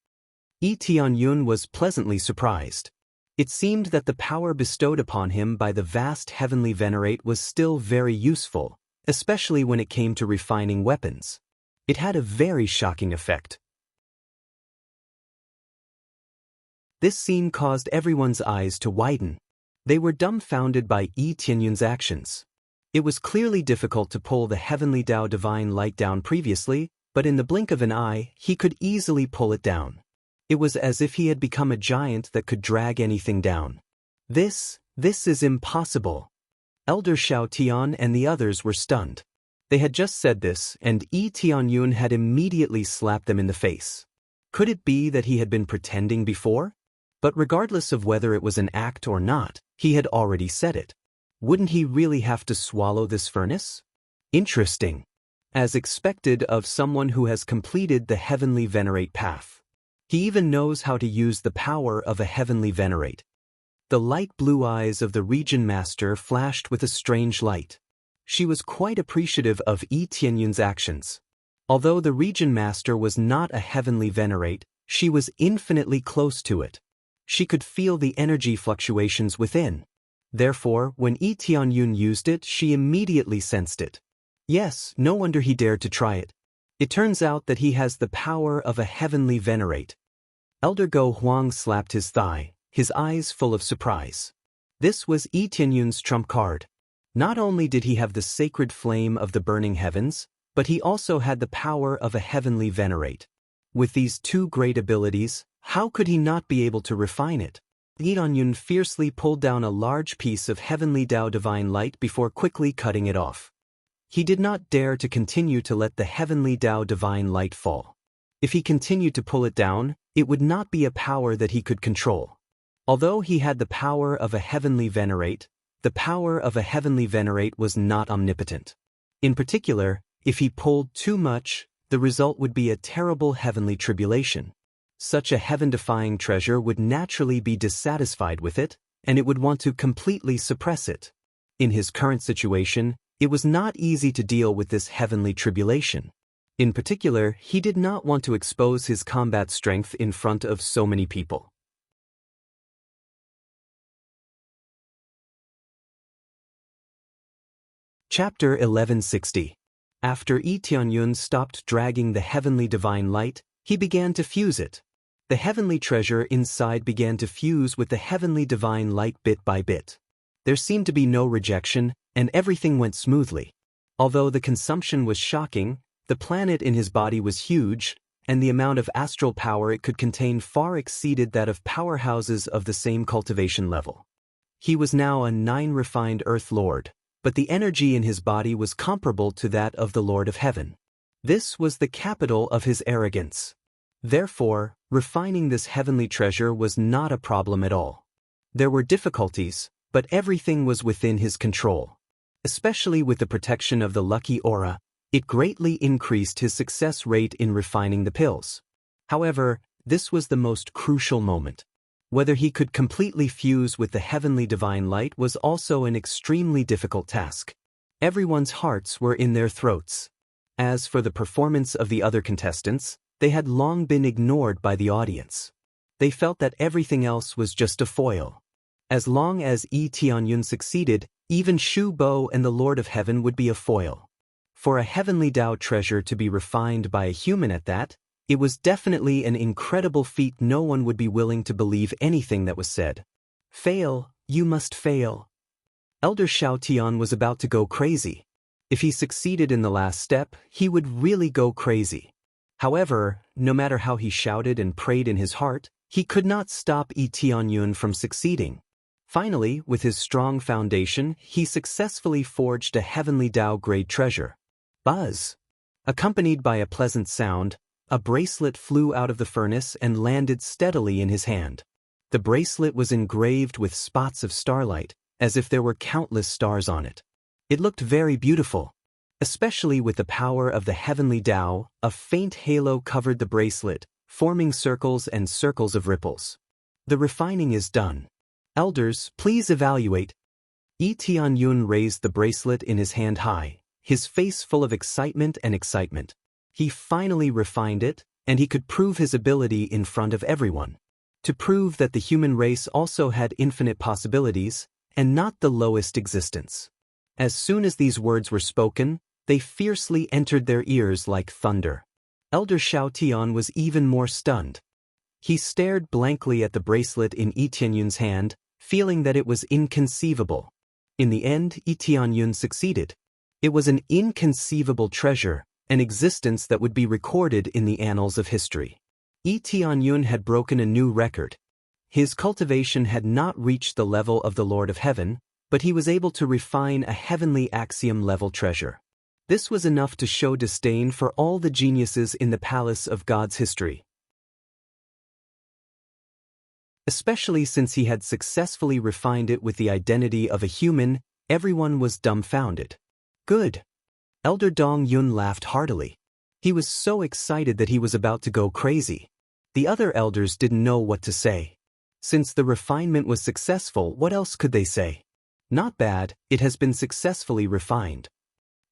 Yi Tianyun was pleasantly surprised. It seemed that the power bestowed upon him by the vast heavenly venerate was still very useful, especially when it came to refining weapons. It had a very shocking effect. This scene caused everyone's eyes to widen. They were dumbfounded by Yi Tianyun's actions. It was clearly difficult to pull the heavenly Tao divine light down previously, but in the blink of an eye, he could easily pull it down. It was as if he had become a giant that could drag anything down. This is impossible. Elder Xiao Tian and the others were stunned. They had just said this, and Yi Tianyun had immediately slapped them in the face. Could it be that he had been pretending before? But regardless of whether it was an act or not, he had already said it. Wouldn't he really have to swallow this furnace? Interesting. As expected of someone who has completed the heavenly venerate path. He even knows how to use the power of a heavenly venerate. The light blue eyes of the region master flashed with a strange light. She was quite appreciative of Yi Tianyun's actions. Although the region master was not a heavenly venerate, she was infinitely close to it. She could feel the energy fluctuations within. Therefore, when Yi Tianyun used it, she immediately sensed it. Yes, no wonder he dared to try it. It turns out that he has the power of a heavenly venerate. Elder Go Huang slapped his thigh, his eyes full of surprise. This was Yi Tianyun's trump card. Not only did he have the sacred flame of the burning heavens, but he also had the power of a heavenly venerate. With these two great abilities, how could he not be able to refine it? Yi Tianyun fiercely pulled down a large piece of heavenly Tao divine light before quickly cutting it off. He did not dare to continue to let the heavenly Tao divine light fall. If he continued to pull it down, it would not be a power that he could control. Although he had the power of a heavenly venerate, the power of a heavenly venerate was not omnipotent. In particular, if he pulled too much, the result would be a terrible heavenly tribulation. Such a heaven-defying treasure would naturally be dissatisfied with it, and it would want to completely suppress it. In his current situation, it was not easy to deal with this heavenly tribulation. In particular, he did not want to expose his combat strength in front of so many people. Chapter 1160. After Yi Tianyun stopped dragging the heavenly divine light, he began to fuse it. The heavenly treasure inside began to fuse with the heavenly divine light bit by bit. There seemed to be no rejection, and everything went smoothly. Although the consumption was shocking, the planet in his body was huge, and the amount of astral power it could contain far exceeded that of powerhouses of the same cultivation level. He was now a 9-refined Earth Lord, but the energy in his body was comparable to that of the Lord of Heaven. This was the capital of his arrogance. Therefore, refining this heavenly treasure was not a problem at all. There were difficulties, but everything was within his control. Especially with the protection of the lucky aura, it greatly increased his success rate in refining the pills. However, this was the most crucial moment. Whether he could completely fuse with the heavenly divine light was also an extremely difficult task. Everyone's hearts were in their throats. As for the performance of the other contestants, they had long been ignored by the audience. They felt that everything else was just a foil. As long as Yi Tianyun succeeded, even Shu Bo and the Lord of Heaven would be a foil. For a heavenly Tao treasure to be refined by a human at that, it was definitely an incredible feat. No one would be willing to believe anything that was said. Fail, you must fail. Elder Xiao Tian was about to go crazy. If he succeeded in the last step, he would really go crazy. However, no matter how he shouted and prayed in his heart, he could not stop Yi Tianyun from succeeding. Finally, with his strong foundation, he successfully forged a heavenly Tao-grade treasure. Buzz! Accompanied by a pleasant sound, a bracelet flew out of the furnace and landed steadily in his hand. The bracelet was engraved with spots of starlight, as if there were countless stars on it. It looked very beautiful. Especially with the power of the heavenly Tao, a faint halo covered the bracelet, forming circles and circles of ripples. The refining is done. Elders, please evaluate. Tianyun raised the bracelet in his hand high, his face full of excitement and excitement. He finally refined it, and he could prove his ability in front of everyone. To prove that the human race also had infinite possibilities, and not the lowest existence. As soon as these words were spoken, they fiercely entered their ears like thunder. Elder Shao Tian was even more stunned. He stared blankly at the bracelet in Tianyun's hand, feeling that it was inconceivable. In the end, Tianyun succeeded. It was an inconceivable treasure, an existence that would be recorded in the annals of history. Tianyun had broken a new record. His cultivation had not reached the level of the Lord of Heaven, but he was able to refine a heavenly axiom-level treasure. This was enough to show disdain for all the geniuses in the palace of God's history. Especially since he had successfully refined it with the identity of a human, everyone was dumbfounded. Good. Elder Dong Yun laughed heartily. He was so excited that he was about to go crazy. The other elders didn't know what to say. Since the refinement was successful, what else could they say? Not bad, it has been successfully refined.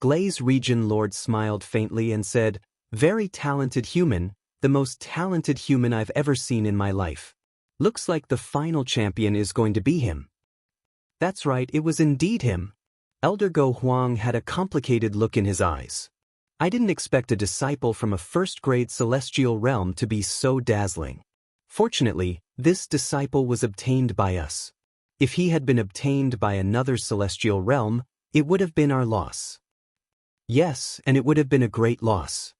Glaze Region Lord smiled faintly and said, "Very talented human, the most talented human I've ever seen in my life. Looks like the final champion is going to be him." That's right, it was indeed him. Elder Go Huang had a complicated look in his eyes. I didn't expect a disciple from a first-grade celestial realm to be so dazzling. Fortunately, this disciple was obtained by us. If he had been obtained by another celestial realm, it would have been our loss. Yes, and it would have been a great loss.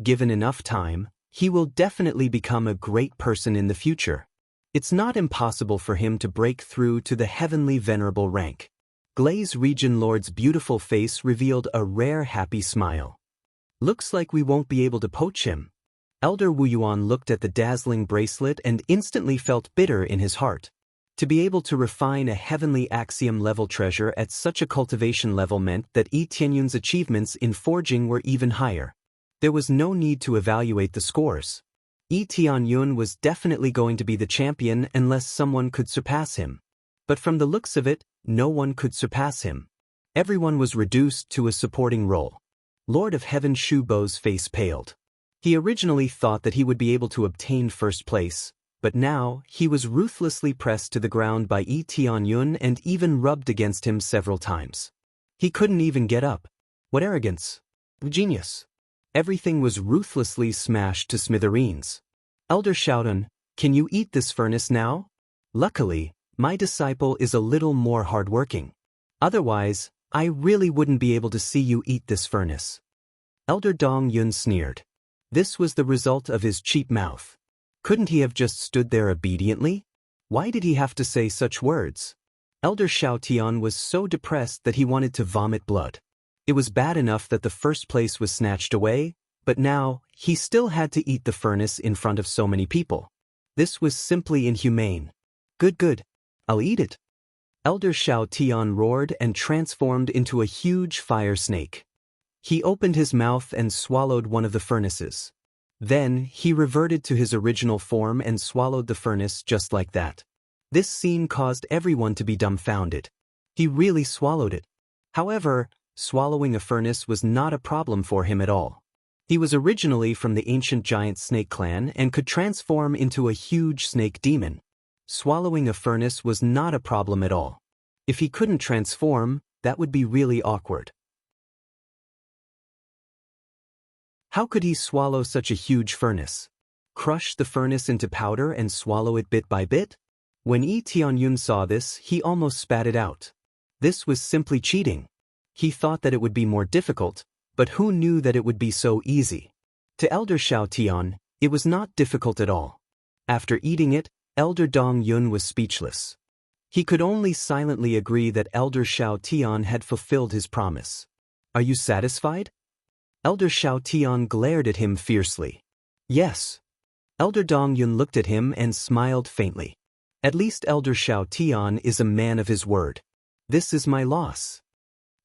Given enough time, he will definitely become a great person in the future. It's not impossible for him to break through to the heavenly venerable rank. Glaze Region Lord's beautiful face revealed a rare happy smile. Looks like we won't be able to poach him. Elder Wu Yuan looked at the dazzling bracelet and instantly felt bitter in his heart. To be able to refine a heavenly axiom-level treasure at such a cultivation level meant that Tianyun's achievements in forging were even higher. There was no need to evaluate the scores. Tianyun was definitely going to be the champion unless someone could surpass him. But from the looks of it, no one could surpass him. Everyone was reduced to a supporting role. Lord of Heaven Shu Bo's face paled. He originally thought that he would be able to obtain first place, but now he was ruthlessly pressed to the ground by Tianyun and even rubbed against him several times. He couldn't even get up. What arrogance! Genius! Everything was ruthlessly smashed to smithereens. Elder Shaodun, can you eat this furnace now? Luckily, my disciple is a little more hardworking. Otherwise, I really wouldn't be able to see you eat this furnace. Elder Dong Yun sneered. This was the result of his cheap mouth. Couldn't he have just stood there obediently? Why did he have to say such words? Elder Shao Tian was so depressed that he wanted to vomit blood. It was bad enough that the first place was snatched away, but now, he still had to eat the furnace in front of so many people. This was simply inhumane. Good. I'll eat it. Elder Shao Tian roared and transformed into a huge fire snake. He opened his mouth and swallowed one of the furnaces. Then, he reverted to his original form and swallowed the furnace just like that. This scene caused everyone to be dumbfounded. He really swallowed it. However, swallowing a furnace was not a problem for him at all. He was originally from the ancient giant snake clan and could transform into a huge snake demon. Swallowing a furnace was not a problem at all. If he couldn't transform, that would be really awkward. How could he swallow such a huge furnace? Crush the furnace into powder and swallow it bit by bit? When Tianyun saw this, he almost spat it out. This was simply cheating. He thought that it would be more difficult, but who knew that it would be so easy? To Elder Shao Tian, it was not difficult at all. After eating it, Elder Dong Yun was speechless. He could only silently agree that Elder Shao Tian had fulfilled his promise. Are you satisfied? Elder Shao Tian glared at him fiercely. Yes. Elder Dong Yun looked at him and smiled faintly. At least Elder Shao Tian is a man of his word. This is my loss.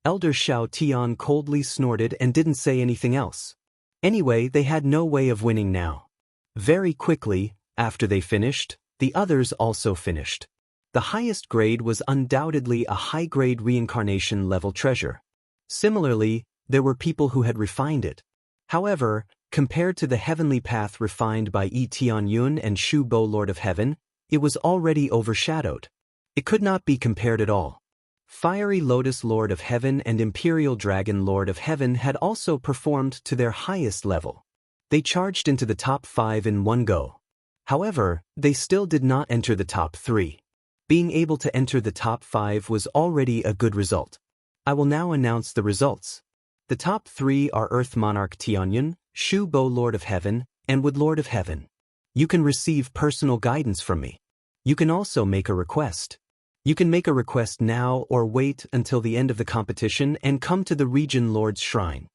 Elder Shao Tian coldly snorted and didn't say anything else. Anyway, they had no way of winning now. Very quickly, after they finished, the others also finished. The highest grade was undoubtedly a high-grade reincarnation level treasure. Similarly, there were people who had refined it. However, compared to the heavenly path refined by Tianyun and Shu Bo Lord of Heaven, it was already overshadowed. It could not be compared at all. Fiery Lotus Lord of Heaven and Imperial Dragon Lord of Heaven had also performed to their highest level. They charged into the top 5 in one go. However, they still did not enter the top 3. Being able to enter the top 5 was already a good result. I will now announce the results. The top 3 are Earth Monarch Tianyun, Shu Bo Lord of Heaven, and Wood Lord of Heaven. You can receive personal guidance from me. You can also make a request. You can make a request now or wait until the end of the competition and come to the Region Lord's shrine.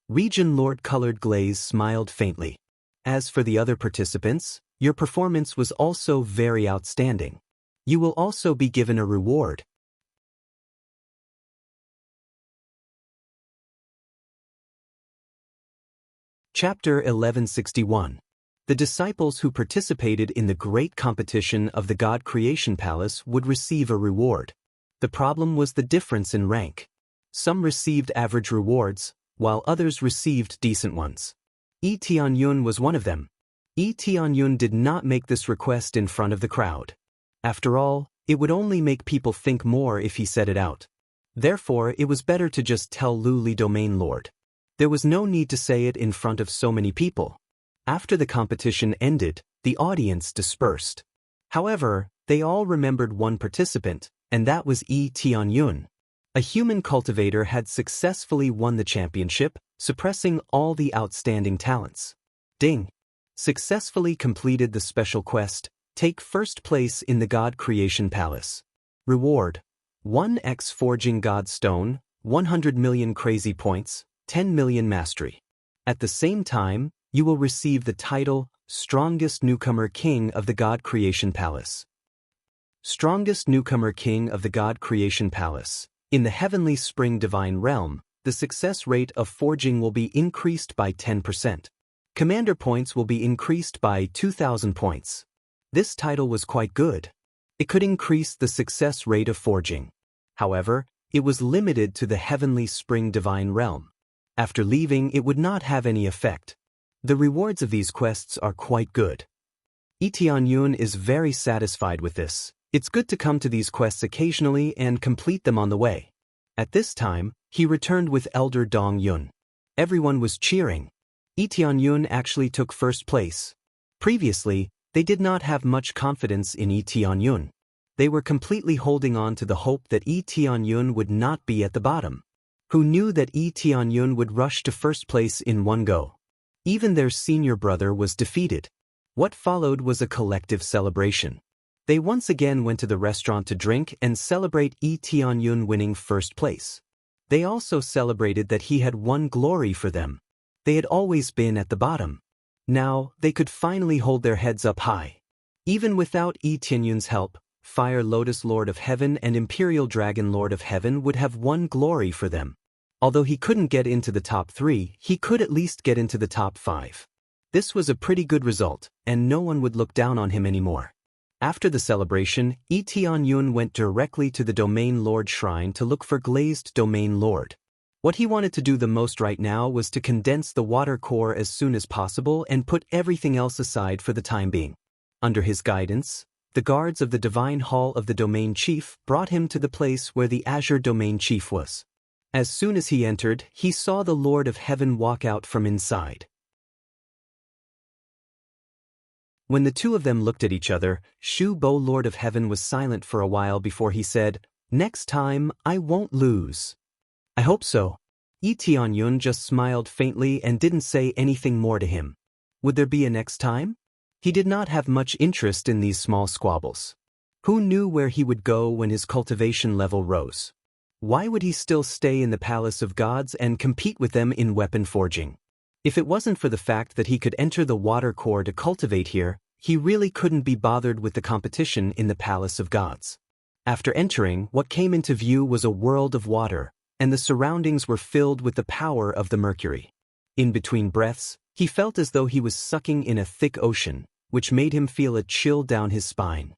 Region Lord Colored Glaze smiled faintly. As for the other participants, your performance was also very outstanding. You will also be given a reward. Chapter 1161. The disciples who participated in the great competition of the God Creation Palace would receive a reward. The problem was the difference in rank. Some received average rewards, while others received decent ones. Tianyun was one of them. Tianyun did not make this request in front of the crowd. After all, it would only make people think more if he said it out. Therefore, it was better to just tell Lu Li Domain Lord. There was no need to say it in front of so many people. After the competition ended, the audience dispersed. However, they all remembered one participant, and that was Tianyun. A human cultivator had successfully won the championship, suppressing all the outstanding talents. Ding! Successfully completed the special quest. Take first place in the God Creation Palace. Reward: 1x Forging God Stone, 100 million Crazy Points, 10 million Mastery. At the same time, you will receive the title, Strongest Newcomer King of the God Creation Palace. Strongest Newcomer King of the God Creation Palace. In the Heavenly Spring Divine Realm, the success rate of forging will be increased by 10%. Commander points will be increased by 2,000 points. This title was quite good. It could increase the success rate of forging. However, it was limited to the Heavenly Spring Divine Realm. After leaving, it would not have any effect. The rewards of these quests are quite good. Tianyun is very satisfied with this. It's good to come to these quests occasionally and complete them on the way. At this time, he returned with Elder Dong Yun. Everyone was cheering. Tianyun actually took first place. Previously, they did not have much confidence in Tianyun. They were completely holding on to the hope that Tianyun would not be at the bottom. Who knew that Tianyun would rush to first place in one go? Even their senior brother was defeated. What followed was a collective celebration. They once again went to the restaurant to drink and celebrate Tianyun winning first place. They also celebrated that he had won glory for them. They had always been at the bottom. Now, they could finally hold their heads up high. Even without Tianyun's help, Fire Lotus Lord of Heaven and Imperial Dragon Lord of Heaven would have won glory for them. Although he couldn't get into the top 3, he could at least get into the top 5. This was a pretty good result, and no one would look down on him anymore. After the celebration, Tianyun went directly to the Domain Lord Shrine to look for Glazed Domain Lord. What he wanted to do the most right now was to condense the water core as soon as possible and put everything else aside for the time being. Under his guidance, the guards of the Divine Hall of the Domain Chief brought him to the place where the Azure Domain Chief was. As soon as he entered, he saw the Lord of Heaven walk out from inside. When the two of them looked at each other, Shu Bo Lord of Heaven was silent for a while before he said, "Next time, I won't lose." "I hope so." Tianyun just smiled faintly and didn't say anything more to him. Would there be a next time? He did not have much interest in these small squabbles. Who knew where he would go when his cultivation level rose? Why would he still stay in the Palace of Gods and compete with them in weapon forging? If it wasn't for the fact that he could enter the water core to cultivate here, he really couldn't be bothered with the competition in the Palace of Gods. After entering, what came into view was a world of water, and the surroundings were filled with the power of the mercury. In between breaths, He felt as though he was sucking in a thick ocean, which made him feel a chill down his spine.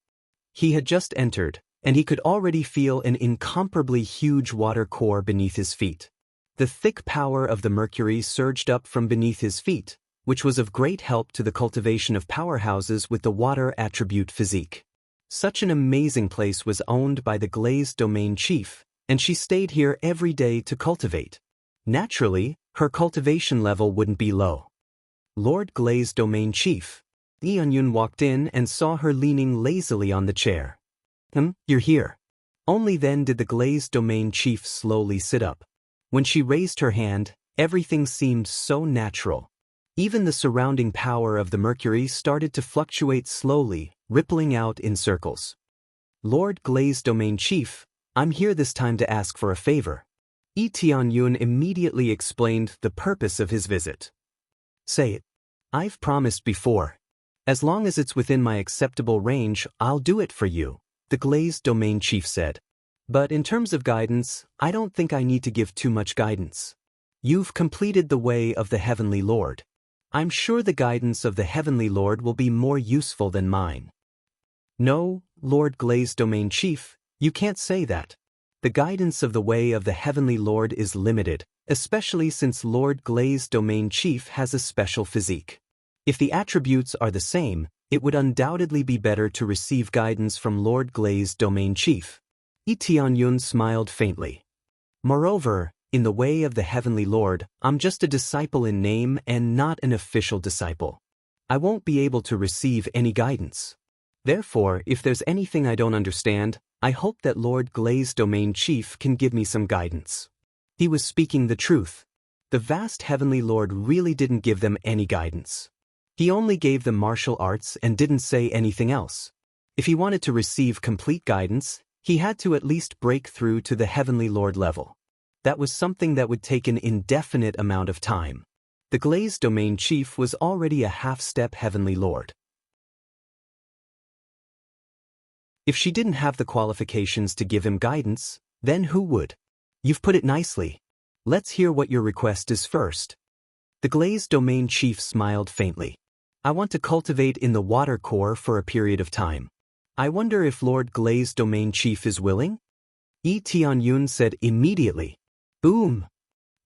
He had just entered, and he could already feel an incomparably huge water core beneath his feet. The thick power of the mercury surged up from beneath his feet, which was of great help to the cultivation of powerhouses with the water attribute physique. Such an amazing place was owned by the Glazed Domain Chief, and she stayed here every day to cultivate. Naturally, her cultivation level wouldn't be low. Lord Glazed Domain Chief. Yeon-yun walked in and saw her leaning lazily on the chair. You're here. Only then did the Glazed Domain Chief slowly sit up. When she raised her hand, everything seemed so natural. Even the surrounding power of the mercury started to fluctuate slowly, rippling out in circles. Lord Glazed Domain Chief, I'm here this time to ask for a favor. Yeon-yun immediately explained the purpose of his visit. Say it. I've promised before. As long as it's within my acceptable range, I'll do it for you, the Glazed Domain Chief said. But in terms of guidance, I don't think I need to give too much guidance. You've completed the way of the Heavenly Lord. I'm sure the guidance of the Heavenly Lord will be more useful than mine. No, Lord Glazed Domain Chief, you can't say that. The guidance of the way of the Heavenly Lord is limited, especially since Lord Glazed Domain Chief has a special physique. If the attributes are the same, it would undoubtedly be better to receive guidance from Lord Glazed Domain Chief. Yeon-yun smiled faintly. Moreover, in the way of the Heavenly Lord, I'm just a disciple in name and not an official disciple. I won't be able to receive any guidance. Therefore, if there's anything I don't understand, I hope that Lord Glazed Domain Chief can give me some guidance. He was speaking the truth. The vast Heavenly Lord really didn't give them any guidance. He only gave them martial arts and didn't say anything else. If he wanted to receive complete guidance, he had to at least break through to the Heavenly Lord level. That was something that would take an indefinite amount of time. The Glazed Domain Chief was already a half-step Heavenly Lord. If she didn't have the qualifications to give him guidance, then who would? You've put it nicely. Let's hear what your request is first. The Glazed Domain Chief smiled faintly. I want to cultivate in the water core for a period of time. I wonder if Lord Glazed Domain Chief is willing? Yeon-yun said immediately. Boom!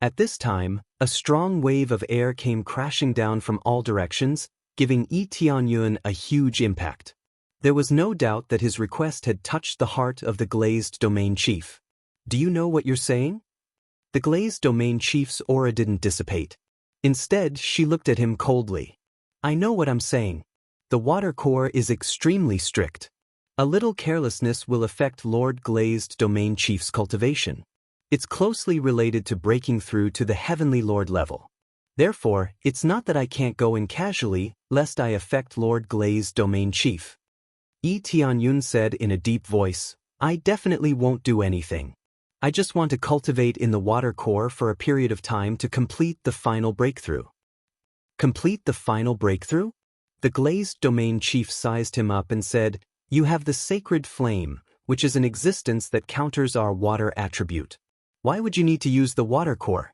At this time, a strong wave of air came crashing down from all directions, giving Yeon-yun a huge impact. There was no doubt that his request had touched the heart of the Glazed Domain Chief. Do you know what you're saying? The Glazed Domain Chief's aura didn't dissipate. Instead, she looked at him coldly. I know what I'm saying. The water core is extremely strict. A little carelessness will affect Lord Glazed Domain Chief's cultivation. It's closely related to breaking through to the Heavenly Lord level. Therefore, it's not that I can't go in casually, lest I affect Lord Glazed Domain Chief. Yeon-yun said in a deep voice, I definitely won't do anything. I just want to cultivate in the water core for a period of time to complete the final breakthrough. Complete the final breakthrough? The Glazed Domain Chief sized him up and said, You have the sacred flame, which is an existence that counters our water attribute. Why would you need to use the water core?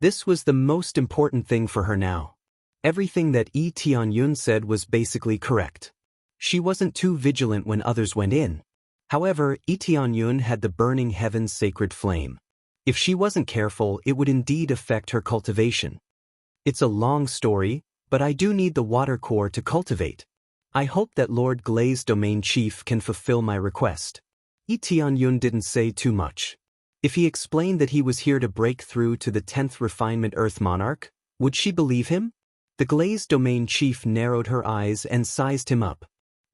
This was the most important thing for her now. Everything that Yeon-yun said was basically correct. She wasn't too vigilant when others went in. However, Yeon-yun had the burning heaven's sacred flame. If she wasn't careful, it would indeed affect her cultivation. It's a long story, but I do need the water core to cultivate. I hope that Lord Glazed Domain Chief can fulfill my request. Yeon-yun didn't say too much. If he explained that he was here to break through to the 10th refinement Earth Monarch, would she believe him? The Glazed Domain Chief narrowed her eyes and sized him up.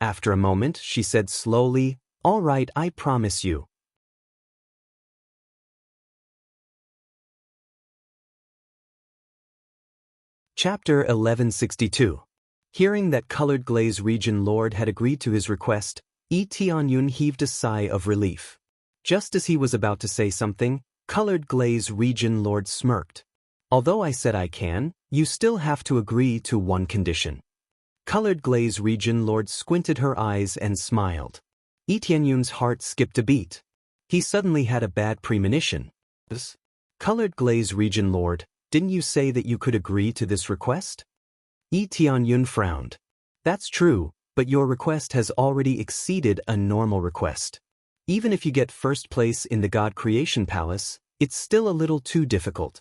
After a moment, she said slowly, All right, I promise you. Chapter 1162. Hearing that Colored Glaze Region Lord had agreed to his request, Yeon-yun heaved a sigh of relief. Just as he was about to say something, Colored Glaze Region Lord smirked. Although I said I can, you still have to agree to one condition. Colored Glaze Region Lord squinted her eyes and smiled. Yeon-yun's heart skipped a beat. He suddenly had a bad premonition. Colored Glaze Region Lord, didn't you say that you could agree to this request? Yi Tianyun frowned. That's true, but your request has already exceeded a normal request. Even if you get first place in the God Creation Palace, it's still a little too difficult.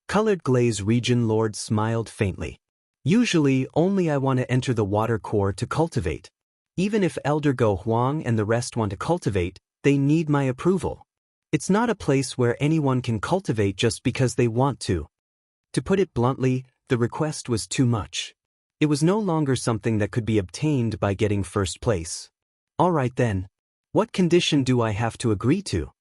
Colored Glaze Region Lord smiled faintly. Usually, only I want to enter the water core to cultivate. Even if Elder Go Huang and the rest want to cultivate, they need my approval. It's not a place where anyone can cultivate just because they want to. To put it bluntly, the request was too much. It was no longer something that could be obtained by getting first place. All right then. What condition do I have to agree to?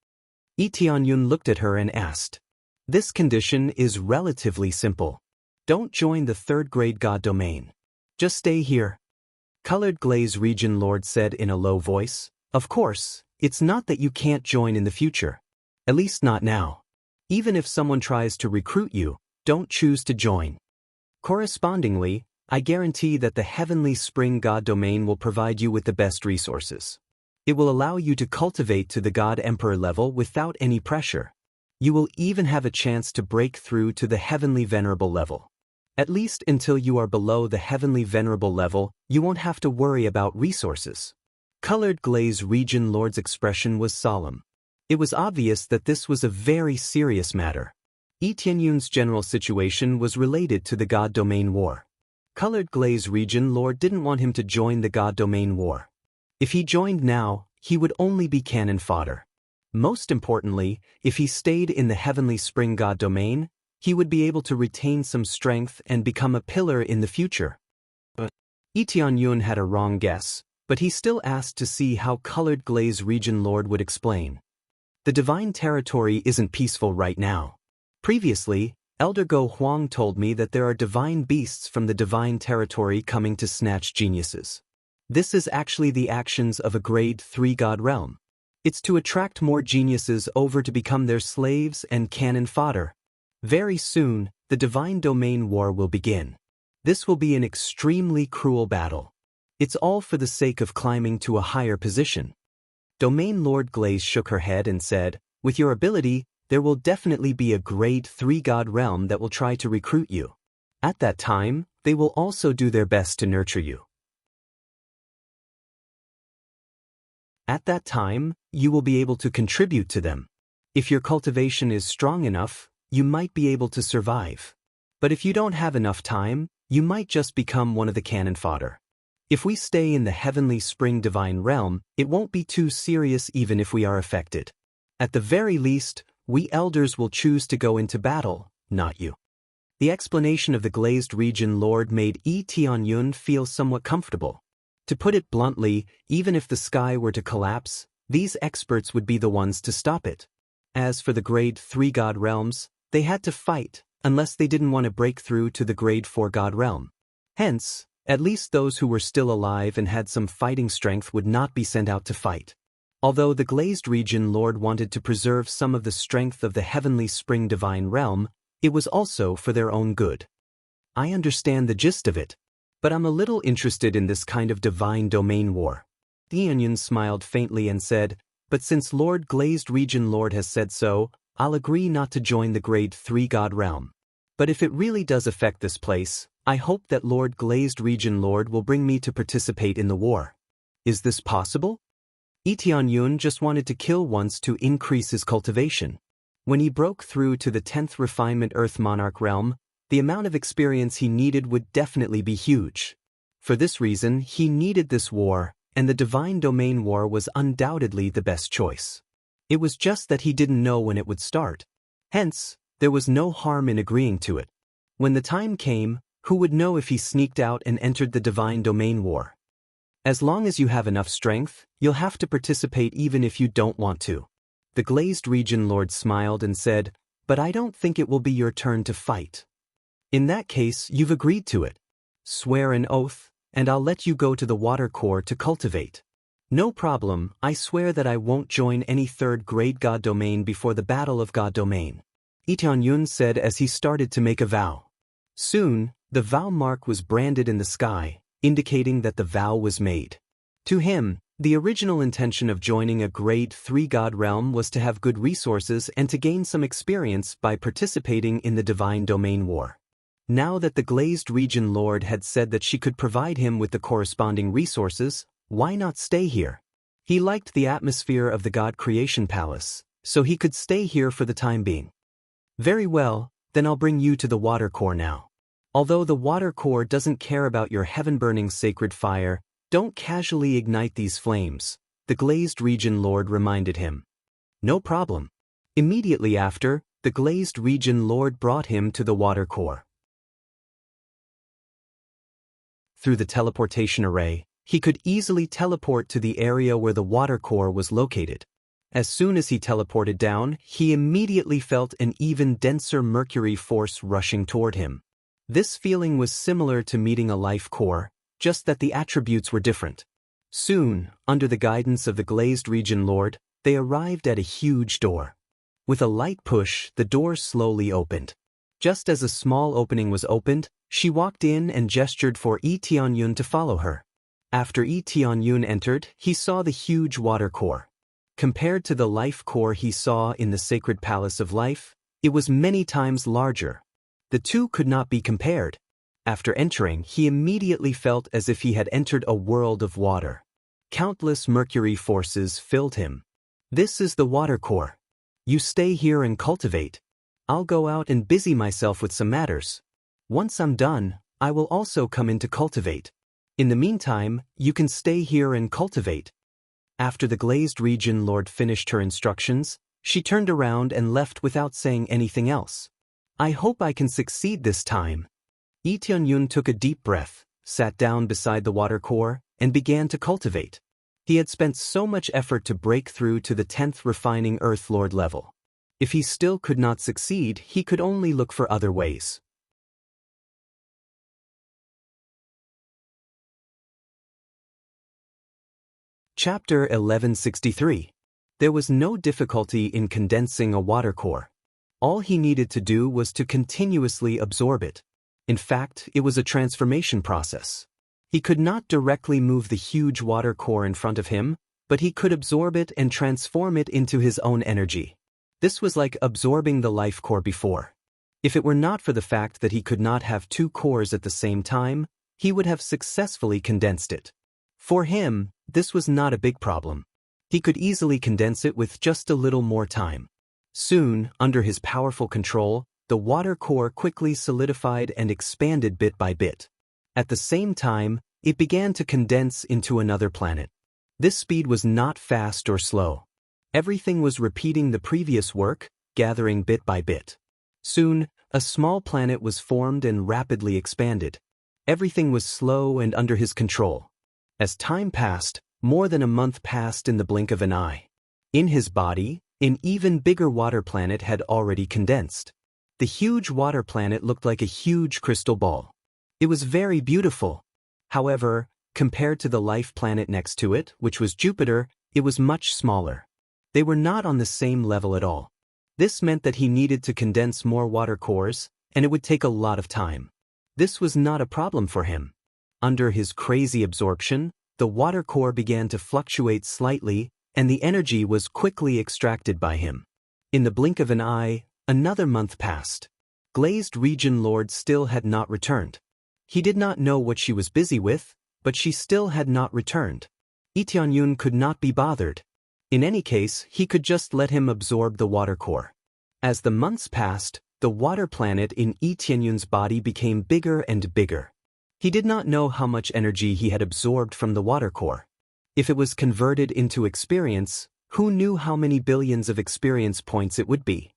Yi Tianyun looked at her and asked. This condition is relatively simple. Don't join the third-grade God domain. Just stay here. Colored Glaze Region Lord said in a low voice. Of course, it's not that you can't join in the future. At least not now. Even if someone tries to recruit you, don't choose to join. Correspondingly, I guarantee that the Heavenly Spring God domain will provide you with the best resources. It will allow you to cultivate to the God Emperor level without any pressure. You will even have a chance to break through to the Heavenly Venerable level. At least until you are below the Heavenly Venerable level, you won't have to worry about resources. Colored Glaze Region Lord's expression was solemn. It was obvious that this was a very serious matter. Yi Tianyun's general situation was related to the God Domain War. Colored Glaze Region Lord didn't want him to join the God Domain War. If he joined now, he would only be cannon fodder. Most importantly, if he stayed in the Heavenly Spring God Domain, he would be able to retain some strength and become a pillar in the future. Yi Tianyun had a wrong guess, but he still asked to see how Colored Glaze Region Lord would explain. The divine territory isn't peaceful right now. Previously, Elder Go Huang told me that there are divine beasts from the divine territory coming to snatch geniuses. This is actually the actions of a grade 3 God realm. It's to attract more geniuses over to become their slaves and cannon fodder. Very soon, the divine domain war will begin. This will be an extremely cruel battle. It's all for the sake of climbing to a higher position. Domain Lord Glaze shook her head and said, with your ability, there will definitely be a grade 3 God realm that will try to recruit you. At that time, they will also do their best to nurture you. At that time, you will be able to contribute to them. If your cultivation is strong enough, you might be able to survive. But if you don't have enough time, you might just become one of the cannon fodder. If we stay in the Heavenly Spring Divine Realm, it won't be too serious even if we are affected. At the very least, we elders will choose to go into battle, not you. The explanation of the Glazed Region Lord made Yi Tianyun feel somewhat comfortable. To put it bluntly, even if the sky were to collapse, these experts would be the ones to stop it. As for the grade 3 God realms, they had to fight, unless they didn't want to break through to the grade 4 God realm. Hence, at least those who were still alive and had some fighting strength would not be sent out to fight. Although the Glazed Region Lord wanted to preserve some of the strength of the Heavenly Spring Divine Realm, it was also for their own good. I understand the gist of it, but I'm a little interested in this kind of divine domain war. The Onion smiled faintly and said, but since Lord Glazed Region Lord has said so, I'll agree not to join the grade 3 God realm. But if it really does affect this place, I hope that Lord Glazed Region Lord will bring me to participate in the war. Is this possible? Yi Tianyun just wanted to kill once to increase his cultivation. When he broke through to the 10th Refinement Earth Monarch realm, the amount of experience he needed would definitely be huge. For this reason, he needed this war, and the Divine Domain War was undoubtedly the best choice. It was just that he didn't know when it would start. Hence, there was no harm in agreeing to it. When the time came, who would know if he sneaked out and entered the Divine Domain War? As long as you have enough strength, you'll have to participate even if you don't want to. The Glazed Region Lord smiled and said, but I don't think it will be your turn to fight. In that case, you've agreed to it. Swear an oath, and I'll let you go to the water core to cultivate. No problem, I swear that I won't join any third-grade God domain before the Battle of God Domain. Yi Tianyun said as he started to make a vow. Soon, the vow mark was branded in the sky, indicating that the vow was made. To him, the original intention of joining a grade 3 God realm was to have good resources and to gain some experience by participating in the Divine Domain War. Now that the glazed region lord had said that she could provide him with the corresponding resources, why not stay here? He liked the atmosphere of the God Creation Palace, so he could stay here for the time being. Very well, then I'll bring you to the water core now. Although the water core doesn't care about your heaven-burning sacred fire, don't casually ignite these flames, the glazed region lord reminded him. No problem. Immediately after, the glazed region lord brought him to the water core. Through the teleportation array, he could easily teleport to the area where the water core was located. As soon as he teleported down, he immediately felt an even denser mercury force rushing toward him. This feeling was similar to meeting a life core, just that the attributes were different. Soon, under the guidance of the glazed region lord, they arrived at a huge door. With a light push, the door slowly opened. Just as a small opening was opened, she walked in and gestured for Yi Tianyun to follow her. After Yi Tianyun entered, he saw the huge water core. Compared to the life core he saw in the sacred palace of life, it was many times larger. The two could not be compared. After entering, he immediately felt as if he had entered a world of water. Countless mercury forces filled him. This is the water core. You stay here and cultivate. I'll go out and busy myself with some matters. Once I'm done, I will also come in to cultivate. In the meantime, you can stay here and cultivate. After the glazed region lord finished her instructions, she turned around and left without saying anything else. I hope I can succeed this time. Yi Tianyun took a deep breath, sat down beside the water core, and began to cultivate. He had spent so much effort to break through to the 10th refining Earth Lord level. If he still could not succeed, he could only look for other ways. Chapter 1163. There was no difficulty in condensing a water core. All he needed to do was to continuously absorb it. In fact, it was a transformation process. He could not directly move the huge water core in front of him, but he could absorb it and transform it into his own energy. This was like absorbing the life core before. If it were not for the fact that he could not have two cores at the same time, he would have successfully condensed it. For him, this was not a big problem. He could easily condense it with just a little more time. Soon, under his powerful control, the water core quickly solidified and expanded bit by bit. At the same time, it began to condense into another planet. This speed was not fast or slow. Everything was repeating the previous work, gathering bit by bit. Soon, a small planet was formed and rapidly expanded. Everything was slow and under his control. As time passed, more than a month passed in the blink of an eye. In his body, an even bigger water planet had already condensed. The huge water planet looked like a huge crystal ball. It was very beautiful. However, compared to the life planet next to it, which was Jupiter, it was much smaller. They were not on the same level at all. This meant that he needed to condense more water cores, and it would take a lot of time. This was not a problem for him. Under his crazy absorption, the water core began to fluctuate slightly, and the energy was quickly extracted by him. In the blink of an eye, another month passed. Glazed Region Lord still had not returned. He did not know what she was busy with, but she still had not returned. Yi Tianyun could not be bothered. In any case, he could just let him absorb the water core. As the months passed, the water planet in Yi Tianyun's body became bigger and bigger. He did not know how much energy he had absorbed from the water core. If it was converted into experience, who knew how many billions of experience points it would be?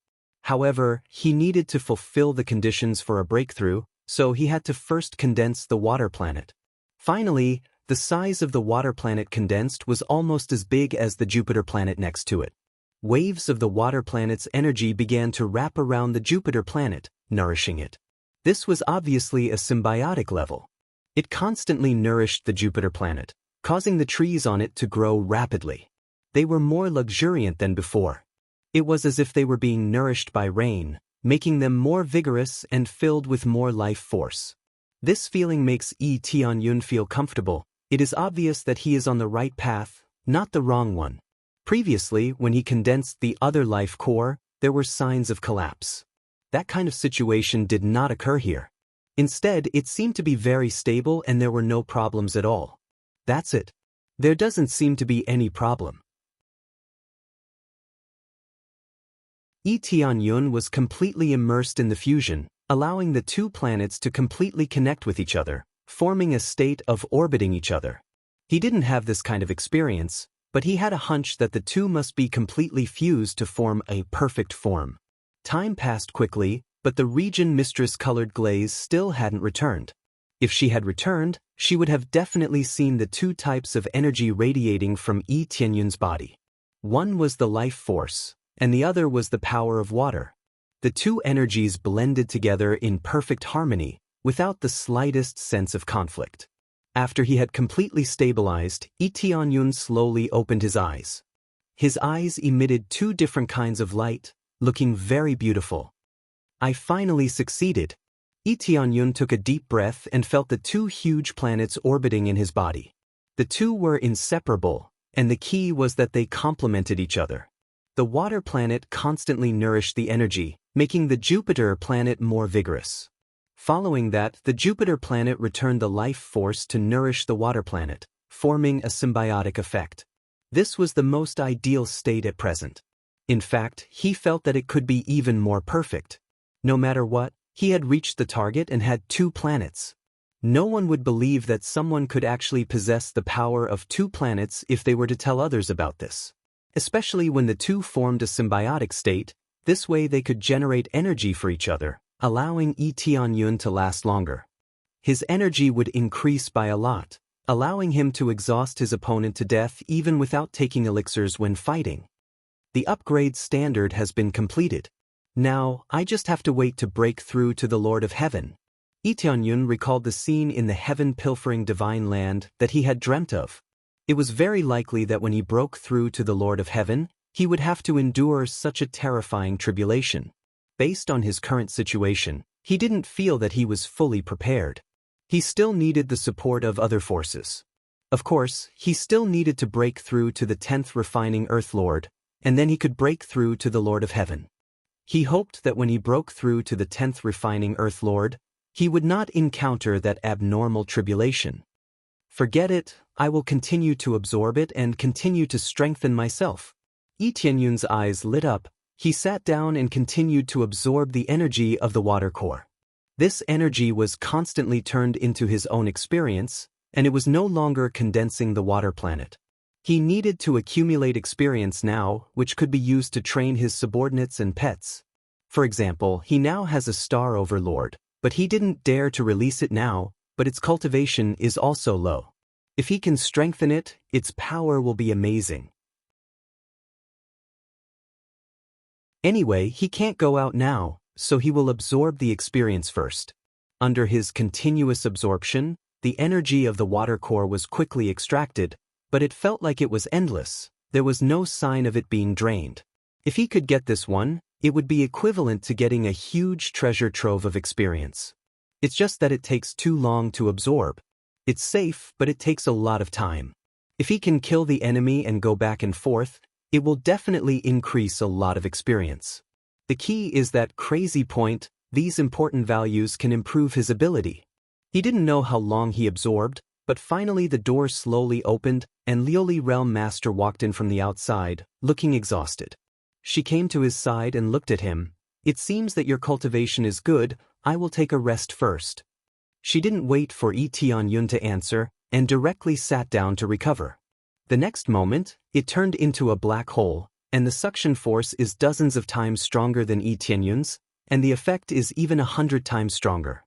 However, he needed to fulfill the conditions for a breakthrough, so he had to first condense the water planet. Finally, the size of the water planet condensed was almost as big as the Jupiter planet next to it. Waves of the water planet's energy began to wrap around the Jupiter planet, nourishing it. This was obviously a symbiotic level. It constantly nourished the Jupiter planet, causing the trees on it to grow rapidly. They were more luxuriant than before. It was as if they were being nourished by rain, making them more vigorous and filled with more life force. This feeling makes Yi Tianyun feel comfortable. It is obvious that he is on the right path, not the wrong one. Previously, when he condensed the other life core, there were signs of collapse. That kind of situation did not occur here. Instead, it seemed to be very stable and there were no problems at all. That's it. There doesn't seem to be any problem. Lee Tianyun was completely immersed in the fusion, allowing the two planets to completely connect with each other, forming a state of orbiting each other. He didn't have this kind of experience, but he had a hunch that the two must be completely fused to form a perfect form. Time passed quickly, but the region mistress-colored glaze still hadn't returned. If she had returned, she would have definitely seen the two types of energy radiating from Lee Tianyun's body. One was the life force, and the other was the power of water. The two energies blended together in perfect harmony, without the slightest sense of conflict. After he had completely stabilized, Lee Tianyun slowly opened his eyes. His eyes emitted two different kinds of light, looking very beautiful. I finally succeeded. Lee Tianyun took a deep breath and felt the two huge planets orbiting in his body. The two were inseparable, and the key was that they complemented each other. The water planet constantly nourished the energy, making the Jupiter planet more vigorous. Following that, the Jupiter planet returned the life force to nourish the water planet, forming a symbiotic effect. This was the most ideal state at present. In fact, he felt that it could be even more perfect. No matter what, he had reached the target and had two planets. No one would believe that someone could actually possess the power of two planets if they were to tell others about this. Especially when the two formed a symbiotic state, this way they could generate energy for each other, allowing Lee Tianyun to last longer. His energy would increase by a lot, allowing him to exhaust his opponent to death even without taking elixirs when fighting. The upgrade standard has been completed. Now, I just have to wait to break through to the Lord of Heaven. Lee Tianyun recalled the scene in the heaven-pilfering divine land that he had dreamt of. It was very likely that when he broke through to the Lord of Heaven, he would have to endure such a terrifying tribulation. Based on his current situation, he didn't feel that he was fully prepared. He still needed the support of other forces. Of course, he still needed to break through to the 10th refining Earth Lord, and then he could break through to the Lord of Heaven. He hoped that when he broke through to the 10th refining Earth Lord, he would not encounter that abnormal tribulation. Forget it, I will continue to absorb it and continue to strengthen myself. Lee Tianyun's eyes lit up. He sat down and continued to absorb the energy of the water core. This energy was constantly turned into his own experience, and it was no longer condensing the water planet. He needed to accumulate experience now, which could be used to train his subordinates and pets. For example, he now has a star overlord, but he didn't dare to release it now, but its cultivation is also low. If he can strengthen it, its power will be amazing. Anyway, he can't go out now, so he will absorb the experience first. Under his continuous absorption, the energy of the water core was quickly extracted, but it felt like it was endless. There was no sign of it being drained. If he could get this one, it would be equivalent to getting a huge treasure trove of experience. It's just that it takes too long to absorb. It's safe, but it takes a lot of time. If he can kill the enemy and go back and forth, it will definitely increase a lot of experience. The key is that crazy point, these important values can improve his ability. He didn't know how long he absorbed, but finally the door slowly opened and Lioli Realm Master walked in from the outside, looking exhausted. She came to his side and looked at him. It seems that your cultivation is good, I will take a rest first. She didn't wait for Lee Tianyun to answer, and directly sat down to recover. The next moment, it turned into a black hole, and the suction force is dozens of times stronger than Lee Tianyun's, and the effect is even 100 times stronger.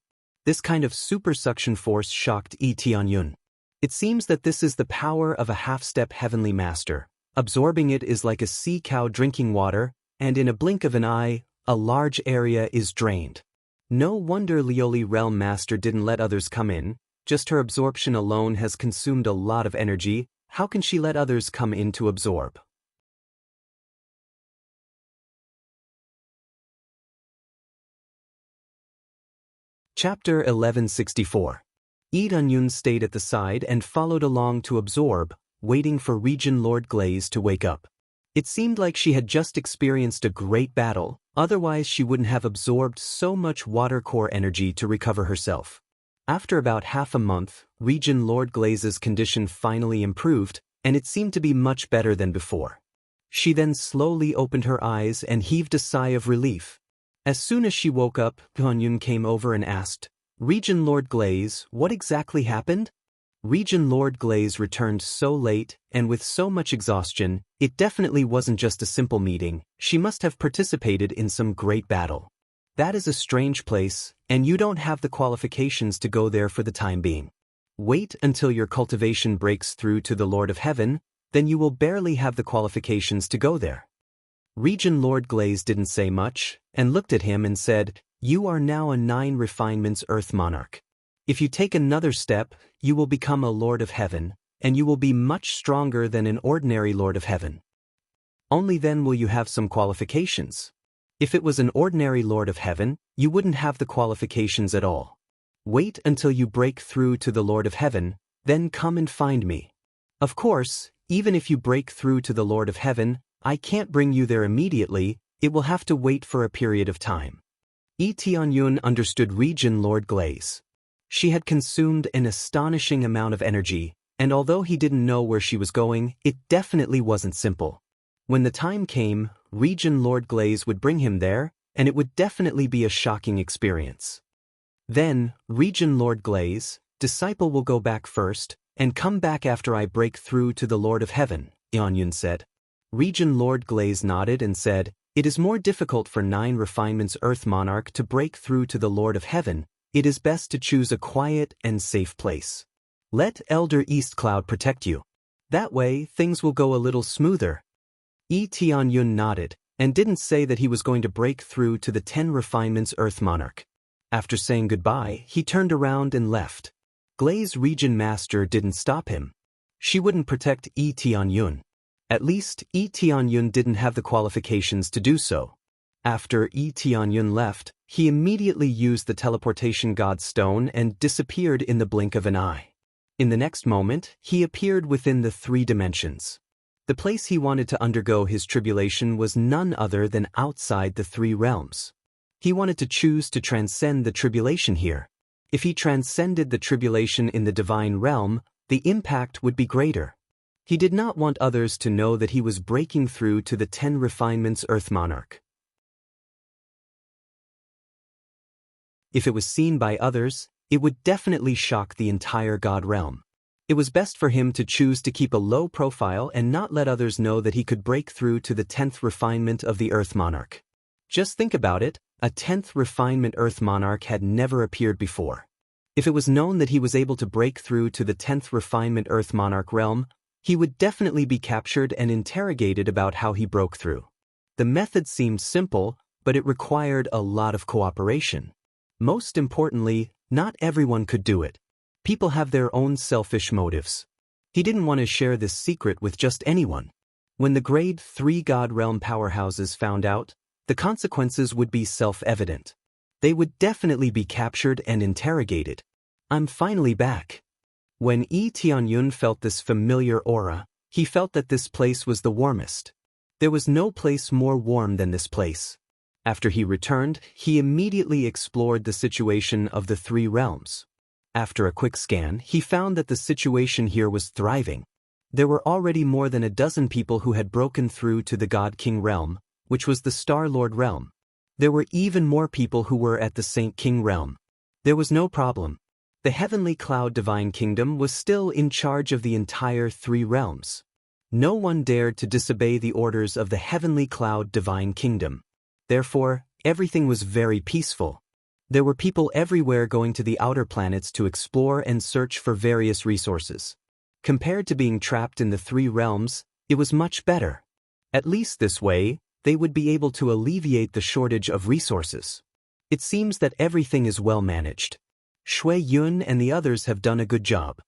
This kind of super suction force shocked Lee Tianyun. It seems that this is the power of a half-step heavenly master. Absorbing it is like a sea cow drinking water, and in a blink of an eye, a large area is drained. No wonder Lioli Realm Master didn't let others come in. Just her absorption alone has consumed a lot of energy. How can she let others come in to absorb? Chapter 1164. Lee Tianyun stayed at the side and followed along to absorb, waiting for Region Lord Glaze to wake up. It seemed like she had just experienced a great battle, otherwise she wouldn't have absorbed so much water core energy to recover herself. After about half a month, Regent Lord Glaze's condition finally improved, and it seemed to be much better than before. She then slowly opened her eyes and heaved a sigh of relief. As soon as she woke up, Pyongyun came over and asked, "Regent Lord Glaze, what exactly happened?" Regent Lord Glaze returned so late, and with so much exhaustion, it definitely wasn't just a simple meeting. She must have participated in some great battle. That is a strange place, and you don't have the qualifications to go there for the time being. Wait until your cultivation breaks through to the Lord of Heaven, then you will barely have the qualifications to go there. Regent Lord Glaze didn't say much, and looked at him and said, "You are now a 9 refinements Earth Monarch. If you take another step, you will become a Lord of Heaven, and you will be much stronger than an ordinary Lord of Heaven. Only then will you have some qualifications. If it was an ordinary Lord of Heaven, you wouldn't have the qualifications at all. Wait until you break through to the Lord of Heaven, then come and find me. Of course, even if you break through to the Lord of Heaven, I can't bring you there immediately, it will have to wait for a period of time." Tianyun understood Regent Lord Glaze. She had consumed an astonishing amount of energy, and although he didn't know where she was going, it definitely wasn't simple. When the time came, Regent Lord Glaze would bring him there, and it would definitely be a shocking experience. Then, Regent Lord Glaze, disciple will go back first, and come back after I break through to the Lord of Heaven, Tianyun said. Regent Lord Glaze nodded and said, "It is more difficult for 9 refinements Earth Monarch to break through to the Lord of Heaven. It is best to choose a quiet and safe place. Let Elder East Cloud protect you. That way, things will go a little smoother." Tianyun nodded, and didn't say that he was going to break through to the 10 refinements Earth Monarch. After saying goodbye, he turned around and left. Glaze Regent Master didn't stop him. She wouldn't protect Tianyun. At least, Tianyun didn't have the qualifications to do so. After Tianyun left, he immediately used the teleportation god stone and disappeared in the blink of an eye. In the next moment, he appeared within the 3 dimensions. The place he wanted to undergo his tribulation was none other than outside the 3 realms. He wanted to choose to transcend the tribulation here. If he transcended the tribulation in the divine realm, the impact would be greater. He did not want others to know that he was breaking through to the 10 refinements Earth Monarch. If it was seen by others, it would definitely shock the entire God realm. It was best for him to choose to keep a low profile and not let others know that he could break through to the 10th refinement of the Earth Monarch. Just think about it, a 10th refinement Earth Monarch had never appeared before. If it was known that he was able to break through to the 10th refinement Earth Monarch realm, he would definitely be captured and interrogated about how he broke through. The method seemed simple, but it required a lot of cooperation. Most importantly, not everyone could do it. People have their own selfish motives. He didn't want to share this secret with just anyone. When the Grade 3 God Realm powerhouses found out, the consequences would be self-evident. They would definitely be captured and interrogated. "I'm finally back." When Tianyun felt this familiar aura, he felt that this place was the warmest. There was no place more warm than this place. After he returned, he immediately explored the situation of the 3 realms. After a quick scan, he found that the situation here was thriving. There were already more than a dozen people who had broken through to the God King realm, which was the Star Lord realm. There were even more people who were at the Saint King realm. There was no problem. The Heavenly Cloud Divine Kingdom was still in charge of the entire 3 realms. No one dared to disobey the orders of the Heavenly Cloud Divine Kingdom. Therefore, everything was very peaceful. There were people everywhere going to the outer planets to explore and search for various resources. Compared to being trapped in the 3 realms, it was much better. At least this way, they would be able to alleviate the shortage of resources. It seems that everything is well managed. Shui Yun and the others have done a good job.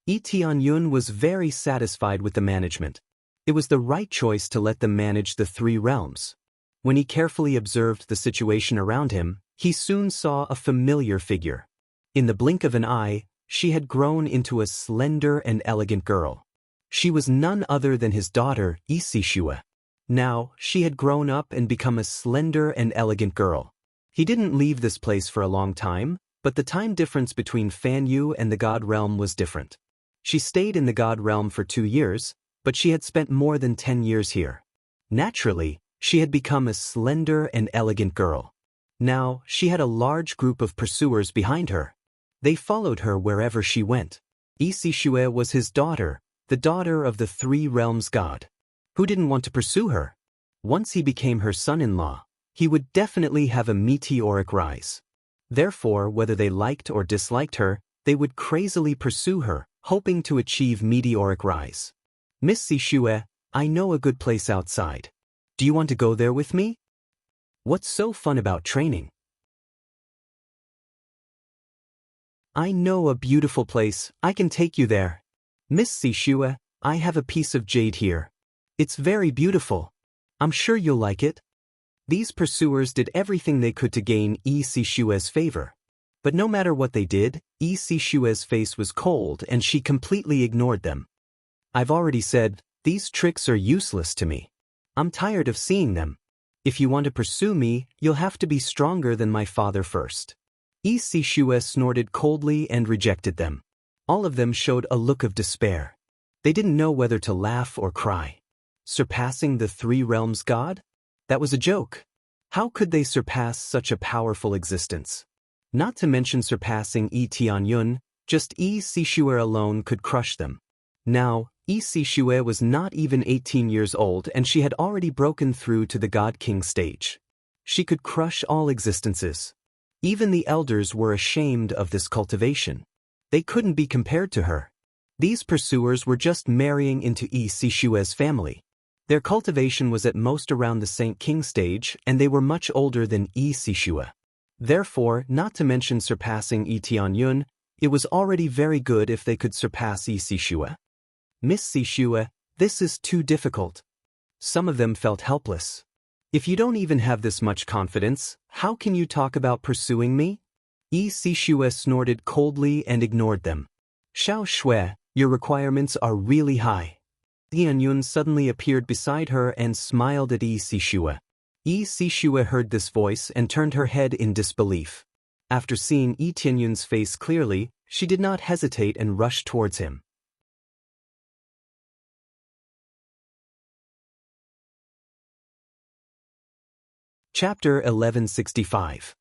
Tianyun was very satisfied with the management. It was the right choice to let them manage the 3 realms. When he carefully observed the situation around him, he soon saw a familiar figure. In the blink of an eye, she had grown into a slender and elegant girl. She was none other than his daughter, Isishua. Now, she had grown up and become a slender and elegant girl. He didn't leave this place for a long time, but the time difference between Fan Yu and the God Realm was different. She stayed in the God Realm for 2 years, but she had spent more than 10 years here. Naturally, she had become a slender and elegant girl. Now, she had a large group of pursuers behind her. They followed her wherever she went. Isishue was his daughter, the daughter of the 3 realms god. Who didn't want to pursue her? Once he became her son-in-law, he would definitely have a meteoric rise. Therefore, whether they liked or disliked her, they would crazily pursue her, hoping to achieve meteoric rise. Miss Sishue, I know a good place outside. Do you want to go there with me? What's so fun about training? I know a beautiful place, I can take you there. Miss Sishue, I have a piece of jade here. It's very beautiful. I'm sure you'll like it. These pursuers did everything they could to gain Sishue's favor. But no matter what they did, Sishue's face was cold and she completely ignored them. I've already said, these tricks are useless to me. I'm tired of seeing them. If you want to pursue me, you'll have to be stronger than my father first. Sishue snorted coldly and rejected them. All of them showed a look of despair. They didn't know whether to laugh or cry. Surpassing the 3 realms god? That was a joke. How could they surpass such a powerful existence? Not to mention surpassing Tianyun, just Sishue alone could crush them. Now, Sishue was not even 18 years old and she had already broken through to the God King stage. She could crush all existences. Even the elders were ashamed of this cultivation. They couldn't be compared to her. These pursuers were just marrying into Sishue's family. Their cultivation was at most around the Saint King stage and they were much older than Sishue. Therefore, not to mention surpassing Tianyun, it was already very good if they could surpass Sishue. Miss Sishue, this is too difficult. Some of them felt helpless. If you don't even have this much confidence, how can you talk about pursuing me? Sishue snorted coldly and ignored them. Xiao Shui, your requirements are really high. Tianyun suddenly appeared beside her and smiled at Sishue. Sishue heard this voice and turned her head in disbelief. After seeing Tianyun's face clearly, she did not hesitate and rushed towards him. Chapter 1165.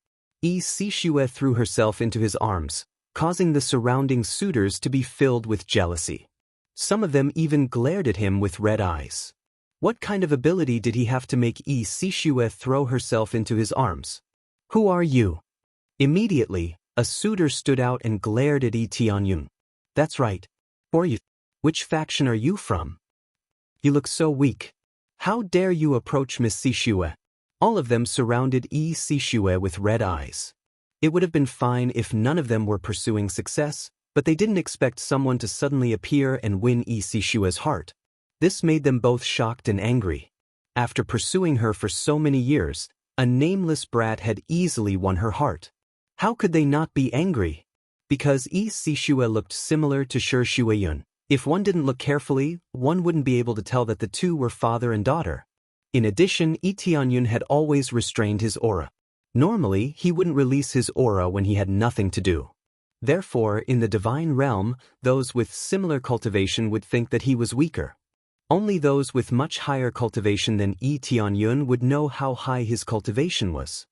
Sishue threw herself into his arms, causing the surrounding suitors to be filled with jealousy. Some of them even glared at him with red eyes. What kind of ability did he have to make Sishue throw herself into his arms? Who are you? Immediately, a suitor stood out and glared at Tianyun. That's right. Who are you? Which faction are you from? You look so weak. How dare you approach Miss Sishue? All of them surrounded Sishue with red eyes. It would have been fine if none of them were pursuing success, but they didn't expect someone to suddenly appear and win Sishue's heart. This made them both shocked and angry. After pursuing her for so many years, a nameless brat had easily won her heart. How could they not be angry? Because Sishue looked similar to Shi Shueyun. If one didn't look carefully, one wouldn't be able to tell that the two were father and daughter. In addition, Tianyun had always restrained his aura. Normally, he wouldn't release his aura when he had nothing to do. Therefore, in the divine realm, those with similar cultivation would think that he was weaker. Only those with much higher cultivation than Tianyun would know how high his cultivation was.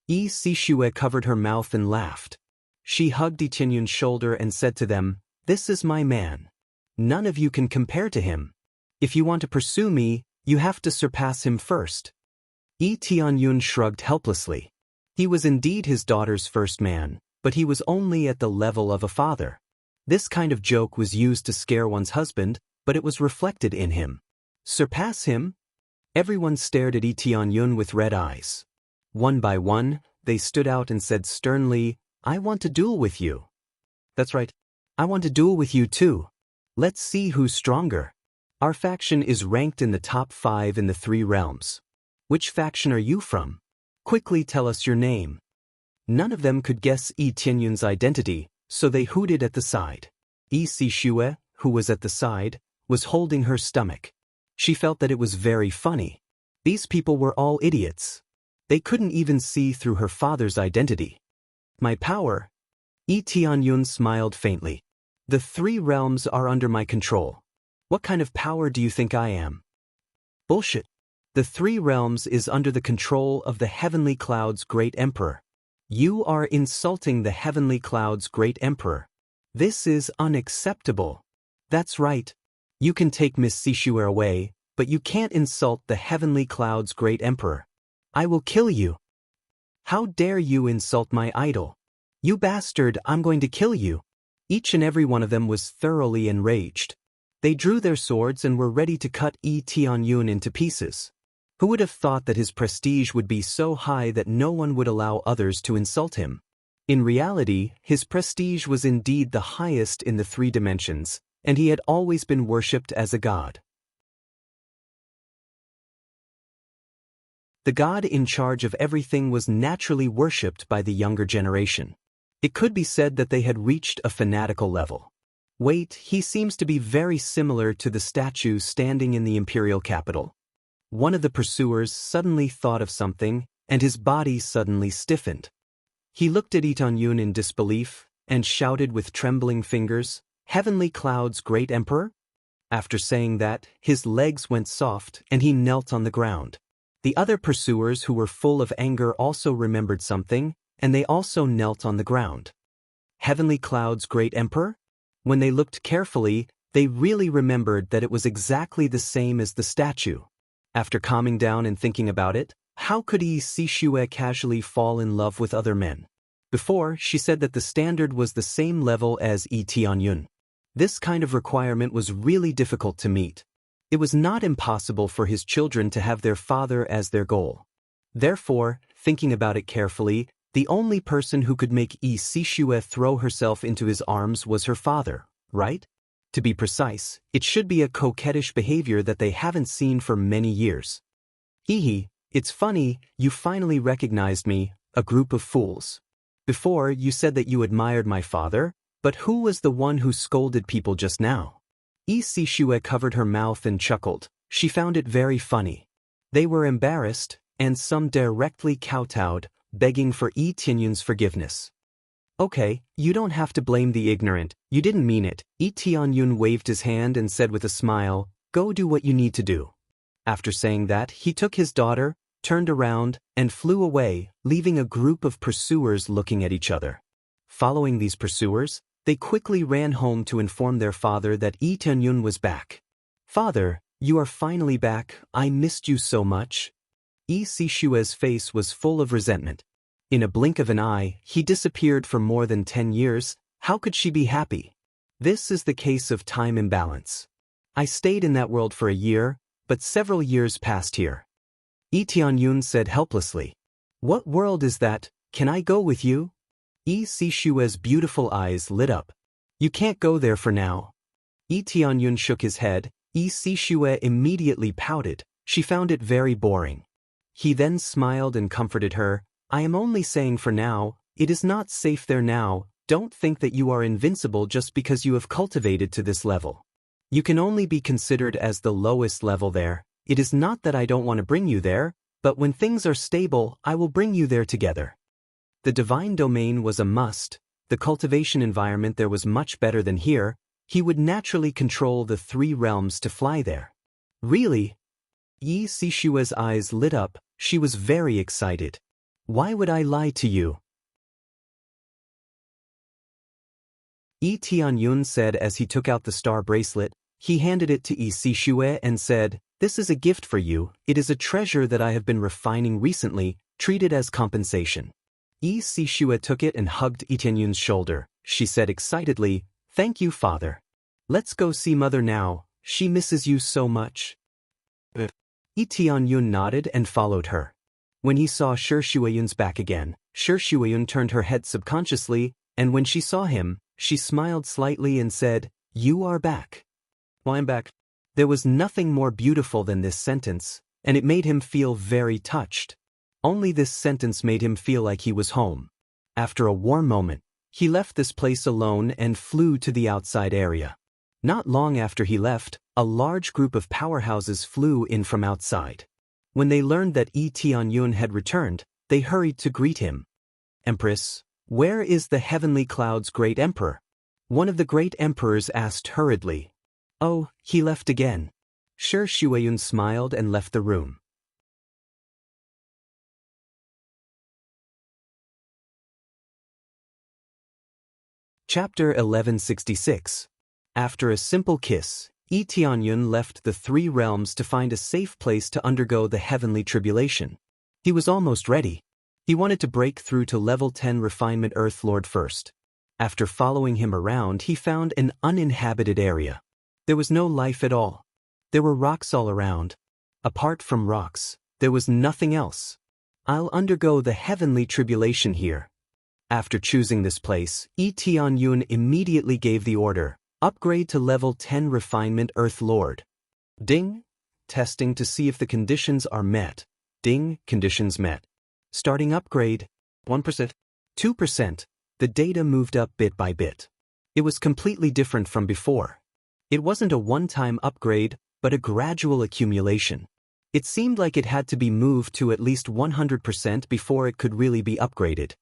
Sishue covered her mouth and laughed. She hugged Tianyun's shoulder and said to them, "This is my man. None of you can compare to him. If you want to pursue me, you have to surpass him first." Tianyun shrugged helplessly. He was indeed his daughter's first man, but he was only at the level of a father. This kind of joke was used to scare one's husband, but it was reflected in him. Surpass him? Everyone stared at Tianyun with red eyes. One by one, they stood out and said sternly, "I want to duel with you." That's right. I want to duel with you too. Let's see who's stronger. Our faction is ranked in the top 5 in the 3 realms. Which faction are you from? Quickly tell us your name. None of them could guess Tianyun's identity, so they hooted at the side. Sishue, who was at the side, was holding her stomach. She felt that it was very funny. These people were all idiots. They couldn't even see through her father's identity. My power? Lee Tianyun smiled faintly. The three realms are under my control. What kind of power do you think I am? Bullshit. The three realms is under the control of the Heavenly Cloud's great emperor. You are insulting the Heavenly Cloud's great emperor. This is unacceptable. That's right. You can take Miss Sishue away, but you can't insult the Heavenly Cloud's great emperor. I will kill you. How dare you insult my idol? You bastard, I'm going to kill you. Each and every one of them was thoroughly enraged. They drew their swords and were ready to cut Lee Tianyun into pieces. Who would have thought that his prestige would be so high that no one would allow others to insult him? In reality, his prestige was indeed the highest in the three dimensions, and he had always been worshipped as a god. The god in charge of everything was naturally worshipped by the younger generation. It could be said that they had reached a fanatical level. Wait, he seems to be very similar to the statue standing in the imperial capital. One of the pursuers suddenly thought of something, and his body suddenly stiffened. He looked at Lee Tianyun in disbelief, and shouted with trembling fingers, "Heavenly Cloud's great emperor?" After saying that, his legs went soft, and he knelt on the ground. The other pursuers who were full of anger also remembered something, and they also knelt on the ground. Heavenly Cloud's great emperor? When they looked carefully, they really remembered that it was exactly the same as the statue. After calming down and thinking about it, how could Lee Sishue casually fall in love with other men? Before, she said that the standard was the same level as Lee Tianyun. This kind of requirement was really difficult to meet. It was not impossible for his children to have their father as their goal. Therefore, thinking about it carefully, the only person who could make Lee Sishue throw herself into his arms was her father, right? To be precise, it should be a coquettish behavior that they haven't seen for many years. Hee, it's funny, you finally recognized me, a group of fools. Before, you said that you admired my father, but who was the one who scolded people just now? Lee Sishue covered her mouth and chuckled. She found it very funny. They were embarrassed, and some directly kowtowed, begging for Lee Tianyun's forgiveness. Okay, you don't have to blame the ignorant, you didn't mean it. Lee Tianyun waved his hand and said with a smile, go do what you need to do. After saying that, he took his daughter, turned around, and flew away, leaving a group of pursuers looking at each other. Following these pursuers, they quickly ran home to inform their father that Lee Tianyun was back. Father, you are finally back, I missed you so much. Lee Sishue's face was full of resentment. In a blink of an eye, he disappeared for more than 10 years, how could she be happy? This is the case of time imbalance. I stayed in that world for a year, but several years passed here. Lee Tianyun said helplessly. What world is that, can I go with you? Lee Sishue's beautiful eyes lit up. You can't go there for now. Lee Tianyun shook his head. Lee Sishue immediately pouted. She found it very boring. He then smiled and comforted her. I am only saying for now, it is not safe there now, don't think that you are invincible just because you have cultivated to this level. You can only be considered as the lowest level there. It is not that I don't want to bring you there, but when things are stable, I will bring you there together. The divine domain was a must, the cultivation environment there was much better than here, he would naturally control the 3 realms to fly there. Really? Lee Sishue's eyes lit up, she was very excited. Why would I lie to you? Lee Tianyun said as he took out the star bracelet. He handed it to Lee Sishue and said, this is a gift for you, it is a treasure that I have been refining recently, treat it as compensation. Lee Sishue took it and hugged Lee Tianyun's shoulder. She said excitedly, thank you, father. Let's go see mother now, she misses you so much. Lee Tianyun nodded and followed her. When he saw Shi Shueyun's back again, Shi Shueyun turned her head subconsciously, and when she saw him, she smiled slightly and said, you are back. Well, I'm back. There was nothing more beautiful than this sentence, and it made him feel very touched. Only this sentence made him feel like he was home. After a warm moment, he left this place alone and flew to the outside area. Not long after he left, a large group of powerhouses flew in from outside. When they learned that Yi Tianyun had returned, they hurried to greet him. "Empress, where is the heavenly cloud's great emperor?" One of the great emperors asked hurriedly. "Oh, he left again." Shi Shuiyun smiled and left the room. Chapter 1166. After a simple kiss, Yi Tianyun left the three realms to find a safe place to undergo the heavenly tribulation. He was almost ready. He wanted to break through to level 10 refinement Earth Lord first. After following him around, he found an uninhabited area. There was no life at all. There were rocks all around. Apart from rocks, there was nothing else. "I'll undergo the heavenly tribulation here." After choosing this place, Yi Tianyun immediately gave the order, "Upgrade to level 10 refinement Earth Lord." Ding! Testing to see if the conditions are met. Ding! Conditions met. Starting upgrade. 1%. 2%. The data moved up bit by bit. It was completely different from before. It wasn't a one-time upgrade, but a gradual accumulation. It seemed like it had to be moved to at least 100% before it could really be upgraded.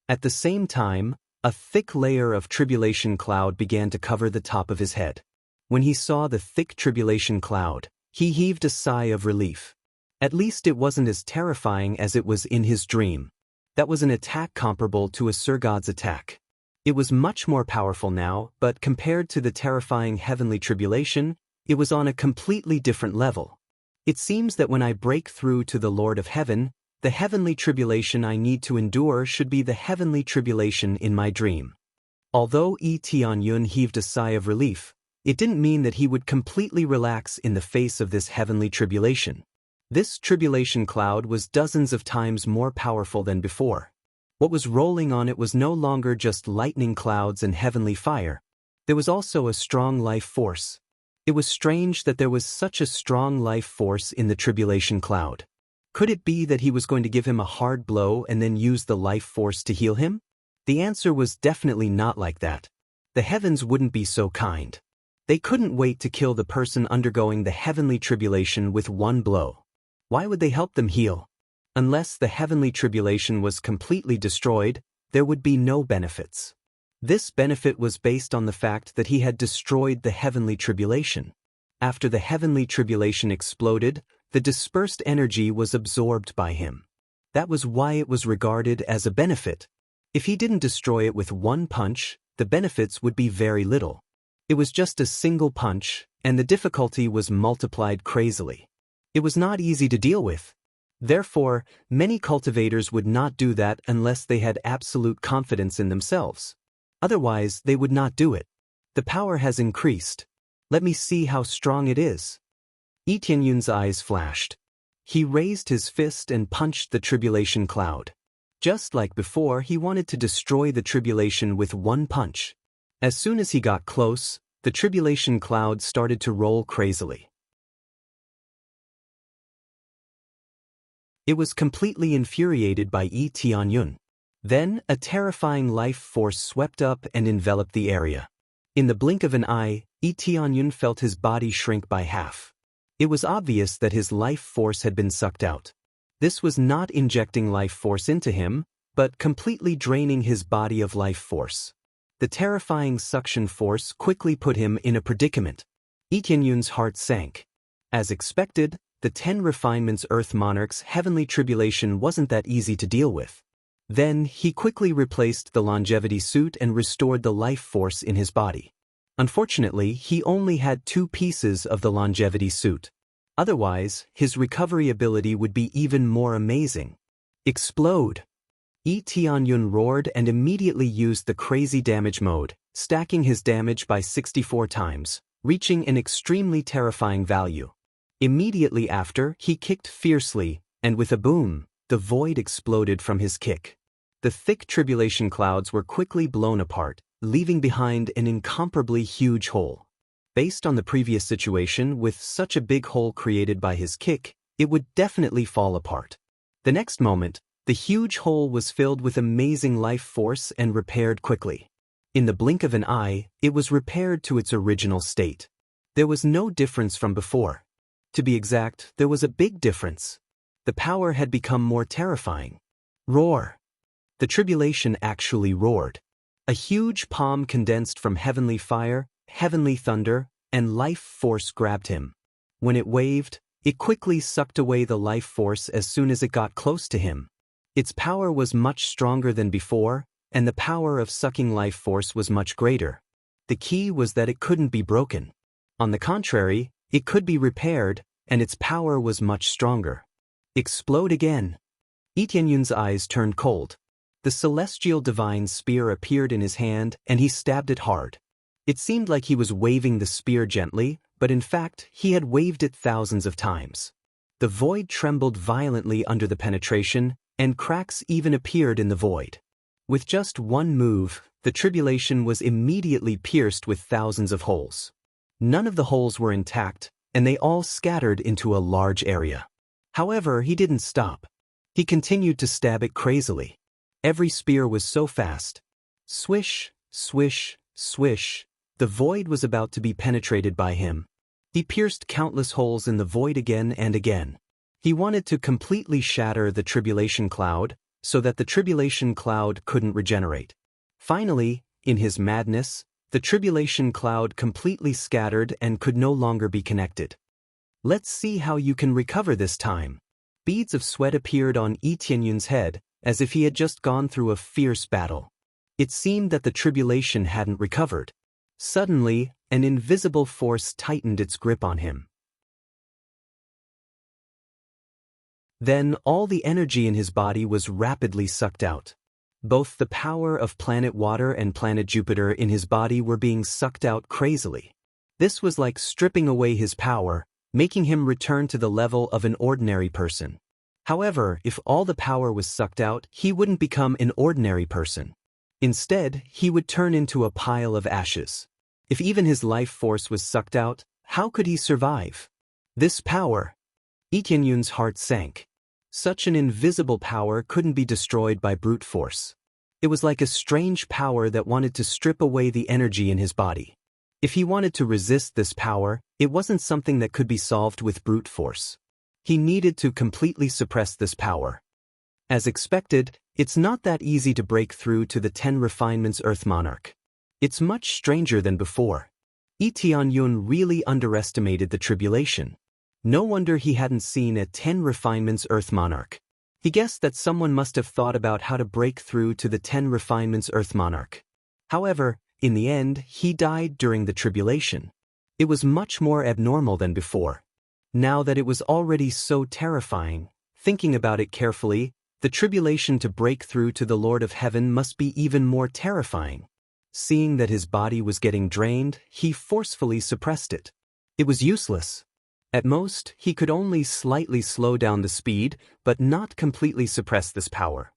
At the same time, a thick layer of tribulation cloud began to cover the top of his head. When he saw the thick tribulation cloud, he heaved a sigh of relief. At least it wasn't as terrifying as it was in his dream. That was an attack comparable to a Surgod's attack. It was much more powerful now, but compared to the terrifying heavenly tribulation, it was on a completely different level. It seems that when I break through to the Lord of Heaven, the heavenly tribulation I need to endure should be the heavenly tribulation in my dream. Although Yi Tianyun heaved a sigh of relief, it didn't mean that he would completely relax in the face of this heavenly tribulation. This tribulation cloud was dozens of times more powerful than before. What was rolling on it was no longer just lightning clouds and heavenly fire. There was also a strong life force. It was strange that there was such a strong life force in the tribulation cloud. Could it be that he was going to give him a hard blow and then use the life force to heal him? The answer was definitely not like that. The heavens wouldn't be so kind. They couldn't wait to kill the person undergoing the heavenly tribulation with one blow. Why would they help them heal? Unless the heavenly tribulation was completely destroyed, there would be no benefits. This benefit was based on the fact that he had destroyed the heavenly tribulation. After the heavenly tribulation exploded, the dispersed energy was absorbed by him. That was why it was regarded as a benefit. If he didn't destroy it with one punch, the benefits would be very little. It was just a single punch, and the difficulty was multiplied crazily. It was not easy to deal with. Therefore, many cultivators would not do that unless they had absolute confidence in themselves. Otherwise, they would not do it. The power has increased. Let me see how strong it is. Yi Tianyun's eyes flashed. He raised his fist and punched the tribulation cloud. Just like before, he wanted to destroy the tribulation with one punch. As soon as he got close, the tribulation cloud started to roll crazily. It was completely infuriated by Yi Tianyun. Then, a terrifying life force swept up and enveloped the area. In the blink of an eye, Yi Tianyun felt his body shrink by half. It was obvious that his life force had been sucked out. This was not injecting life force into him, but completely draining his body of life force. The terrifying suction force quickly put him in a predicament. Yi Tianyun's heart sank. As expected, the 10 refinements Earth Monarch's heavenly tribulation wasn't that easy to deal with. Then, he quickly replaced the longevity suit and restored the life force in his body. Unfortunately, he only had 2 pieces of the longevity suit. Otherwise, his recovery ability would be even more amazing. Explode! Yi Tianyun roared and immediately used the crazy damage mode, stacking his damage by 64 times, reaching an extremely terrifying value. Immediately after, he kicked fiercely, and with a boom, the void exploded from his kick. The thick tribulation clouds were quickly blown apart, leaving behind an incomparably huge hole. Based on the previous situation, with such a big hole created by his kick, it would definitely fall apart. The next moment, the huge hole was filled with amazing life force and repaired quickly. In the blink of an eye, it was repaired to its original state. There was no difference from before. To be exact, there was a big difference. The power had become more terrifying. Roar. The tribulation actually roared. A huge palm condensed from heavenly fire, heavenly thunder, and life force grabbed him. When it waved, it quickly sucked away the life force as soon as it got close to him. Its power was much stronger than before, and the power of sucking life force was much greater. The key was that it couldn't be broken. On the contrary, it could be repaired, and its power was much stronger. Explode again. Yi Tianyun's eyes turned cold. The celestial divine spear appeared in his hand, and he stabbed it hard. It seemed like he was waving the spear gently, but in fact, he had waved it thousands of times. The void trembled violently under the penetration, and cracks even appeared in the void. With just one move, the tribulation was immediately pierced with thousands of holes. None of the holes were intact, and they all scattered into a large area. However, he didn't stop. He continued to stab it crazily. Every spear was so fast. Swish, swish, swish. The void was about to be penetrated by him. He pierced countless holes in the void again and again. He wanted to completely shatter the tribulation cloud, so that the tribulation cloud couldn't regenerate. Finally, in his madness, the tribulation cloud completely scattered and could no longer be connected. Let's see how you can recover this time. Beads of sweat appeared on Yi Tianyun's head, as if he had just gone through a fierce battle. It seemed that the tribulation hadn't recovered. Suddenly, an invisible force tightened its grip on him. Then all the energy in his body was rapidly sucked out. Both the power of planet Water and planet Jupiter in his body were being sucked out crazily. This was like stripping away his power, making him return to the level of an ordinary person. However, if all the power was sucked out, he wouldn't become an ordinary person. Instead, he would turn into a pile of ashes. If even his life force was sucked out, how could he survive? This power. Yi Tianyun's heart sank. Such an invisible power couldn't be destroyed by brute force. It was like a strange power that wanted to strip away the energy in his body. If he wanted to resist this power, it wasn't something that could be solved with brute force. He needed to completely suppress this power. As expected, it's not that easy to break through to the 10 refinements Earth Monarch. It's much stranger than before. Yi Tianyun really underestimated the tribulation. No wonder he hadn't seen a 10 refinements Earth Monarch. He guessed that someone must have thought about how to break through to the 10 refinements Earth Monarch. However, in the end, he died during the tribulation. It was much more abnormal than before. Now that it was already so terrifying, thinking about it carefully, the tribulation to break through to the Lord of Heaven must be even more terrifying. Seeing that his body was getting drained, he forcefully suppressed it. It was useless. At most, he could only slightly slow down the speed, but not completely suppress this power.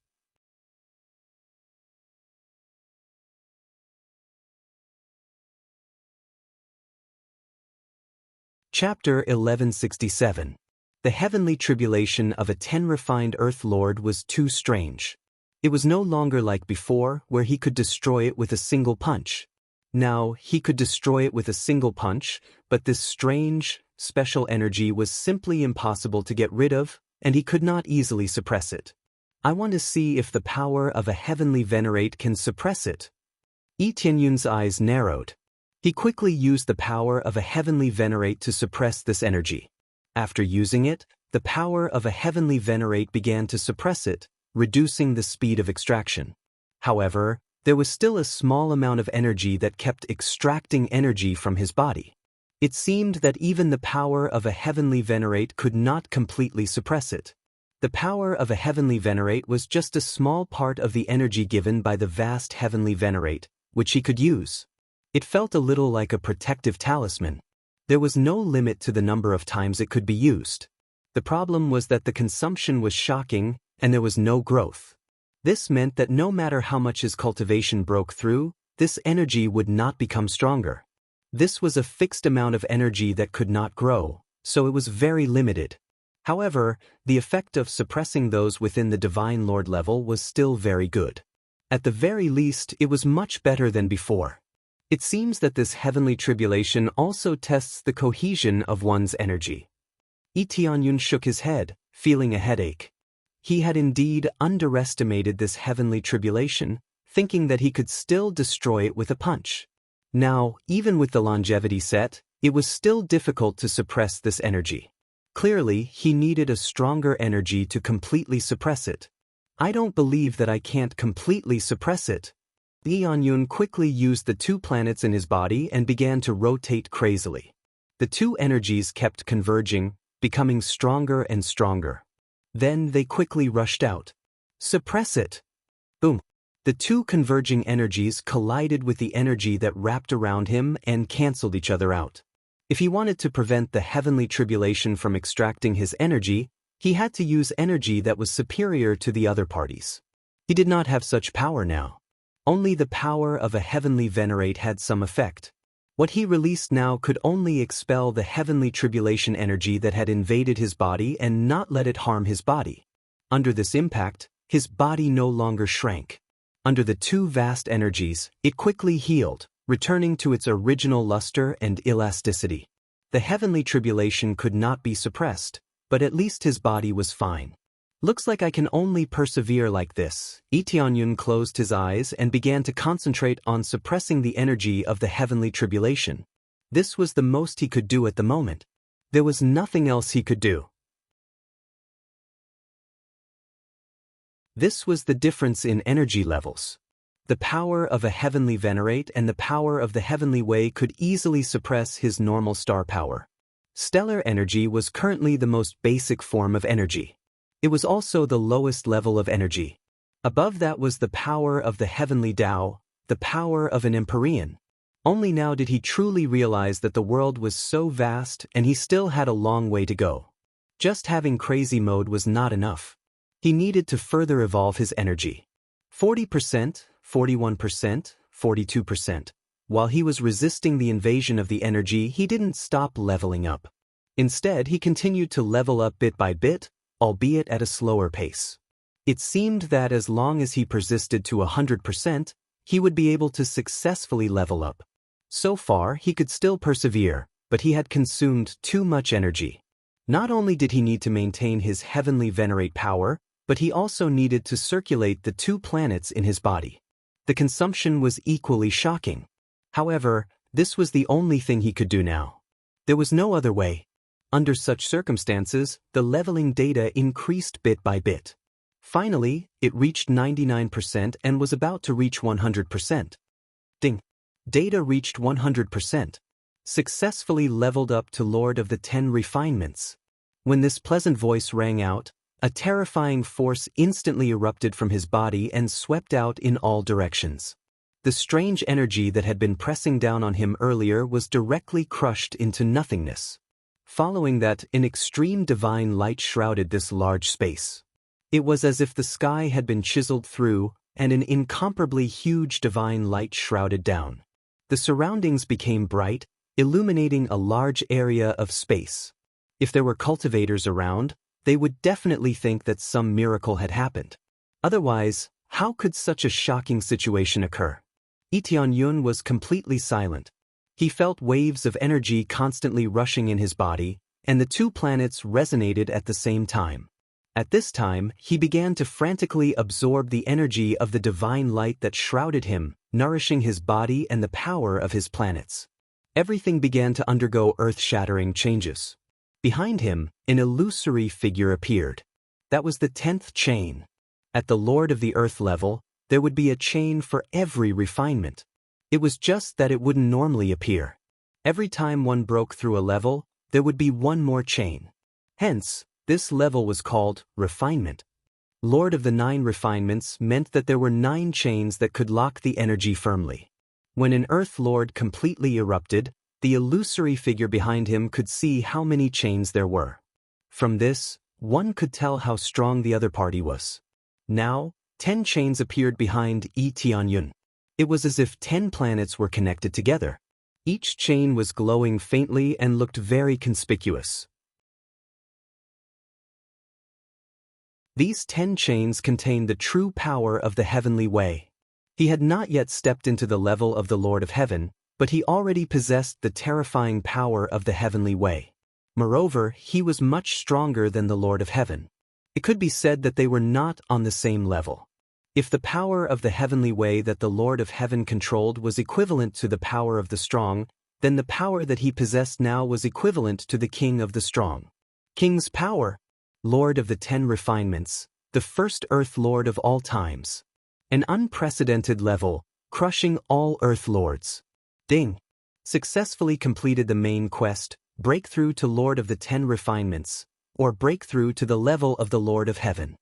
Chapter 1167. The heavenly tribulation of a 10 refined Earth Lord was too strange. It was no longer like before, where he could destroy it with a single punch. Now, he could destroy it with a single punch, but this strange, special energy was simply impossible to get rid of, and he could not easily suppress it. I want to see if the power of a heavenly venerate can suppress it. Yi Tianyun's eyes narrowed. He quickly used the power of a heavenly venerate to suppress this energy. After using it, the power of a heavenly venerate began to suppress it, reducing the speed of extraction. However, there was still a small amount of energy that kept extracting energy from his body. It seemed that even the power of a heavenly venerate could not completely suppress it. The power of a heavenly venerate was just a small part of the energy given by the vast heavenly venerate, which he could use. It felt a little like a protective talisman. There was no limit to the number of times it could be used. The problem was that the consumption was shocking, and there was no growth. This meant that no matter how much his cultivation broke through, this energy would not become stronger. This was a fixed amount of energy that could not grow, so it was very limited. However, the effect of suppressing those within the Divine Lord level was still very good. At the very least, it was much better than before. It seems that this heavenly tribulation also tests the cohesion of one's energy. Lee Tianyun shook his head, feeling a headache. He had indeed underestimated this heavenly tribulation, thinking that he could still destroy it with a punch. Now, even with the longevity set, it was still difficult to suppress this energy. Clearly, he needed a stronger energy to completely suppress it. I don't believe that I can't completely suppress it. Lee Tianyun quickly used the 2 planets in his body and began to rotate crazily. The 2 energies kept converging, becoming stronger and stronger. Then they quickly rushed out. Suppress it! Boom! The 2 converging energies collided with the energy that wrapped around him and cancelled each other out. If he wanted to prevent the heavenly tribulation from extracting his energy, he had to use energy that was superior to the other parties. He did not have such power now. Only the power of a heavenly venerate had some effect. What he released now could only expel the heavenly tribulation energy that had invaded his body and not let it harm his body. Under this impact, his body no longer shrank. Under the 2 vast energies, it quickly healed, returning to its original luster and elasticity. The heavenly tribulation could not be suppressed, but at least his body was fine. Looks like I can only persevere like this. Lee Tianyun closed his eyes and began to concentrate on suppressing the energy of the heavenly tribulation. This was the most he could do at the moment. There was nothing else he could do. This was the difference in energy levels. The power of a heavenly venerate and the power of the heavenly way could easily suppress his normal star power. Stellar energy was currently the most basic form of energy. It was also the lowest level of energy. Above that was the power of the heavenly Tao, the power of an Empyrean. Only now did he truly realize that the world was so vast and he still had a long way to go. Just having crazy mode was not enough. He needed to further evolve his energy. 40%, 41%, 42%. While he was resisting the invasion of the energy, he didn't stop leveling up. Instead, he continued to level up bit by bit, albeit at a slower pace. It seemed that as long as he persisted to 100%, he would be able to successfully level up. So far, he could still persevere, but he had consumed too much energy. Not only did he need to maintain his heavenly venerate power, but he also needed to circulate the 2 planets in his body. The consumption was equally shocking. However, this was the only thing he could do now. There was no other way. Under such circumstances, the leveling data increased bit by bit. Finally, it reached 99% and was about to reach 100%. Ding! Data reached 100%. Successfully leveled up to Lord of the 10 Refinements. When this pleasant voice rang out, a terrifying force instantly erupted from his body and swept out in all directions. The strange energy that had been pressing down on him earlier was directly crushed into nothingness. Following that, an extreme divine light shrouded this large space. It was as if the sky had been chiseled through, and an incomparably huge divine light shrouded down. The surroundings became bright, illuminating a large area of space. If there were cultivators around, they would definitely think that some miracle had happened. Otherwise, how could such a shocking situation occur? Lee Tianyun was completely silent. He felt waves of energy constantly rushing in his body, and the 2 planets resonated at the same time. At this time, he began to frantically absorb the energy of the divine light that shrouded him, nourishing his body and the power of his planets. Everything began to undergo earth-shattering changes. Behind him, an illusory figure appeared. That was the 10th chain. At the Lord of the Earth level, there would be a chain for every refinement. It was just that it wouldn't normally appear. Every time one broke through a level, there would be one more chain. Hence, this level was called refinement. Lord of the 9 refinements meant that there were 9 chains that could lock the energy firmly. When an Earth Lord completely erupted, the illusory figure behind him could see how many chains there were. From this, one could tell how strong the other party was. Now, 10 chains appeared behind Lee Tianyun. It was as if 10 planets were connected together. Each chain was glowing faintly and looked very conspicuous. These 10 chains contained the true power of the heavenly way. He had not yet stepped into the level of the Lord of Heaven, but he already possessed the terrifying power of the heavenly way. Moreover, he was much stronger than the Lord of Heaven. It could be said that they were not on the same level. If the power of the heavenly way that the Lord of Heaven controlled was equivalent to the power of the strong, then the power that he possessed now was equivalent to the king of the strong. King's power, Lord of the 10 refinements, the first Earth Lord of all times. An unprecedented level, crushing all Earth Lords. Ding! Successfully completed the main quest, breakthrough to Lord of the 10 refinements, or breakthrough to the level of the Lord of Heaven.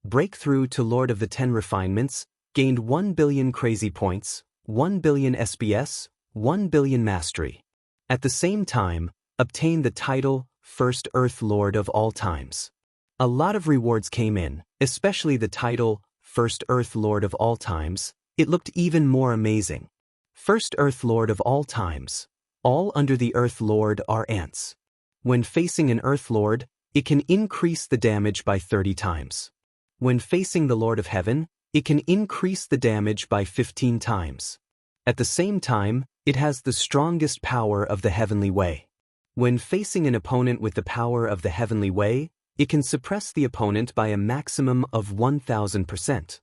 Breakthrough to Lord of the 10 refinements, gained 1 billion crazy points, 1 billion SPS, 1 billion mastery. At the same time, obtained the title, First Earth Lord of all times. A lot of rewards came in, especially the title, First Earth Lord of all times. It looked even more amazing. First Earth Lord of all times. All under the Earth Lord are ants. When facing an Earth Lord, it can increase the damage by 30 times. When facing the Lord of Heaven, it can increase the damage by 15 times. At the same time, it has the strongest power of the heavenly way. When facing an opponent with the power of the heavenly way, it can suppress the opponent by a maximum of 1000%.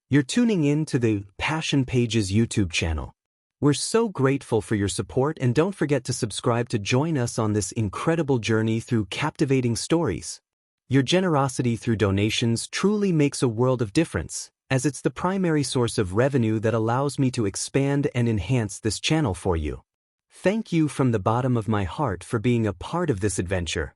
You're tuning in to the Passion Pages YouTube channel. We're so grateful for your support, and don't forget to subscribe to join us on this incredible journey through captivating stories. Your generosity through donations truly makes a world of difference, as it's the primary source of revenue that allows me to expand and enhance this channel for you. Thank you from the bottom of my heart for being a part of this adventure.